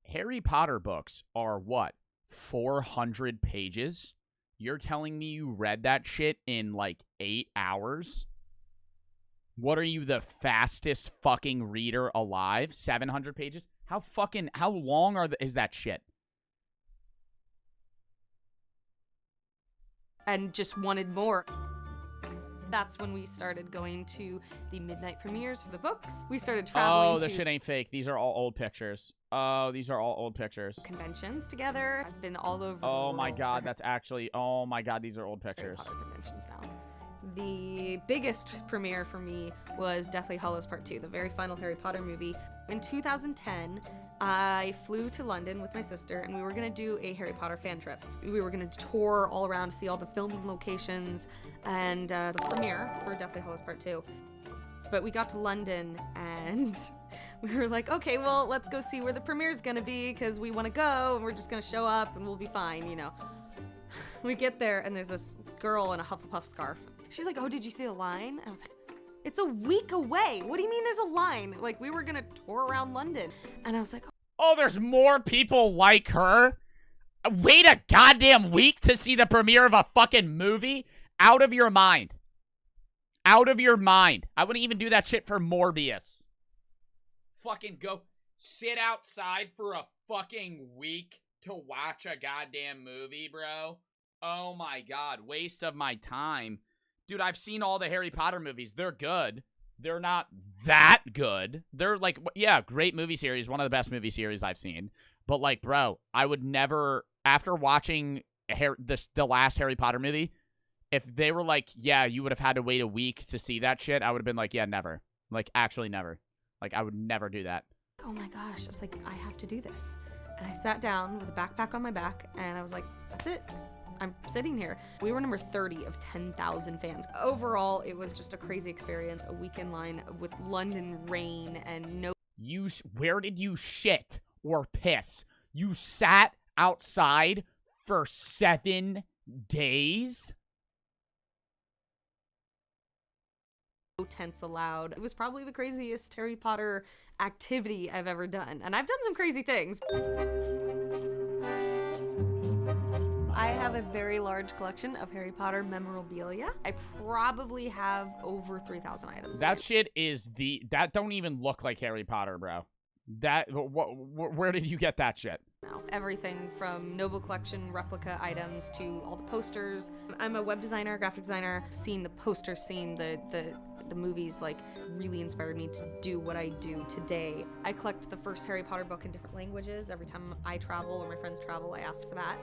Harry Potter books are what? 400 pages? You're telling me you read that shit in like 8 hours? What are you, the fastest fucking reader alive? 700 pages? How long is that shit? And just wanted more. That's when we started going to the midnight premieres for the books. We started traveling Oh, this shit ain't fake. These are all old pictures. Oh, these are all old pictures. Conventions together. I've been all over the Oh my world god, for that's actually... Oh my god, these are old pictures. Harry Potter conventions now. The biggest premiere for me was Deathly Hallows Part 2, the very final Harry Potter movie. In 2010, I flew to London with my sister, and we were gonna do a Harry Potter fan trip. We were gonna tour all around, see all the filming locations, and the premiere for Deathly Hallows Part 2. But we got to London, and we were like, okay, well, let's go see where the premiere's gonna be, because we wanna go, and we're just gonna show up, and we'll be fine, you know. We get there, and there's this girl in a Hufflepuff scarf. She's like, oh, did you see the line? And I was like, it's a week away. What do you mean there's a line? Like, we were gonna tour around London. And I was like, oh, there's more people like her? Wait a goddamn week to see the premiere of a fucking movie? Out of your mind. Out of your mind. I wouldn't even do that shit for Morbius. Fucking go sit outside for a fucking week to watch a goddamn movie, bro. Oh my god, waste of my time. Dude, I've seen all the Harry Potter movies. They're good. They're not that good. They're like, yeah, great movie series. One of the best movie series I've seen. But like, bro, I would never, after watching the last Harry Potter movie, if they were like, yeah, you would have had to wait a week to see that shit, I would have been like, yeah, never. Like, actually never. Like, I would never do that. oh my gosh. I was like, I have to do this. And I sat down with a backpack on my back, and I was like, that's it. I'm sitting here. We were number 30 of 10,000 fans. Overall, it was just a crazy experience, a weekend line with London rain and no... Where did you shit or piss? You sat outside for 7 days? No tents allowed. It was probably the craziest Harry Potter activity I've ever done. And I've done some crazy things. I have a very large collection of Harry Potter memorabilia. I probably have over 3,000 items. That shit is that don't even look like Harry Potter, bro. Where did you get that shit? Now, everything from Noble Collection replica items to all the posters. I'm a web designer, graphic designer. Seeing the posters, seeing the movies, like, really inspired me to do what I do today. I collect the first Harry Potter book in different languages. Every time I travel or my friends travel, I ask for that.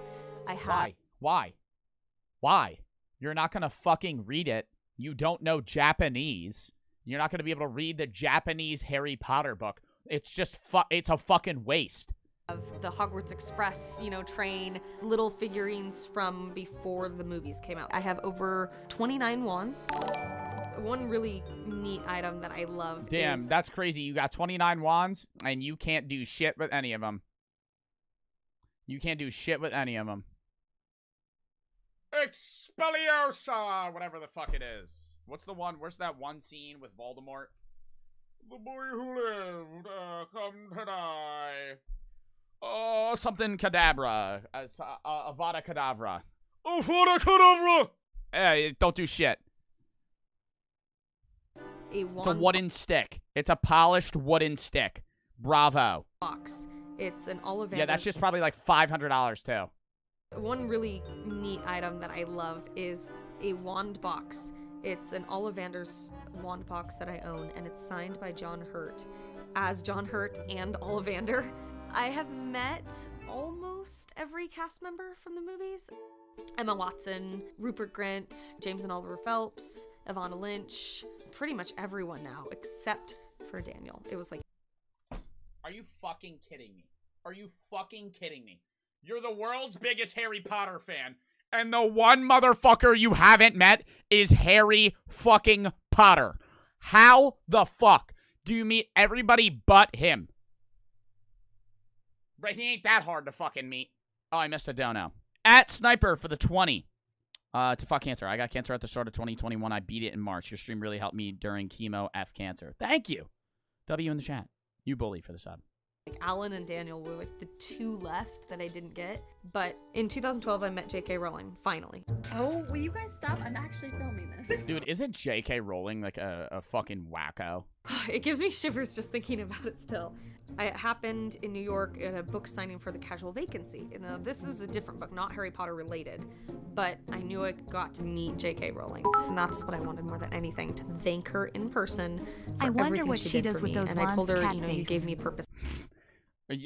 I have... Why? You're not gonna fucking read it. You don't know Japanese. You're not gonna be able to read the Japanese Harry Potter book. It's just it's a fucking waste. Of the Hogwarts Express, train, little figurines from before the movies came out. I have over 29 wands. One really neat item that I love Damn, is... that's crazy. You got 29 wands, and you can't do shit with any of them. You can't do shit with any of them. Expeliosa! Whatever the fuck it is. What's the one? Where's that one scene with Voldemort? The boy who lived, come to die. Oh, something Kadabra. Avada Kedavra. Avada Kedavra! Hey, don't do shit. It's a wooden stick. It's a polished wooden stick. Bravo. Box. It's an Ollivander. Yeah, that's just probably like $500 too. One really neat item that I love is a wand box. It's an Ollivander's wand box that I own, and it's signed by John Hurt as John Hurt and Ollivander. I have met almost every cast member from the movies. Emma Watson, Rupert Grint, James and Oliver Phelps, Evanna Lynch, pretty much everyone now except for Daniel. It was like... Are you fucking kidding me? Are you fucking kidding me? You're the world's biggest Harry Potter fan, and the one motherfucker you haven't met is Harry fucking Potter. How the fuck do you meet everybody but him? But he ain't that hard to fucking meet. Oh, I missed a dono. At Sniper for the 20. To fuck cancer. I got cancer at the start of 2021. I beat it in March. Your stream really helped me during chemo F cancer. Thank you. W in the chat. You bully for the sub. Like Alan and Daniel were like the two left that I didn't get. But in 2012, I met J.K. Rowling, finally. Oh, will you guys stop? I'm actually filming this. Dude, isn't J.K. Rowling like a fucking wacko? It gives me shivers just thinking about it still. It happened in New York at a book signing for The Casual Vacancy. Now, this is a different book, not Harry Potter related, but I knew I got to meet J.K. Rowling. And that's what I wanted more than anything, to thank her in person for everything she did for me. And I told her, you know, you gave me purpose.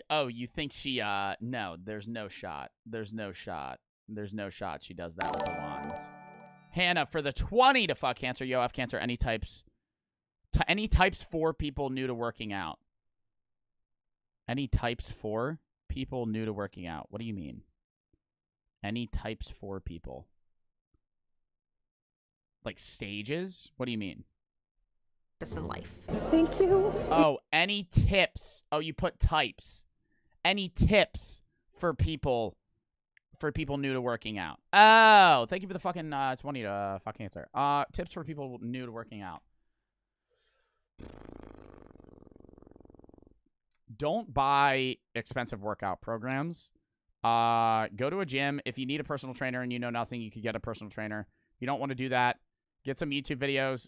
Oh, you think she, no, there's no shot. There's no shot. There's no shot she does that with the wands. Hannah, for the 20 to fuck cancer, yo, F cancer, any types for people new to working out. Any types for people new to working out. What do you mean? Any types for people? Like stages? What do you mean? In life. Thank you. Oh, any tips? Oh, you put types. Any tips for people new to working out? Oh, thank you for the fucking 20 to fuck cancer. Tips for people new to working out. Don't buy expensive workout programs. Go to a gym. If you need a personal trainer and you know nothing, you could get a personal trainer. If you don't want to do that, get some YouTube videos.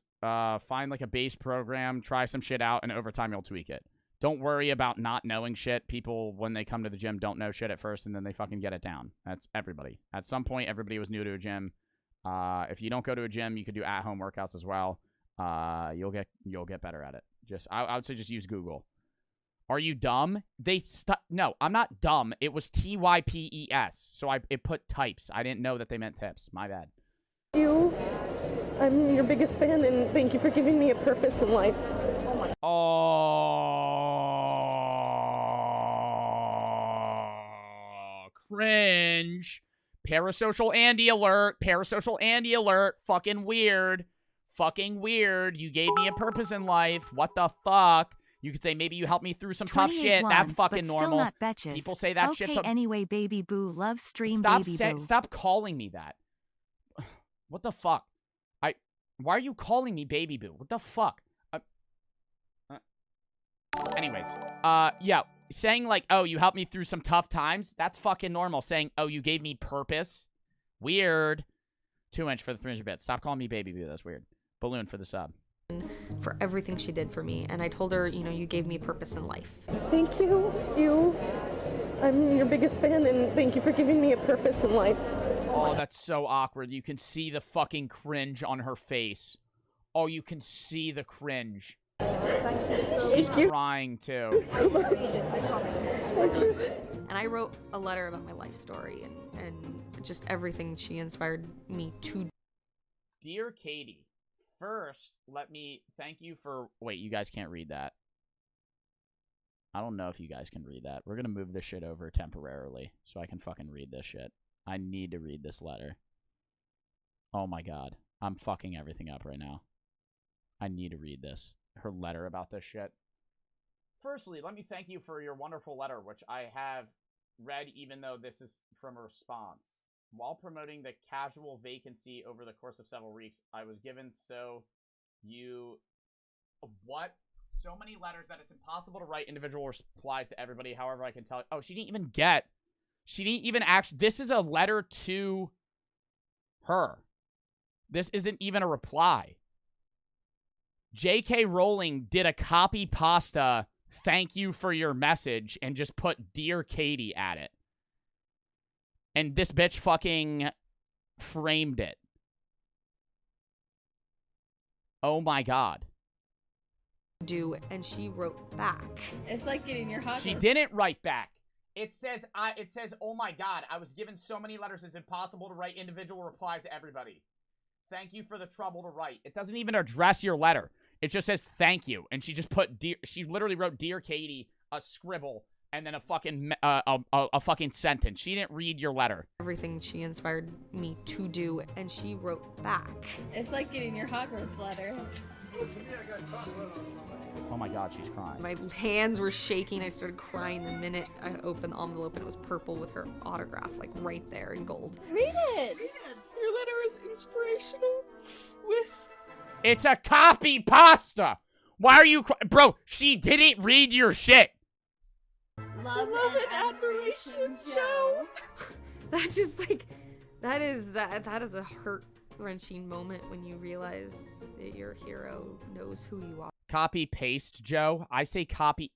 Find like a base program. Try some shit out, and over time you'll tweak it. Don't worry about not knowing shit. People, when they come to the gym, don't know shit at first, and then they fucking get it down. That's everybody. At some point, everybody was new to a gym. If you don't go to a gym, you could do at-home workouts as well. You'll get better at it. I would say just use Google. Are you dumb? No, I'm not dumb. It was TYPES. So it put types. I didn't know that they meant tips. My bad. You. I'm your biggest fan, and thank you for giving me a purpose in life. Oh my. Oh, cringe. Parasocial Andy alert. Parasocial Andy alert. Fucking weird. Fucking weird. You gave me a purpose in life. What the fuck? You could say maybe you helped me through some tough shit. That's fucking normal. People say that shit. Okay, anyway, baby boo, love stream, baby boo. Stop calling me that. What the fuck? Why are you calling me baby boo? What the fuck? Anyways, yeah, saying like, oh, you helped me through some tough times. That's fucking normal. Saying, oh, you gave me purpose. Weird. 2-inch for the 300 bits. Stop calling me baby boo. That's weird. Balloon for the sub. For everything she did for me, and I told her, you know, you gave me purpose in life. Thank you. I'm your biggest fan, and thank you for giving me a purpose in life. Oh, that's so awkward. You can see the fucking cringe on her face. Oh, you can see the cringe. She's crying too. And I wrote a letter about my life story and just everything she inspired me to. Dear Katie, first, let me thank you for... Wait, you guys can't read that. I don't know if you guys can read that. We're gonna move this shit over temporarily so I can fucking read this shit. I need to read this letter. Oh my god. I'm fucking everything up right now. I need to read this. Her letter about this shit. Firstly, let me thank you for your wonderful letter, which I have read even though this is from a response. While promoting the casual vacancy over the course of several weeks, I was given what? So many letters that it's impossible to write individual replies to everybody. However, I can tell. Oh, she didn't even actually. This is a letter to her. This isn't even a reply. J.K. Rowling did a copy pasta, thank you for your message, and just put Dear Katie at it. And this bitch fucking framed it. Oh my god. And she wrote back. It's like getting your hot. She didn't write back. It says, oh my god, I was given so many letters, it's impossible to write individual replies to everybody. Thank you for the trouble to write. It doesn't even address your letter. It just says thank you. And she just put she literally wrote Dear Katie, a scribble, and then a fucking sentence. She didn't read your letter. Everything she inspired me to do, and she wrote back. It's like getting your Hogwarts letter. Oh my god, she's crying. My hands were shaking. I started crying the minute I opened the envelope, and it was purple with her autograph, like right there in gold. Read it. Your letter is inspirational It's a copy pasta. Why are you bro, she didn't read your shit. Love and admiration, Joe. That just like, that is a heart-wrenching moment when you realize that your hero knows who you are. Copy paste, Joe. I say copy.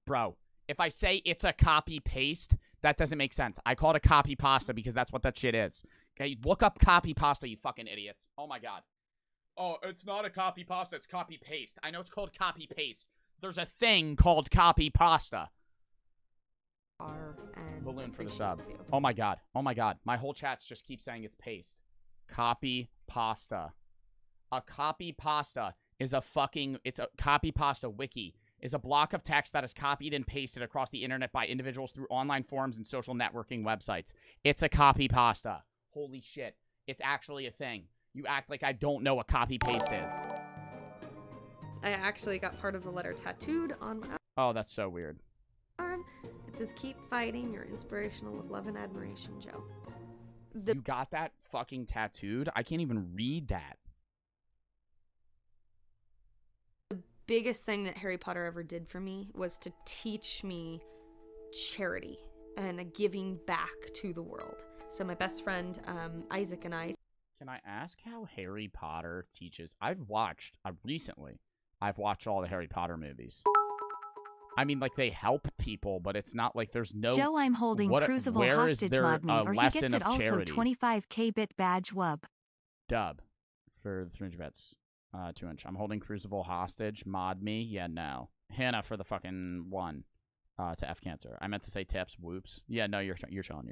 Bro, if I say it's a copy paste, that doesn't make sense. I call it a copy pasta because that's what that shit is. Okay, look up copy pasta, you fucking idiots. Oh my god. Oh, it's not a copy pasta, it's copy paste. I know it's called copy paste. There's a thing called copy pasta. Balloon for the sub. Oh my god. Oh my god. My whole chats just keep saying it's paste. Copy pasta. A copy pasta is it's a copy pasta wiki. Is a block of text that is copied and pasted across the internet by individuals through online forums and social networking websites. It's a copy pasta. Holy shit. It's actually a thing. You act like I don't know what copy paste is. I actually got part of the letter tattooed on my Oh, that's so weird. arm. It says, keep fighting. You're inspirational with love and admiration, Joe. You got that fucking tattooed? I can't even read that. The biggest thing that Harry Potter ever did for me was to teach me charity and a giving back to the world. So my best friend, Isaac, and I... Can I ask how Harry Potter teaches? I've watched all the Harry Potter movies. I mean, like, they help people, but it's not like there's no... Joe, I'm holding Crucible where hostage is there mod me, a or he lesson gets it of also charity? 25k bit badge wub. Dub for the 300 bits. 2-inch. I'm holding Crucible hostage. Mod me? Yeah, no. Hannah for the fucking one. To F cancer. I meant to say tips. Whoops. Yeah, no, you're chilling.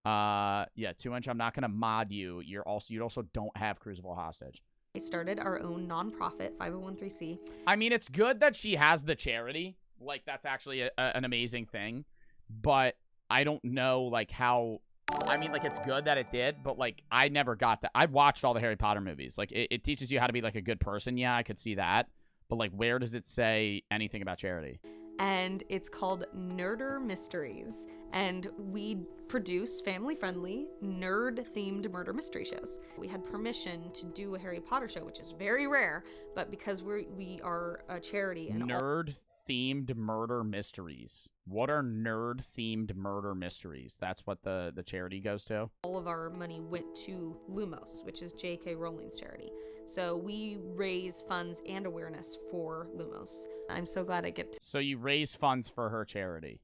Yeah, 2-inch. I'm not gonna mod you. You also don't have Crucible hostage. We started our own nonprofit, 501(c). I mean, it's good that she has the charity. Like, that's actually an amazing thing. But I don't know, like, how... I mean, like, it's good that it did, but, like, I never got that. I watched all the Harry Potter movies. Like, it teaches you how to be, like, a good person. Yeah, I could see that. But, like, where does it say anything about charity? And it's called Nerder Mysteries. And we produce family-friendly, nerd-themed murder mystery shows. We had permission to do a Harry Potter show, which is very rare, but because we are a charity and nerd-themed murder mysteries. What are nerd-themed murder mysteries? That's what the charity goes to? All of our money went to Lumos, which is J.K. Rowling's charity. So we raise funds and awareness for Lumos. I'm so glad I get to... So you raise funds for her charity,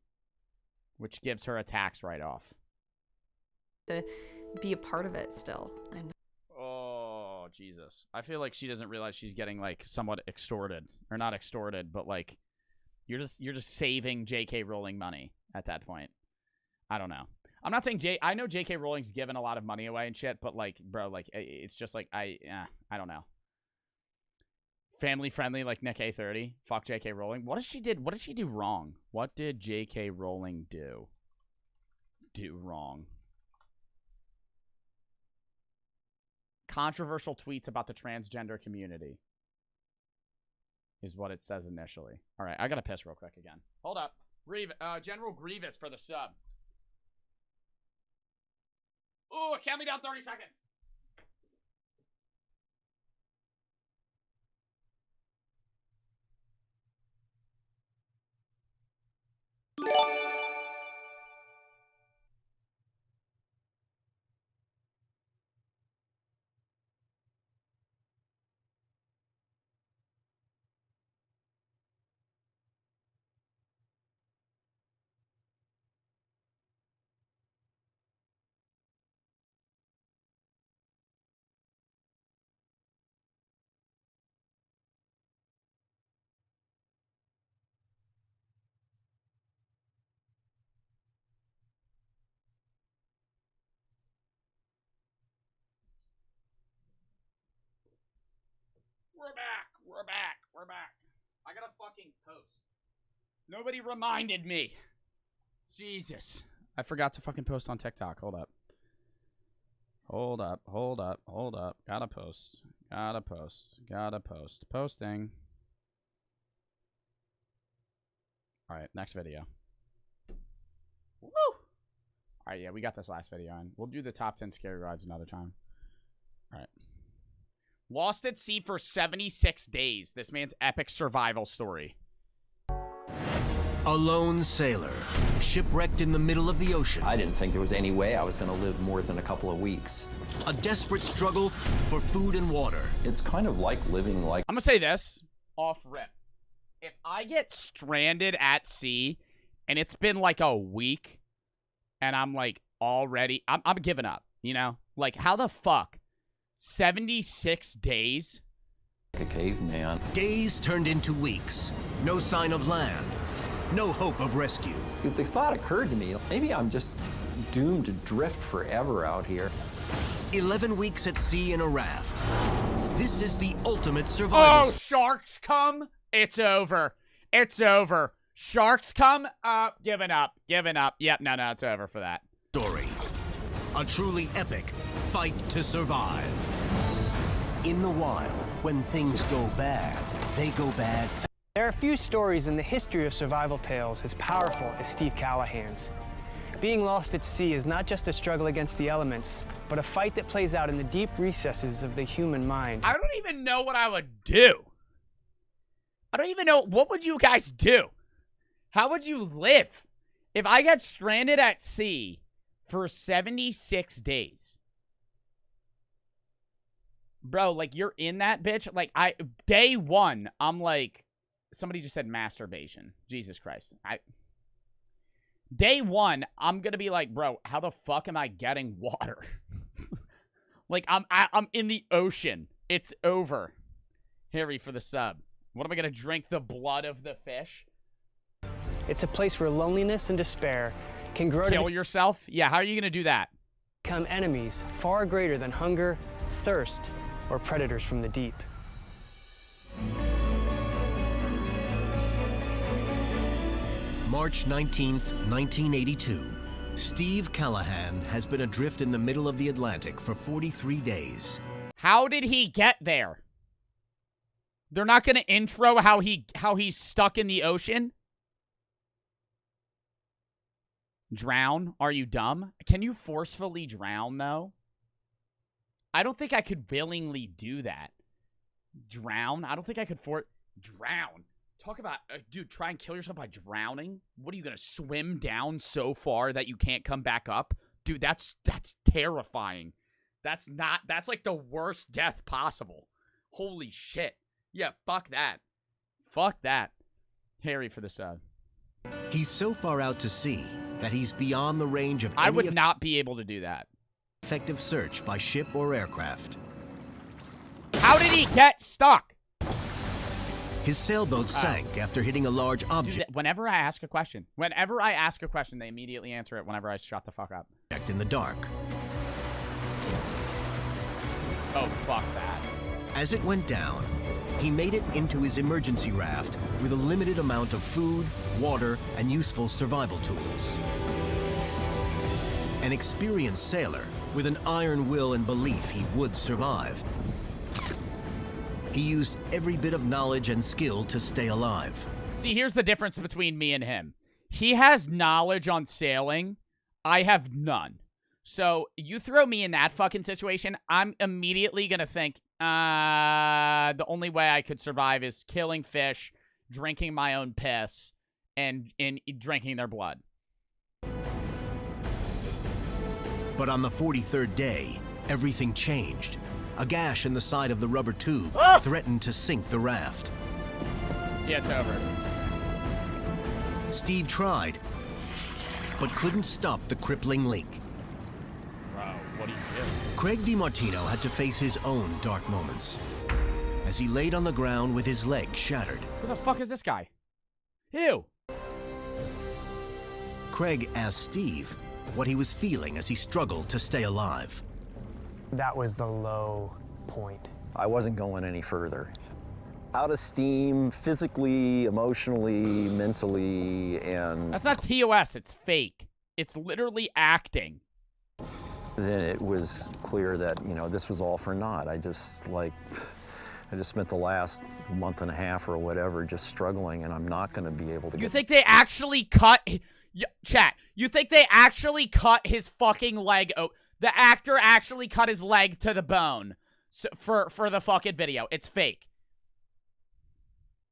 which gives her a tax write-off. To be a part of it still. Oh, Jesus. I feel like she doesn't realize she's getting, like, somewhat extorted. Or not extorted, but, like, you're just saving J.K. Rowling money at that point. I don't know. I'm not saying I know J.K. Rowling's given a lot of money away and shit, but, like, bro, like, it's just, like, I don't know. Family friendly, like Nick A30. Fuck J.K. Rowling. What did she do wrong? What did J.K. Rowling do wrong? Controversial tweets about the transgender community. is what it says initially. All right, I gotta piss real quick again. Hold up. General Grievous for the sub. Oh, count me down 30 seconds. We're back. We're back. We're back. I gotta fucking post. Nobody reminded me. Jesus. I forgot to fucking post on TikTok. Hold up. Hold up. Hold up. Hold up. Gotta post. Gotta post. Gotta post. Posting. Alright, next video. Woo! Alright, yeah, we got this last video in. We'll do the top 10 scary rides another time. Alright. Lost at sea for 76 days. This man's epic survival story. A lone sailor, shipwrecked in the middle of the ocean. I didn't think there was any way I was going to live more than a couple of weeks. A desperate struggle for food and water. It's kind of like living like... I'm going to say this off rip. If I get stranded at sea and it's been like a week and I'm like already... I'm giving up, you know? Like, how the fuck? 76 days? Like a caveman. Days turned into weeks. No sign of land. No hope of rescue. The thought occurred to me, maybe I'm just doomed to drift forever out here. 11 weeks at sea in a raft. This is the ultimate survival. Oh, sharks come? It's over. It's over. Sharks come? Giving up. Giving up. Yep, no, it's over for that. Story. A truly epic fight to survive. In the wild, when things go bad, they go bad fast. There are few stories in the history of survival tales as powerful as Steve Callahan's. Being lost at sea is not just a struggle against the elements, but a fight that plays out in the deep recesses of the human mind. I don't even know what I would do. I don't even know. What would you guys do? How would you live if I got stranded at sea for 76 days? Bro, like, you're in that bitch. Like, day one, I'm like, somebody just said masturbation. Jesus Christ. Day one, I'm gonna be like, bro, how the fuck am I getting water? Like, I'm in the ocean. It's over. Harry for the sub. What am I gonna drink? The blood of the fish? It's a place where loneliness and despair can grow Kill yourself? Yeah, how are you gonna do that? Become enemies far greater than hunger, thirst, or predators from the deep. March 19th, 1982. Steve Callahan has been adrift in the middle of the Atlantic for 43 days. How did he get there? They're not going to intro how he's stuck in the ocean? Drown? Are you dumb? Can you forcefully drown, though? I don't think I could willingly do that. Drown? I don't think I could drown. Talk about, dude, try and kill yourself by drowning? What are you going to swim down so far that you can't come back up? Dude, that's terrifying. That's like the worst death possible. Holy shit. Yeah, fuck that. Fuck that. Harry for the sub. He's so far out to sea that he's beyond the range of I would not be able to do that. Effective search by ship or aircraft. How did he get stuck? His sailboat sank after hitting a large object. Dude, whenever I ask a question, they immediately answer it whenever I shut the fuck up. In the dark. Oh, fuck that. As it went down, he made it into his emergency raft with a limited amount of food, water, and useful survival tools. An experienced sailor with an iron will and belief he would survive. He used every bit of knowledge and skill to stay alive. See, here's the difference between me and him. He has knowledge on sailing. I have none. So you throw me in that fucking situation, I'm immediately going to think, the only way I could survive is killing fish, drinking my own piss, and drinking their blood. But on the 43rd day, everything changed. A gash in the side of the rubber tube threatened to sink the raft. Yeah, it's over. Steve tried, but couldn't stop the crippling leak. Bro, what do you do? Craig DiMartino had to face his own dark moments as he laid on the ground with his leg shattered. Who the fuck is this guy? Ew. Craig asked Steve what he was feeling as he struggled to stay alive. That was the low point. I wasn't going any further. Out of steam, physically, emotionally, mentally, and... That's not TOS, it's fake. It's literally acting. Then it was clear that, you know, this was all for naught. I just spent the last month and a half or whatever just struggling, and I'm not going to be able to You think they actually cut... Chat, you think they actually cut his fucking leg... The actor actually cut his leg to the bone for the fucking video. It's fake.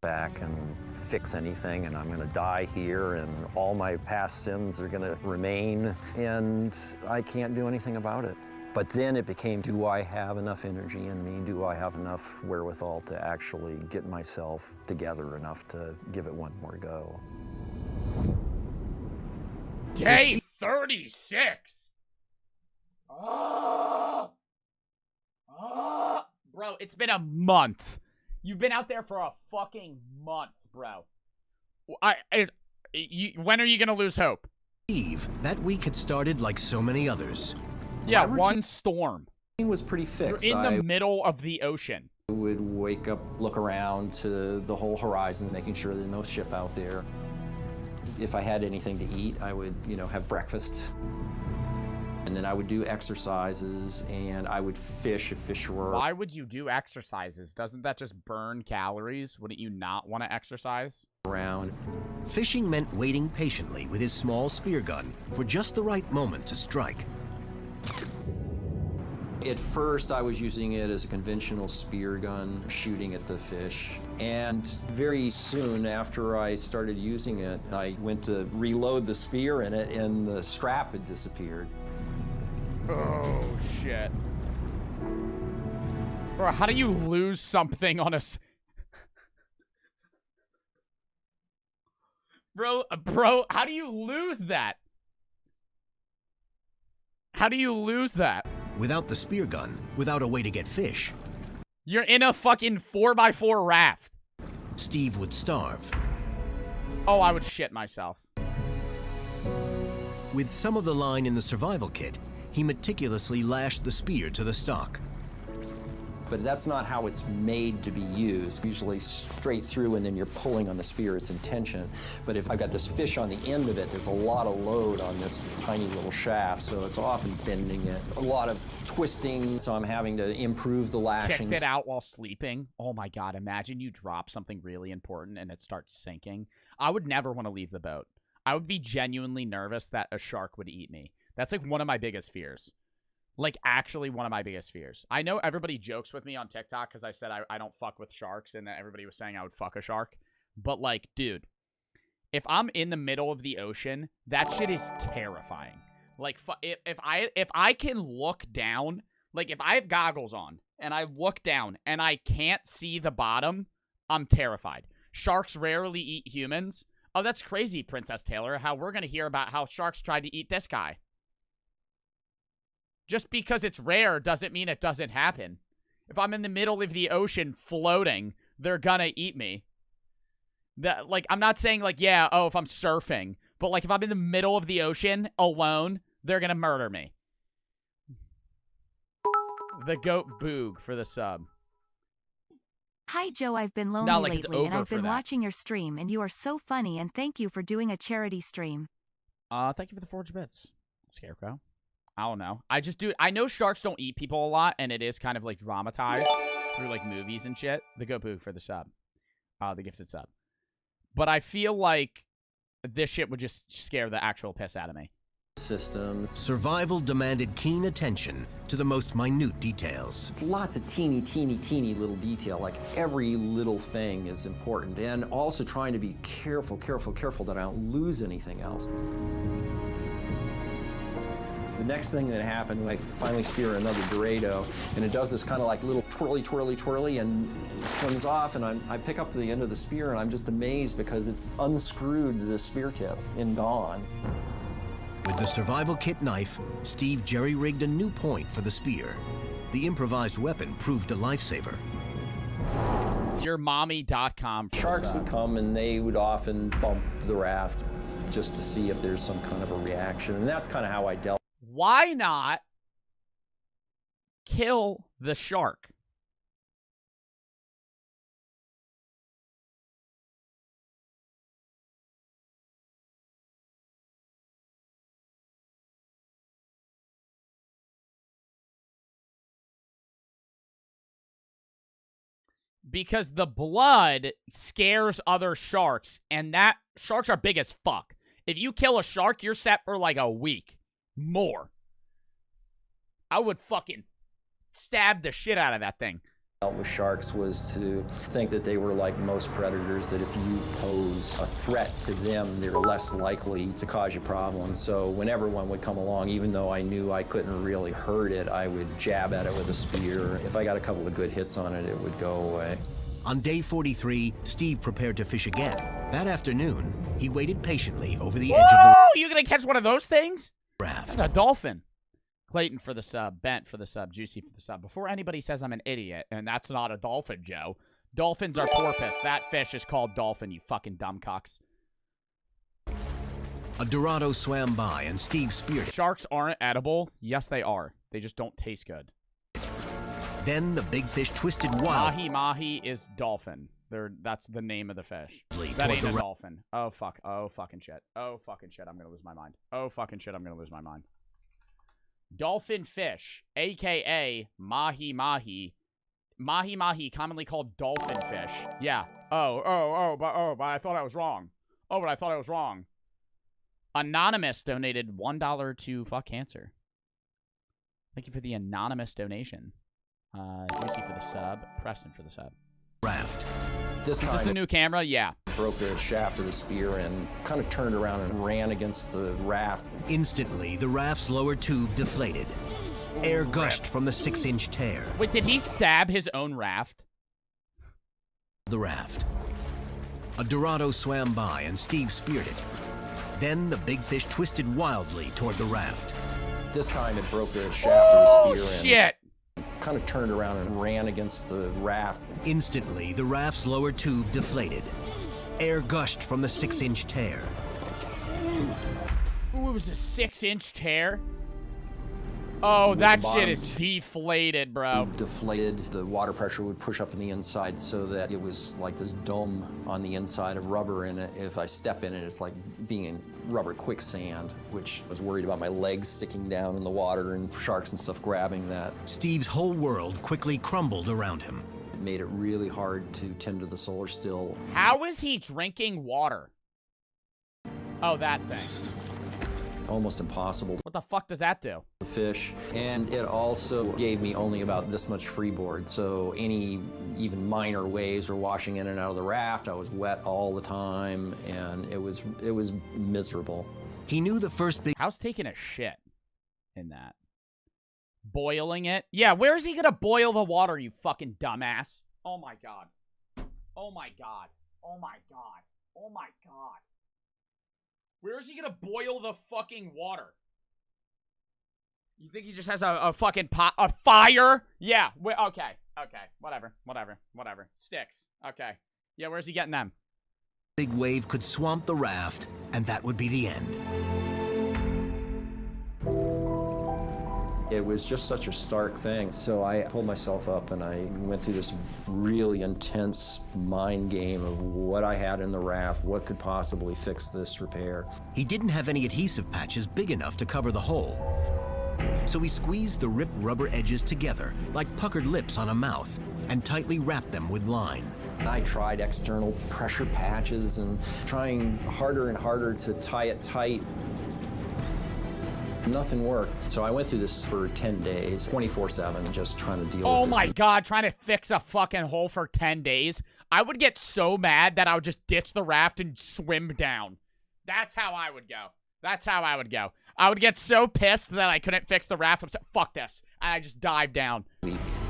back and fix anything, and I'm going to die here, and all my past sins are going to remain, and I can't do anything about it. But then it became, do I have enough energy in me? Do I have enough wherewithal to actually get myself together enough to give it one more go? Day 36. Bro, it's been a month. You've been out there for a fucking month, bro. When are you gonna lose hope? Eve, that week had started like so many others. Yeah, one storm. It was pretty fixed. You're in the middle of the ocean. I would wake up, look around to the whole horizon, making sure there's no ship out there. If I had anything to eat, I would, have breakfast. And then I would do exercises, and I would fish if fish were... Why would you do exercises? Doesn't that just burn calories? Wouldn't you not want to exercise? Around. Fishing meant waiting patiently with his small spear gun for just the right moment to strike. At first, I was using it as a conventional spear gun, shooting at the fish. And very soon after I started using it, I went to reload the spear in it, and the strap had disappeared. Oh, shit. Bro, how do you lose something on a... Bro, how do you lose that? How do you lose that? Without the spear gun, without a way to get fish. You're in a fucking 4x4 raft. Steve would starve. Oh, I would shit myself. With some of the line in the survival kit, he meticulously lashed the spear to the stock. But that's not how it's made to be used. Usually straight through, and then you're pulling on the spear, it's in tension. But if I've got this fish on the end of it, there's a lot of load on this tiny little shaft, so it's often bending it. A lot of twisting, so I'm having to improve the lashings. Checked it out while sleeping. Oh my god, imagine you drop something really important and it starts sinking. I would never want to leave the boat. I would be genuinely nervous that a shark would eat me. That's like one of my biggest fears. Like, actually one of my biggest fears. I know everybody jokes with me on TikTok because I said I don't fuck with sharks, and that everybody was saying I would fuck a shark. But, like, dude, if I'm in the middle of the ocean, that shit is terrifying. Like, if I can look down, like, if I have goggles on, and I look down, and I can't see the bottom, I'm terrified. Sharks rarely eat humans. Oh, that's crazy, Princess Taylor, how we're going to hear about how sharks tried to eat this guy. Just because it's rare doesn't mean it doesn't happen. If I'm in the middle of the ocean floating, they're gonna eat me. Like, I'm not saying, like, yeah, oh, if I'm surfing. But, like, if I'm in the middle of the ocean alone, they're gonna murder me. The goat boog for the sub. Hi, Joe. I've been lonely lately, and I've been watching your stream, and you are so funny, and thank you for doing a charity stream. Thank you for the 4 bits, Scarecrow. I don't know. I know sharks don't eat people a lot, and it is kind of, like, dramatized. through like movies and shit. The Gopoog for the sub. The gifted sub. But I feel like this shit would just scare the actual piss out of me. System. Survival demanded keen attention to the most minute details. Lots of teeny little detail, like every little thing is important. And also trying to be careful that I don't lose anything else. The next thing that happened, I finally spear another Dorado, and it does this kind of like little twirly, and swims off, and I pick up the end of the spear, and I'm just amazed because it's unscrewed the spear tip and gone. With the survival kit knife, Steve jerry-rigged a new point for the spear. The improvised weapon proved a lifesaver. Yourmommy.com. Sharks would come and they would often bump the raft just to see if there's some kind of a reaction, and that's kind of how I dealt. Why not kill the shark? Because the blood scares other sharks, and that sharks are big as fuck. If you kill a shark, you're set for like a week. More. I would fucking stab the shit out of that thing. With sharks was to think that they were like most predators, that if you pose a threat to them, they're less likely to cause you problems. So whenever one would come along, even though I knew I couldn't really hurt it, I would jab at it with a spear. If I got a couple of good hits on it, it would go away. On day 43, Steve prepared to fish again. That afternoon, he waited patiently over the edge of the... Oh, you gonna catch one of those things? Raft. That's a dolphin. Clayton for the sub, Bent for the sub, Juicy for the sub. Before anybody says I'm an idiot, and that's not a dolphin, Joe. Dolphins are porpoise. That fish is called dolphin, you fucking dumbcocks. A Dorado swam by, and Steve speared it. Sharks aren't edible. Yes, they are. They just don't taste good. Then the big fish twisted wildly. Mahi is dolphin. That's the name of the fish. That ain't a dolphin. Oh, fuck. Oh, fucking shit. Oh, fucking shit. I'm gonna lose my mind. Oh, fucking shit. I'm gonna lose my mind. Dolphin fish, a.k.a. mahi-mahi. Mahi-mahi, commonly called dolphin fish. Yeah. But I thought I was wrong. Oh, but I thought I was wrong. Anonymous donated $1 to Fuck Cancer. Thank you for the anonymous donation. Lucy for the sub. Preston for the sub. Raft. Is this a new camera? Yeah. Broke the shaft of the spear and kind of turned around and ran against the raft. Instantly, the raft's lower tube deflated. Air gushed from the 6-inch tear. Wait, did he stab his own raft? The raft. A Dorado swam by, and Steve speared it. Then the big fish twisted wildly toward the raft. This time, it broke the shaft of the spear. Shit! Kind of turned around and ran against the raft. Instantly, the raft's lower tube deflated. Air gushed from the 6-inch tear. Ooh, it was a 6-inch tear? Oh, that shit is deflated, bro. Deflated. The water pressure would push up on the inside so that it was like this dome on the inside of rubber, and if I step in it, it's like being in rubber quicksand, which I was worried about my legs sticking down in the water and sharks and stuff grabbing that. Steve's whole world quickly crumbled around him. It made it really hard to tend to the solar still. How is he drinking water? Oh, that thing. Almost impossible. What the fuck does that do? The fish. And it also gave me only about this much freeboard, so any even minor waves were washing in and out of the raft. I was wet all the time, and it was miserable. He knew the first big... How's taking a shit in that? Boiling it? Yeah, where's he gonna boil the water, you fucking dumbass? Oh my god. Oh my god. Oh my god. Oh my god. Where is he gonna boil the fucking water? You think he just has a fucking pot, a fire? Yeah, okay, whatever. Sticks, okay. Yeah, where's he getting them? Big wave could swamp the raft, and that would be the end. It was just such a stark thing. So I pulled myself up and I went through this really intense mind game of what I had in the raft, what could possibly fix this repair. He didn't have any adhesive patches big enough to cover the hole. So he squeezed the ripped rubber edges together like puckered lips on a mouth and tightly wrapped them with line. I tried external pressure patches and trying harder and harder to tie it tight. Nothing worked. So I went through this for 10 days, 24/7, just trying to deal with this. Oh my God, trying to fix a fucking hole for 10 days. I would get so mad that I would just ditch the raft and swim down. That's how I would go. That's how I would go. I would get so pissed that I couldn't fix the raft. I'm like, fuck this. And I just dive down.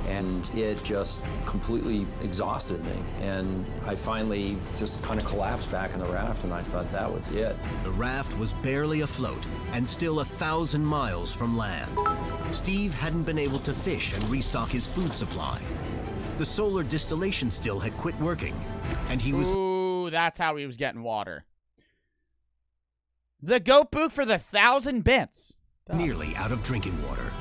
And it just completely exhausted me. And I finally just kind of collapsed back in the raft, and I thought that was it. The raft was barely afloat and still 1,000 miles from land. Steve hadn't been able to fish and restock his food supply. The solar distillation still had quit working, and he was... Ooh, that's how he was getting water. The goat book for the 1,000 bits. Nearly out of drinking water.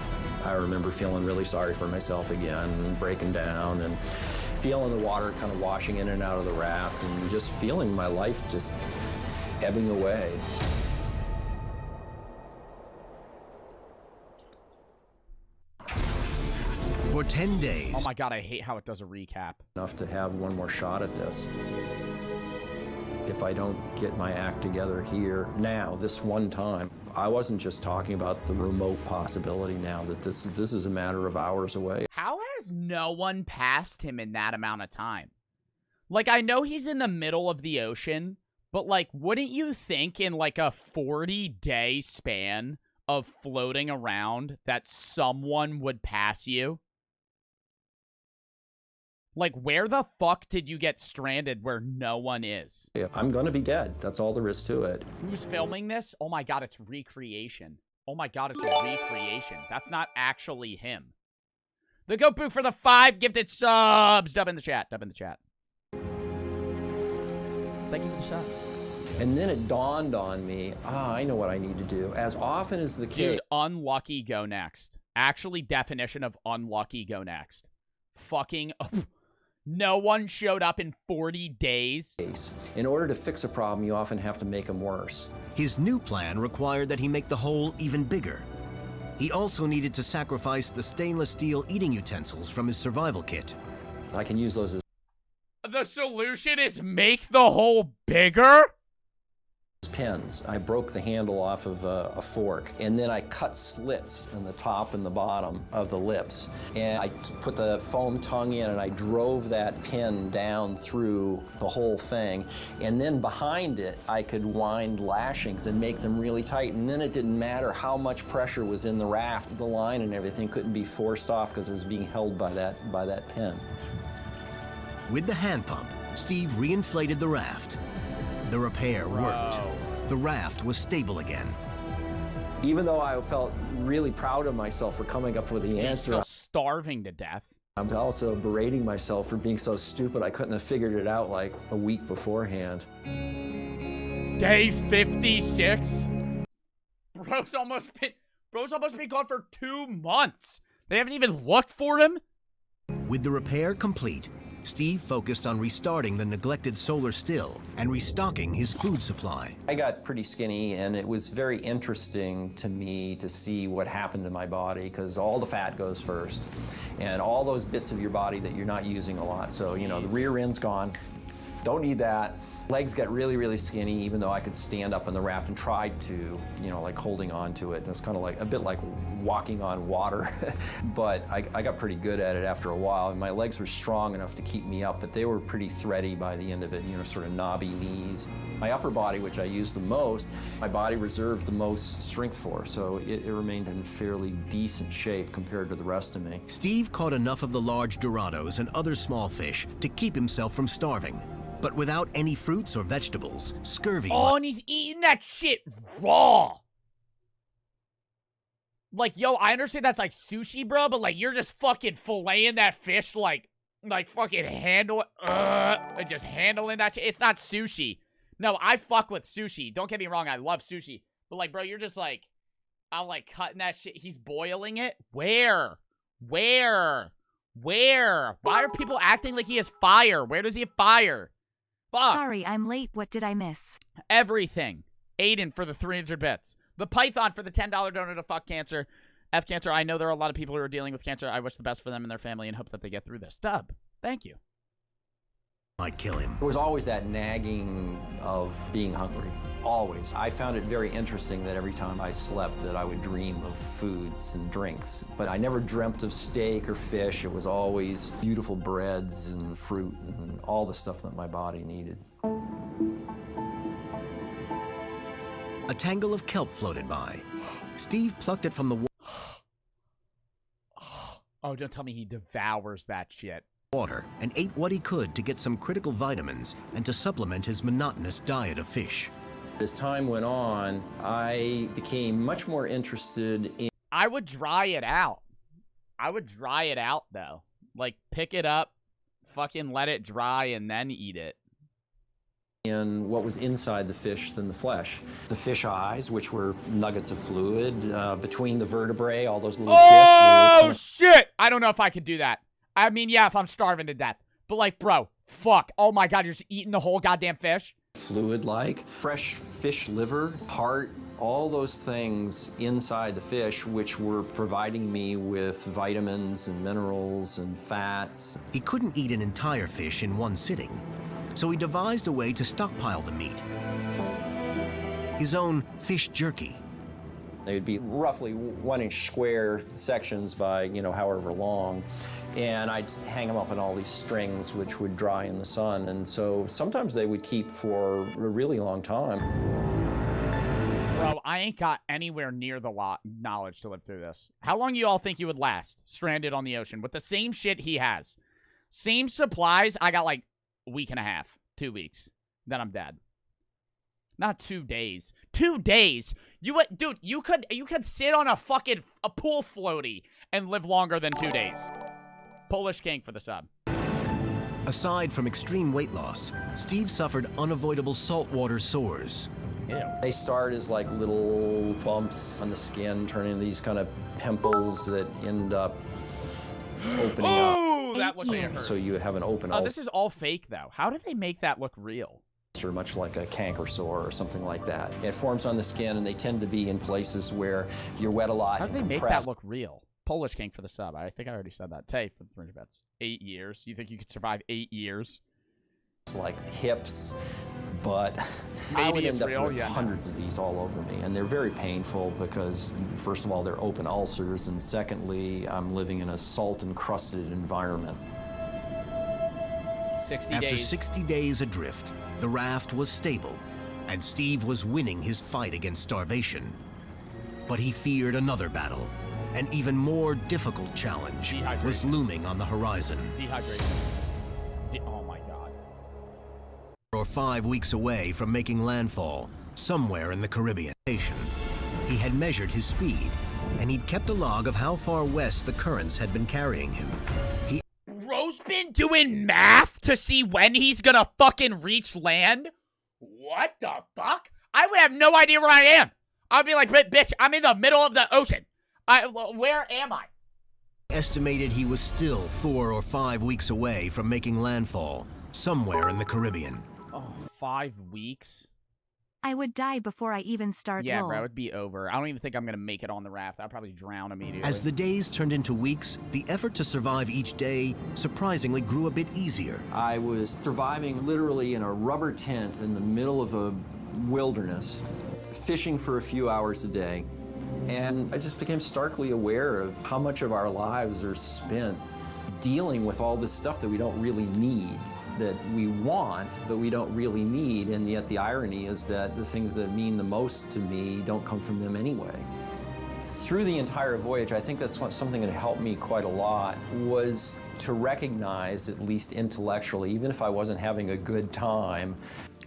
I remember feeling really sorry for myself again, breaking down and feeling the water kind of washing in and out of the raft and just feeling my life just ebbing away. For 10 days. Oh my God, I hate how it does a recap. Enough to have one more shot at this. If I don't get my act together here now, this one time, I wasn't just talking about the remote possibility now that this is a matter of hours away. How has no one passed him in that amount of time? Like, I know he's in the middle of the ocean, but like, wouldn't you think in like a 40-day span of floating around that someone would pass you? Like, where the fuck did you get stranded where no one is? Yeah, I'm gonna be dead. That's all there is to it. Who's filming this? Oh my God, it's recreation. Oh my God, it's a recreation. That's not actually him. The goat book for the 5 gifted subs. Dub in the chat. Dub in the chat. Thank you for the subs. And then it dawned on me, I know what I need to do. As often as the case... Dude, unlucky, go next. Actually, definition of unlucky, go next. Fucking... No one showed up in 40 days. In order to fix a problem, you often have to make them worse. His new plan required that he make the hole even bigger. He also needed to sacrifice the stainless steel eating utensils from his survival kit. I can use those as... The solution is make the hole bigger? Pins. I broke the handle off of a fork, and then I cut slits in the top and the bottom of the lips. And I put the foam tongue in, and I drove that pin down through the whole thing. And then behind it, I could wind lashings and make them really tight. And then it didn't matter how much pressure was in the raft. The line and everything couldn't be forced off because it was being held by that pin. With the hand pump, Steve reinflated the raft. The repair worked. The raft was stable again. Even though I felt really proud of myself for coming up with the answer, still starving to death. I'm also berating myself for being so stupid I couldn't have figured it out like a week beforehand. Day 56? Bro's almost been gone for 2 months. They haven't even looked for him? With the repair complete, Steve focused on restarting the neglected solar still and restocking his food supply. I got pretty skinny, and it was very interesting to me to see what happened to my body, because all the fat goes first, and all those bits of your body that you're not using a lot. So, you know, the rear end's gone. Don't need that. Legs got really, really skinny, even though I could stand up on the raft and tried to, you know, like holding on to it. It was kind of like a bit like walking on water, but I got pretty good at it after a while. And my legs were strong enough to keep me up, but they were pretty thready by the end of it, you know, sort of knobby knees. My upper body, which I used the most, my body reserved the most strength for, so it remained in fairly decent shape compared to the rest of me. Steve caught enough of the large Dorados and other small fish to keep himself from starving. But without any fruits or vegetables, scurvy... Oh, and he's eating that shit raw! Like, yo, I understand that's like sushi, bro, but like, you're just fucking filleting that fish like fucking just handling that shit. It's not sushi. No, I fuck with sushi. Don't get me wrong, I love sushi. But like, bro, you're just like, I'm like cutting that shit. He's boiling it? Where? Why are people acting like he has fire? Where does he have fire? Fuck. Sorry, I'm late. What did I miss? Everything. Aiden for the 300 bits. The Python for the $10 donor to fuck cancer. F cancer, I know there are a lot of people who are dealing with cancer. I wish the best for them and their family and hope that they get through this. Dub, thank you. Might kill him. There was always that nagging of being hungry. Always. I found it very interesting that every time I slept that I would dream of foods and drinks. But I never dreamt of steak or fish. It was always beautiful breads and fruit and all the stuff that my body needed. A tangle of kelp floated by. Steve plucked it from the Oh, don't tell me he devours that shit. Water and ate what he could to get some critical vitamins and to supplement his monotonous diet of fish. As time went on, I became much more interested in... I would dry it out. I would dry it out, though. Like, pick it up, fucking let it dry, and then eat it. In what was inside the fish than the flesh. The fish eyes, which were nuggets of fluid, between the vertebrae, all those little discs. Oh, shit! I don't know if I could do that. I mean, yeah, if I'm starving to death. But, like, bro, fuck. Oh, my God, you're just eating the whole goddamn fish? Fluid-like. Fresh fish liver, heart, all those things inside the fish, which were providing me with vitamins and minerals and fats. He couldn't eat an entire fish in one sitting, so he devised a way to stockpile the meat. His own fish jerky. They would be roughly 1-inch square sections by, you know, however long. And I'd hang them up on all these strings, which would dry in the sun. And so sometimes they would keep for a really long time. Bro, I ain't got anywhere near the knowledge to live through this. How long do you all think you would last stranded on the ocean with the same shit he has? Same supplies, I got like a week and a half, 2 weeks. Then I'm dead. Not 2 days. 2 days? Dude, you could sit on a pool floaty and live longer than 2 days. Polish King for the sub. Aside from extreme weight loss, Steve suffered unavoidable saltwater sores. Ew. They start as like little bumps on the skin, turn into these kind of pimples that end up opening up. Oh, that looks like it hurts. So you have an open Oh, ulcer. this is all fake, though. How did they make that look real? Much like a canker sore or something like that. It forms on the skin, and they tend to be in places where you're wet a lot. How did they and make compressed. that look real? Polish King for the sub. I think I already said that. Tay for the 300 bets. 8 years. You think you could survive 8 years? It's like hips, but Maybe I would it's end up real, with yeah. hundreds of these all over me. And they're very painful because, first of all, they're open ulcers, and secondly, I'm living in a salt-encrusted environment. 60 After days. 60 days adrift, the raft was stable, and Steve was winning his fight against starvation. But he feared another battle. An even more difficult challenge was looming on the horizon. Dehydration. Oh my God. Or 5 weeks away from making landfall, somewhere in the Caribbean. He had measured his speed, and he'd kept a log of how far west the currents had been carrying him. Bro's been doing math to see when he's gonna fucking reach land? What the fuck? I would have no idea where I am. I'd be like, bitch, I'm in the middle of the ocean. Where am I? Estimated he was still 4 or 5 weeks away from making landfall, somewhere in the Caribbean. Oh, 5 weeks? I would die before I even start Yeah, roll. bro, it'd be over. I don't even think I'm gonna make it on the raft. I'll probably drown immediately. As the days turned into weeks, the effort to survive each day surprisingly grew a bit easier. I was surviving literally in a rubber tent in the middle of a wilderness, fishing for a few hours a day. And I just became starkly aware of how much of our lives are spent dealing with all this stuff that we don't really need, that we want, but we don't really need. And yet the irony is that the things that mean the most to me don't come from them anyway. Through the entire voyage, I think that's something that helped me quite a lot, was to recognize, at least intellectually, even if I wasn't having a good time,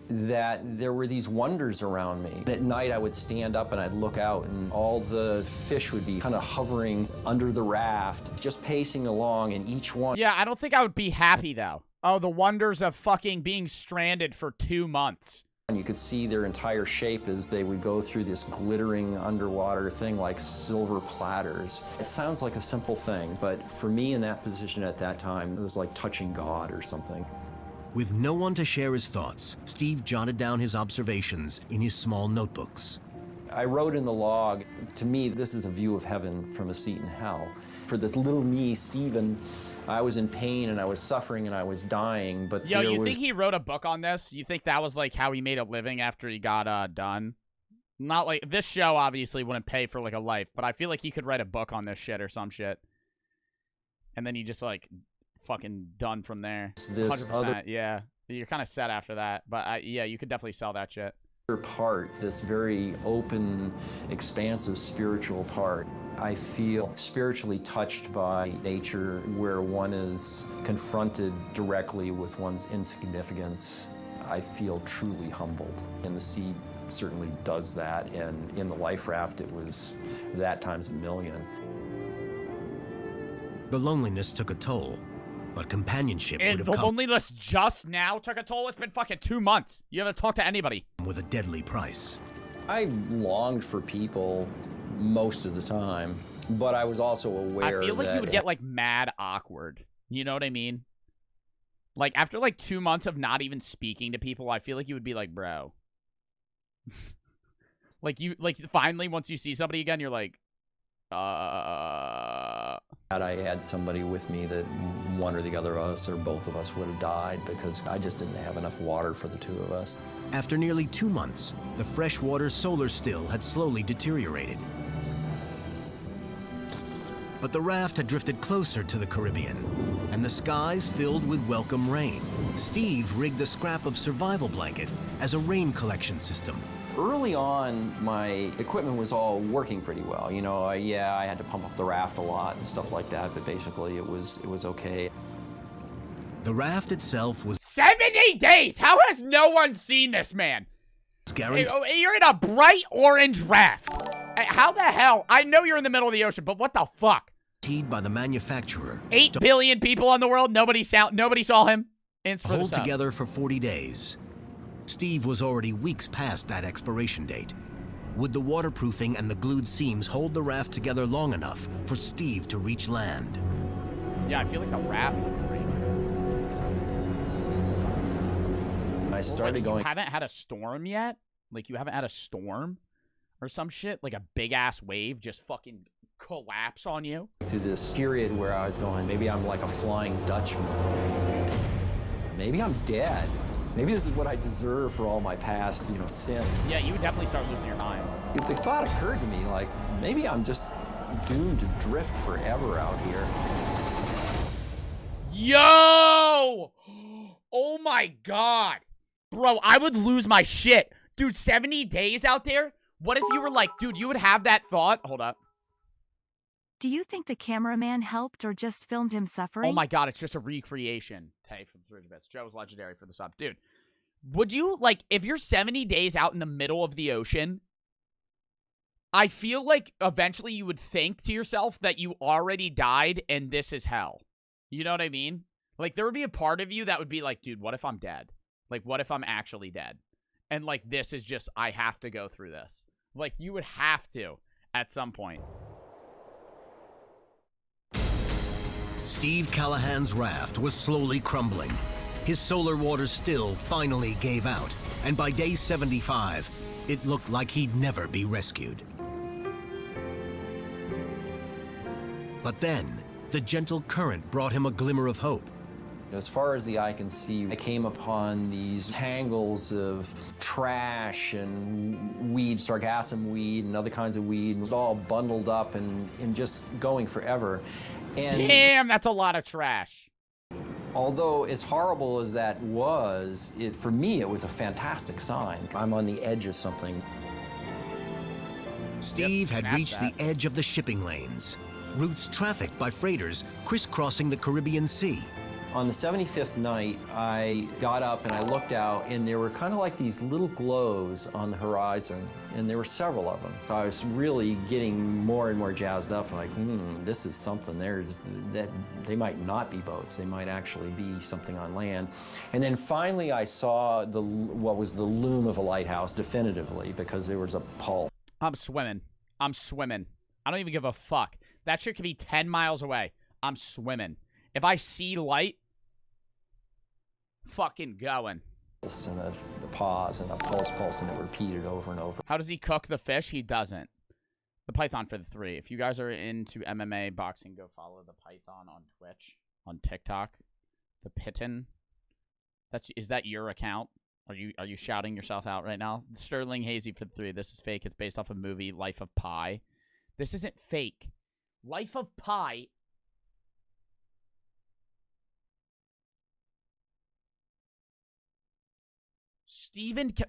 that there were these wonders around me. At night I would stand up and I'd look out and all the fish would be kind of hovering under the raft, just pacing along, and each one... Yeah, I don't think I would be happy, though. Oh, the wonders of fucking being stranded for 2 months. And you could see their entire shape as they would go through this glittering underwater thing like silver platters. It sounds like a simple thing, but for me in that position at that time, it was like touching God or something. With no one to share his thoughts, Steve jotted down his observations in his small notebooks. I wrote in the log, to me, this is a view of heaven from a seat in hell. For this little me, Stephen, I was in pain and I was suffering and I was dying, but Yo, you think he wrote a book on this? You think that was like how he made a living after he got done? Not like this show obviously wouldn't pay for like a life, but I feel like he could write a book on this shit or some shit. And then he just like fucking done from there. This 100%, yeah. You're kind of set after that, but yeah, you could definitely sell that shit. Part, this very open, expansive spiritual part. I feel spiritually touched by nature, where one is confronted directly with one's insignificance. I feel truly humbled, and the sea certainly does that, and in the life raft it was that times a million. The loneliness took a toll, but companionship would And have the come loneliness just now took a toll. It's been fucking 2 months. You haven't talked to anybody. with a deadly price. I longed for people most of the time, but I was also aware I feel like that you would get like mad awkward. You know what I mean? Like after like 2 months of not even speaking to people, I feel like you would be like, bro. like finally once you see somebody again, you're like, Had I had somebody with me, that one or the other of us or both of us would have died, because I just didn't have enough water for the two of us. After nearly 2 months, the freshwater solar still had slowly deteriorated. But the raft had drifted closer to the Caribbean, and the skies filled with welcome rain. Steve rigged the scrap of survival blanket as a rain collection system. Early on, my equipment was all working pretty well. You know, I had to pump up the raft a lot and stuff like that, but basically it was okay. The raft itself was 70 days! How has no one seen this, man? guaranteed. You're in a bright orange raft. How the hell? I know you're in the middle of the ocean, but what the fuck? By the manufacturer. 8 billion people in the world. Nobody saw him. Hold together for 40 days. Steve was already weeks past that expiration date. Would the waterproofing and the glued seams hold the raft together long enough for Steve to reach land? Yeah, I feel like the raft would break. I started going. You haven't had a storm yet? Like you haven't had a storm or some shit? Like a big ass wave just fucking collapse on you? Through this period where I was going, maybe I'm like a flying Dutchman. Maybe I'm dead. Maybe this is what I deserve for all my past, sins. Yeah, you would definitely start losing your mind. The thought occurred to me, like, maybe I'm just doomed to drift forever out here. Yo! Oh my god. Bro, I would lose my shit. Dude, 70 days out there? What if you were like, dude, you would have that thought? Hold up. Do you think the cameraman helped or just filmed him suffering? Oh my god, it's just a recreation. Tay from 300 bits. Joe's legendary for the sub. Dude, would you, like, if you're 70 days out in the middle of the ocean, I feel like eventually you would think to yourself that you already died and this is hell. You know what I mean? Like, there would be a part of you that would be like, dude, what if I'm dead? Like, what if I'm actually dead? And, like, this is just, I have to go through this. Like, you would have to at some point. Steve Callahan's raft was slowly crumbling. His solar water still finally gave out, and by day 75, it looked like he'd never be rescued. But then, the gentle current brought him a glimmer of hope. As far as the eye can see, I came upon these tangles of trash and weed, sargassum weed and other kinds of weed. It was all bundled up and just going forever. And damn, that's a lot of trash. Although as horrible as that was, for me it was a fantastic sign. I'm on the edge of something. Steve had reached the edge of the shipping lanes, routes trafficked by freighters crisscrossing the Caribbean Sea. On the 75th night, I got up and I looked out, and there were kind of like these little glows on the horizon, and there were several of them. I was really getting more and more jazzed up, like, this is something. That they might not be boats. They might actually be something on land. And then finally I saw what was the loom of a lighthouse definitively, because there was a pulse. I'm swimming. I'm swimming. I don't even give a fuck. That shit could be 10 miles away. I'm swimming. If I see light, fucking going. And a pause and a pulse, and it repeated over and over. How does he cook the fish? He doesn't. The Python for the 3. If you guys are into MMA, boxing, go follow the Python on Twitch, on TikTok. The Pitten. Is that your account? Are you shouting yourself out right now? Sterling Hazy for the 3. This is fake. It's based off a movie, Life of Pi. This isn't fake. Life of Pi.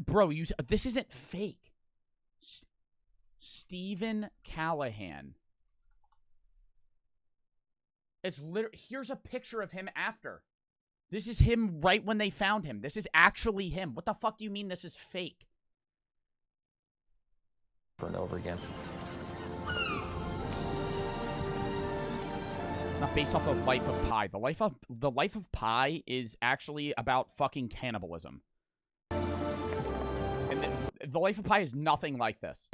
Bro, this isn't fake. Stephen Callahan. It's literally, here's a picture of him after. This is him right when they found him. This is actually him. What the fuck do you mean this is fake? Over and over again. It's not based off of Life of Pi. The Life of Pi is actually about fucking cannibalism. And the Life of Pi is nothing like this.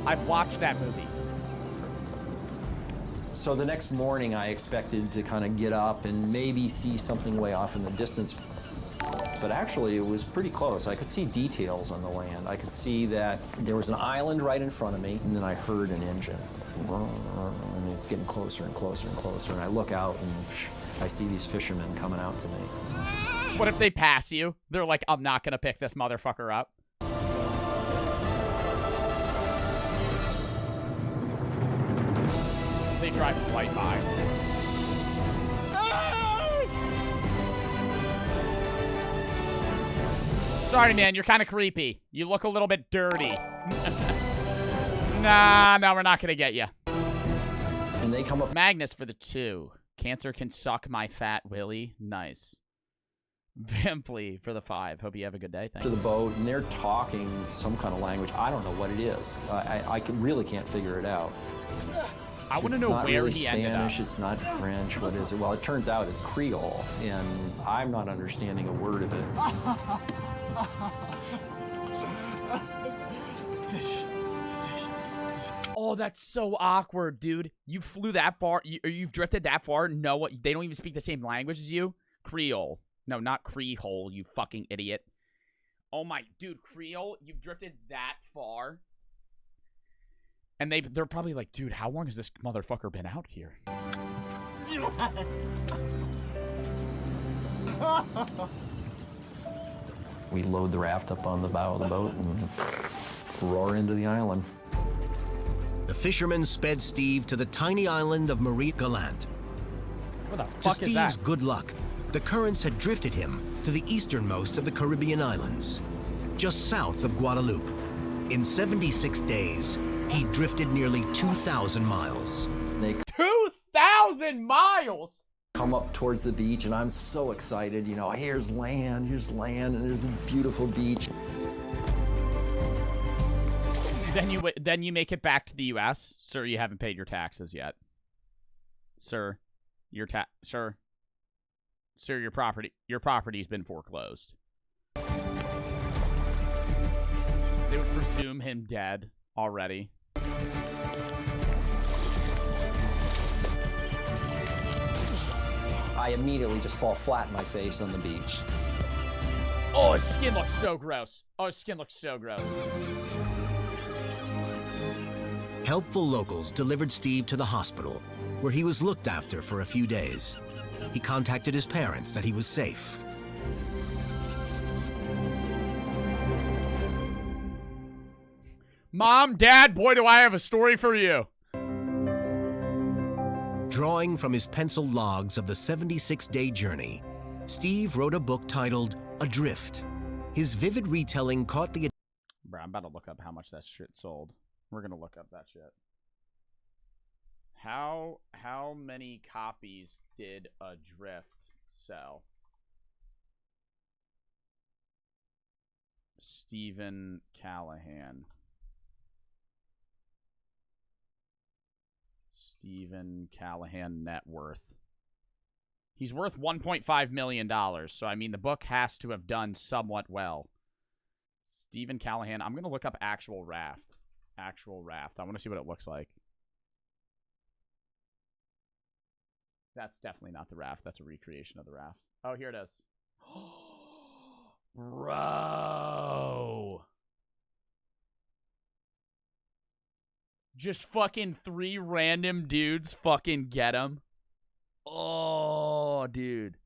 I've watched that movie. So the next morning, I expected to kind of get up and maybe see something way off in the distance. But actually, it was pretty close. I could see details on the land. I could see that there was an island right in front of me, and then I heard an engine. And it's getting closer and closer and closer. And I look out, and I see these fishermen coming out to me. What if they pass you? They're like, I'm not going to pick this motherfucker up. They drive right by. Sorry, man. You're kind of creepy. You look a little bit dirty. Nah, we're not going to get you. And they come up. Magnus for the 2. Cancer can suck my fat willy. Nice. Vimply for the 5. Hope you have a good day. Thank To you. the boat, and they're talking some kind of language. I don't know what it is. I really can't figure it out. I want to know where really he ended up. Spanish, it's not French. What is it? Well, it turns out it's Creole, and I'm not understanding a word of it. Oh, that's so awkward, dude. You flew that far, you've drifted that far. No, what? They don't even speak the same language as you. Creole. No, not Creole, you fucking idiot. Oh my, dude, Creole, you've drifted that far. And they're probably like, dude, how long has this motherfucker been out here? We load the raft up on the bow of the boat and roar into the island. The fishermen sped Steve to the tiny island of Marie Gallant. What the To fuck is that? Steve's good luck, the currents had drifted him to the easternmost of the Caribbean islands, just south of Guadeloupe. In 76 days, he drifted nearly 2,000 miles. They 2,000 miles? come up towards the beach, and I'm so excited. You know, here's land, and there's a beautiful beach. Then you make it back to the U.S. Sir, you haven't paid your taxes yet. Sir, your property's been foreclosed. They would presume him dead already. I immediately just fall flat in my face on the beach. Oh, his skin looks so gross. Oh, his skin looks so gross. Helpful locals delivered Steve to the hospital, where he was looked after for a few days. He contacted his parents that he was safe. Mom, Dad, boy, do I have a story for you. Drawing from his penciled logs of the 76-day journey, Steve wrote a book titled Adrift. His vivid retelling caught the... Bro, I'm about to look up how much that shit sold. We're gonna look up that shit. How many copies did Adrift sell? Stephen Callahan. Stephen Callahan net worth. He's worth $1.5 million, so I mean the book has to have done somewhat well. Stephen Callahan. I'm gonna look up actual raft. Actual raft. I want to see what it looks like. That's definitely not the raft. That's a recreation of the raft. Oh, here it is. Bro. Just fucking 3 random dudes fucking get him. Oh, dude.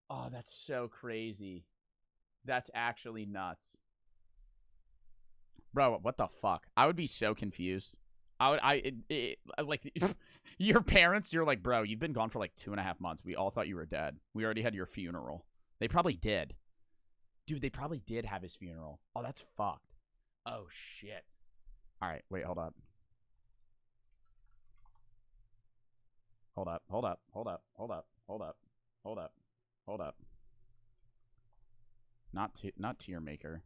Oh, that's so crazy. That's actually nuts. Bro, what the fuck? I would be so confused. Like, your parents, you're like, bro, you've been gone for like 2.5 months. We all thought you were dead. We already had your funeral. They probably did. Dude, they probably did have his funeral. Oh, that's fucked. Oh, shit. All right, wait, hold up. Hold up, hold up, hold up, hold up, hold up, hold up, hold up. Not tier maker.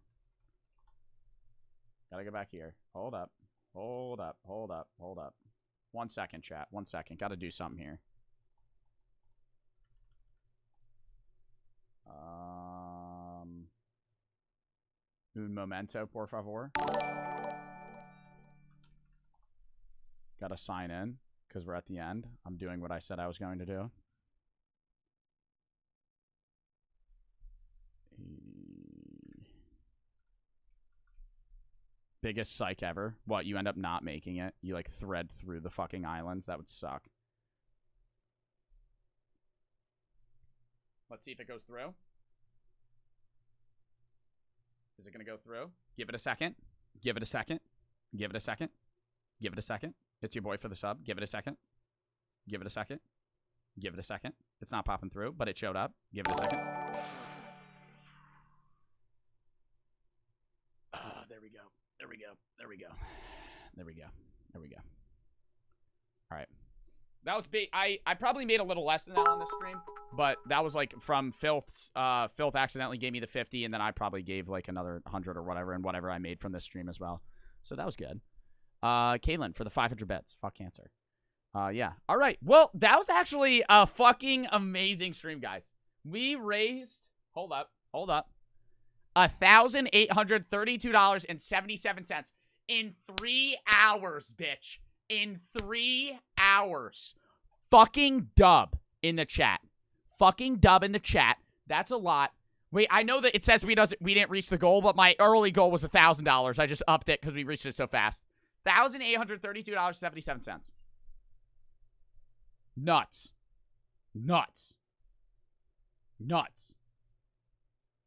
Gotta go back here. Hold up, hold up, hold up, hold up. 1 second, chat. 1 second. Gotta do something here. Un momento, por favor. Gotta sign in, because we're at the end. I'm doing what I said I was going to do. Biggest psych ever. What, you end up not making it? You, like, thread through the fucking islands? That would suck. Let's see if it goes through. Is it going to go through? Give it a second. Give it a second. Give it a second. Give it a second. It's your boy for the sub. Give it a second. Give it a second. Give it a second. It's not popping through, but it showed up. Give it a second. There we go. There we go. There we go. There we go. There we go. All right. That was big. I probably made a little less than that on the stream, but that was like from Filth's. Filth accidentally gave me the 50, and then I probably gave like another 100 or whatever, and whatever I made from this stream as well. So that was good. Caitlin for the 500 bets. Fuck cancer. Yeah. All right. Well, that was actually a fucking amazing stream, guys. We raised. Hold up. Hold up. $1,832.77 in 3 hours, bitch. In 3 hours. Fucking dub in the chat. Fucking dub in the chat. That's a lot. Wait, I know that it says we didn't reach the goal, but my early goal was $1,000. I just upped it because we reached it so fast. $1,832.77. Nuts. Nuts. Nuts.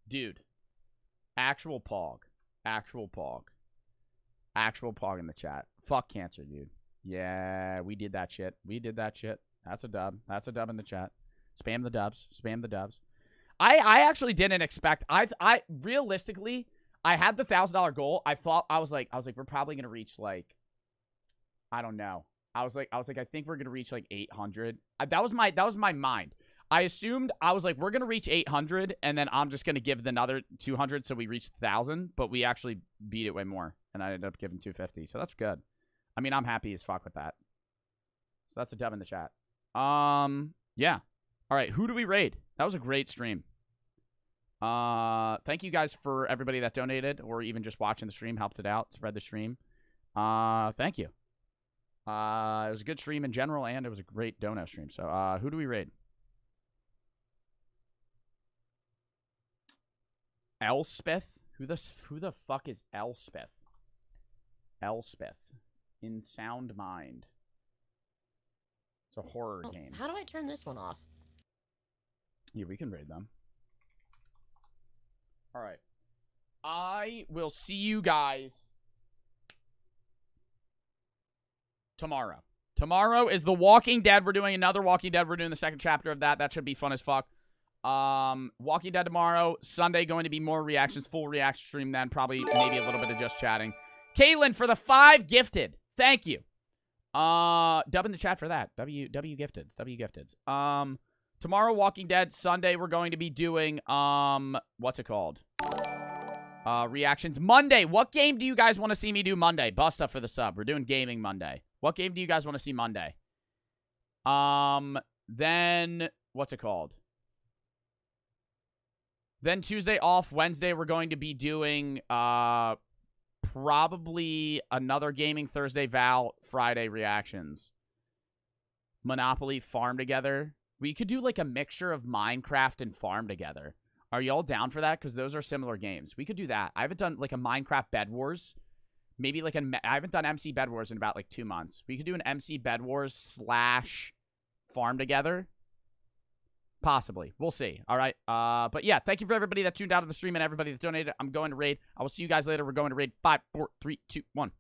Dude. Actual pog. Actual pog. Actual pog in the chat. Fuck cancer, dude. Yeah, we did that shit. We did that shit. That's a dub. That's a dub in the chat. Spam the dubs. Spam the dubs. I actually didn't expect. I realistically, I had the $1,000 goal. I was like, we're probably gonna reach like, I don't know. I was like, I think we're gonna reach like 800. That was my mind. I assumed, I was like, we're gonna reach 800, and then I'm just gonna give another 200, so we reached 1,000. But we actually beat it way more, and I ended up giving 250. So that's good. I mean, I'm happy as fuck with that. So that's a dub in the chat. Yeah. All right, who do we raid? That was a great stream. Thank you guys for everybody that donated or even just watching the stream, helped it out, spread the stream. Thank you. It was a good stream in general, and it was a great dono stream. So, who do we raid? Elspeth? Who the fuck is Elspeth? Elspeth. In Sound Mind. It's a horror game. How do I turn this one off? Yeah, we can raid them. All right. I will see you guys tomorrow. Tomorrow is The Walking Dead. We're doing another Walking Dead. We're doing the second chapter of that. That should be fun as fuck. Walking Dead tomorrow. Sunday going to be more reactions. Full reaction stream then. Probably maybe a little bit of just chatting. Caitlin for the 5 gifted. Thank you. Dub in the chat for that. W gifteds. W gifteds. Tomorrow, Walking Dead. Sunday, we're going to be doing, what's it called? Reactions. Monday, what game do you guys want to see me do Monday? Busta for the sub. We're doing gaming Monday. What game do you guys want to see Monday? Then, what's it called? Then Tuesday off. Wednesday, we're going to be doing, probably another gaming. Thursday, Val. Friday, reactions. Monopoly, Farm Together. We could do like a mixture of Minecraft and Farm together. Are y'all down for that? Because those are similar games. We could do that. I haven't done like a Minecraft Bed Wars. Maybe like I haven't done MC Bed Wars in about like 2 months. We could do an MC Bed Wars / Farm together. Possibly. We'll see. All right. But yeah, thank you for everybody that tuned out of the stream and everybody that donated. I'm going to raid. I will see you guys later. We're going to raid 5, 4, 3, 2, 1.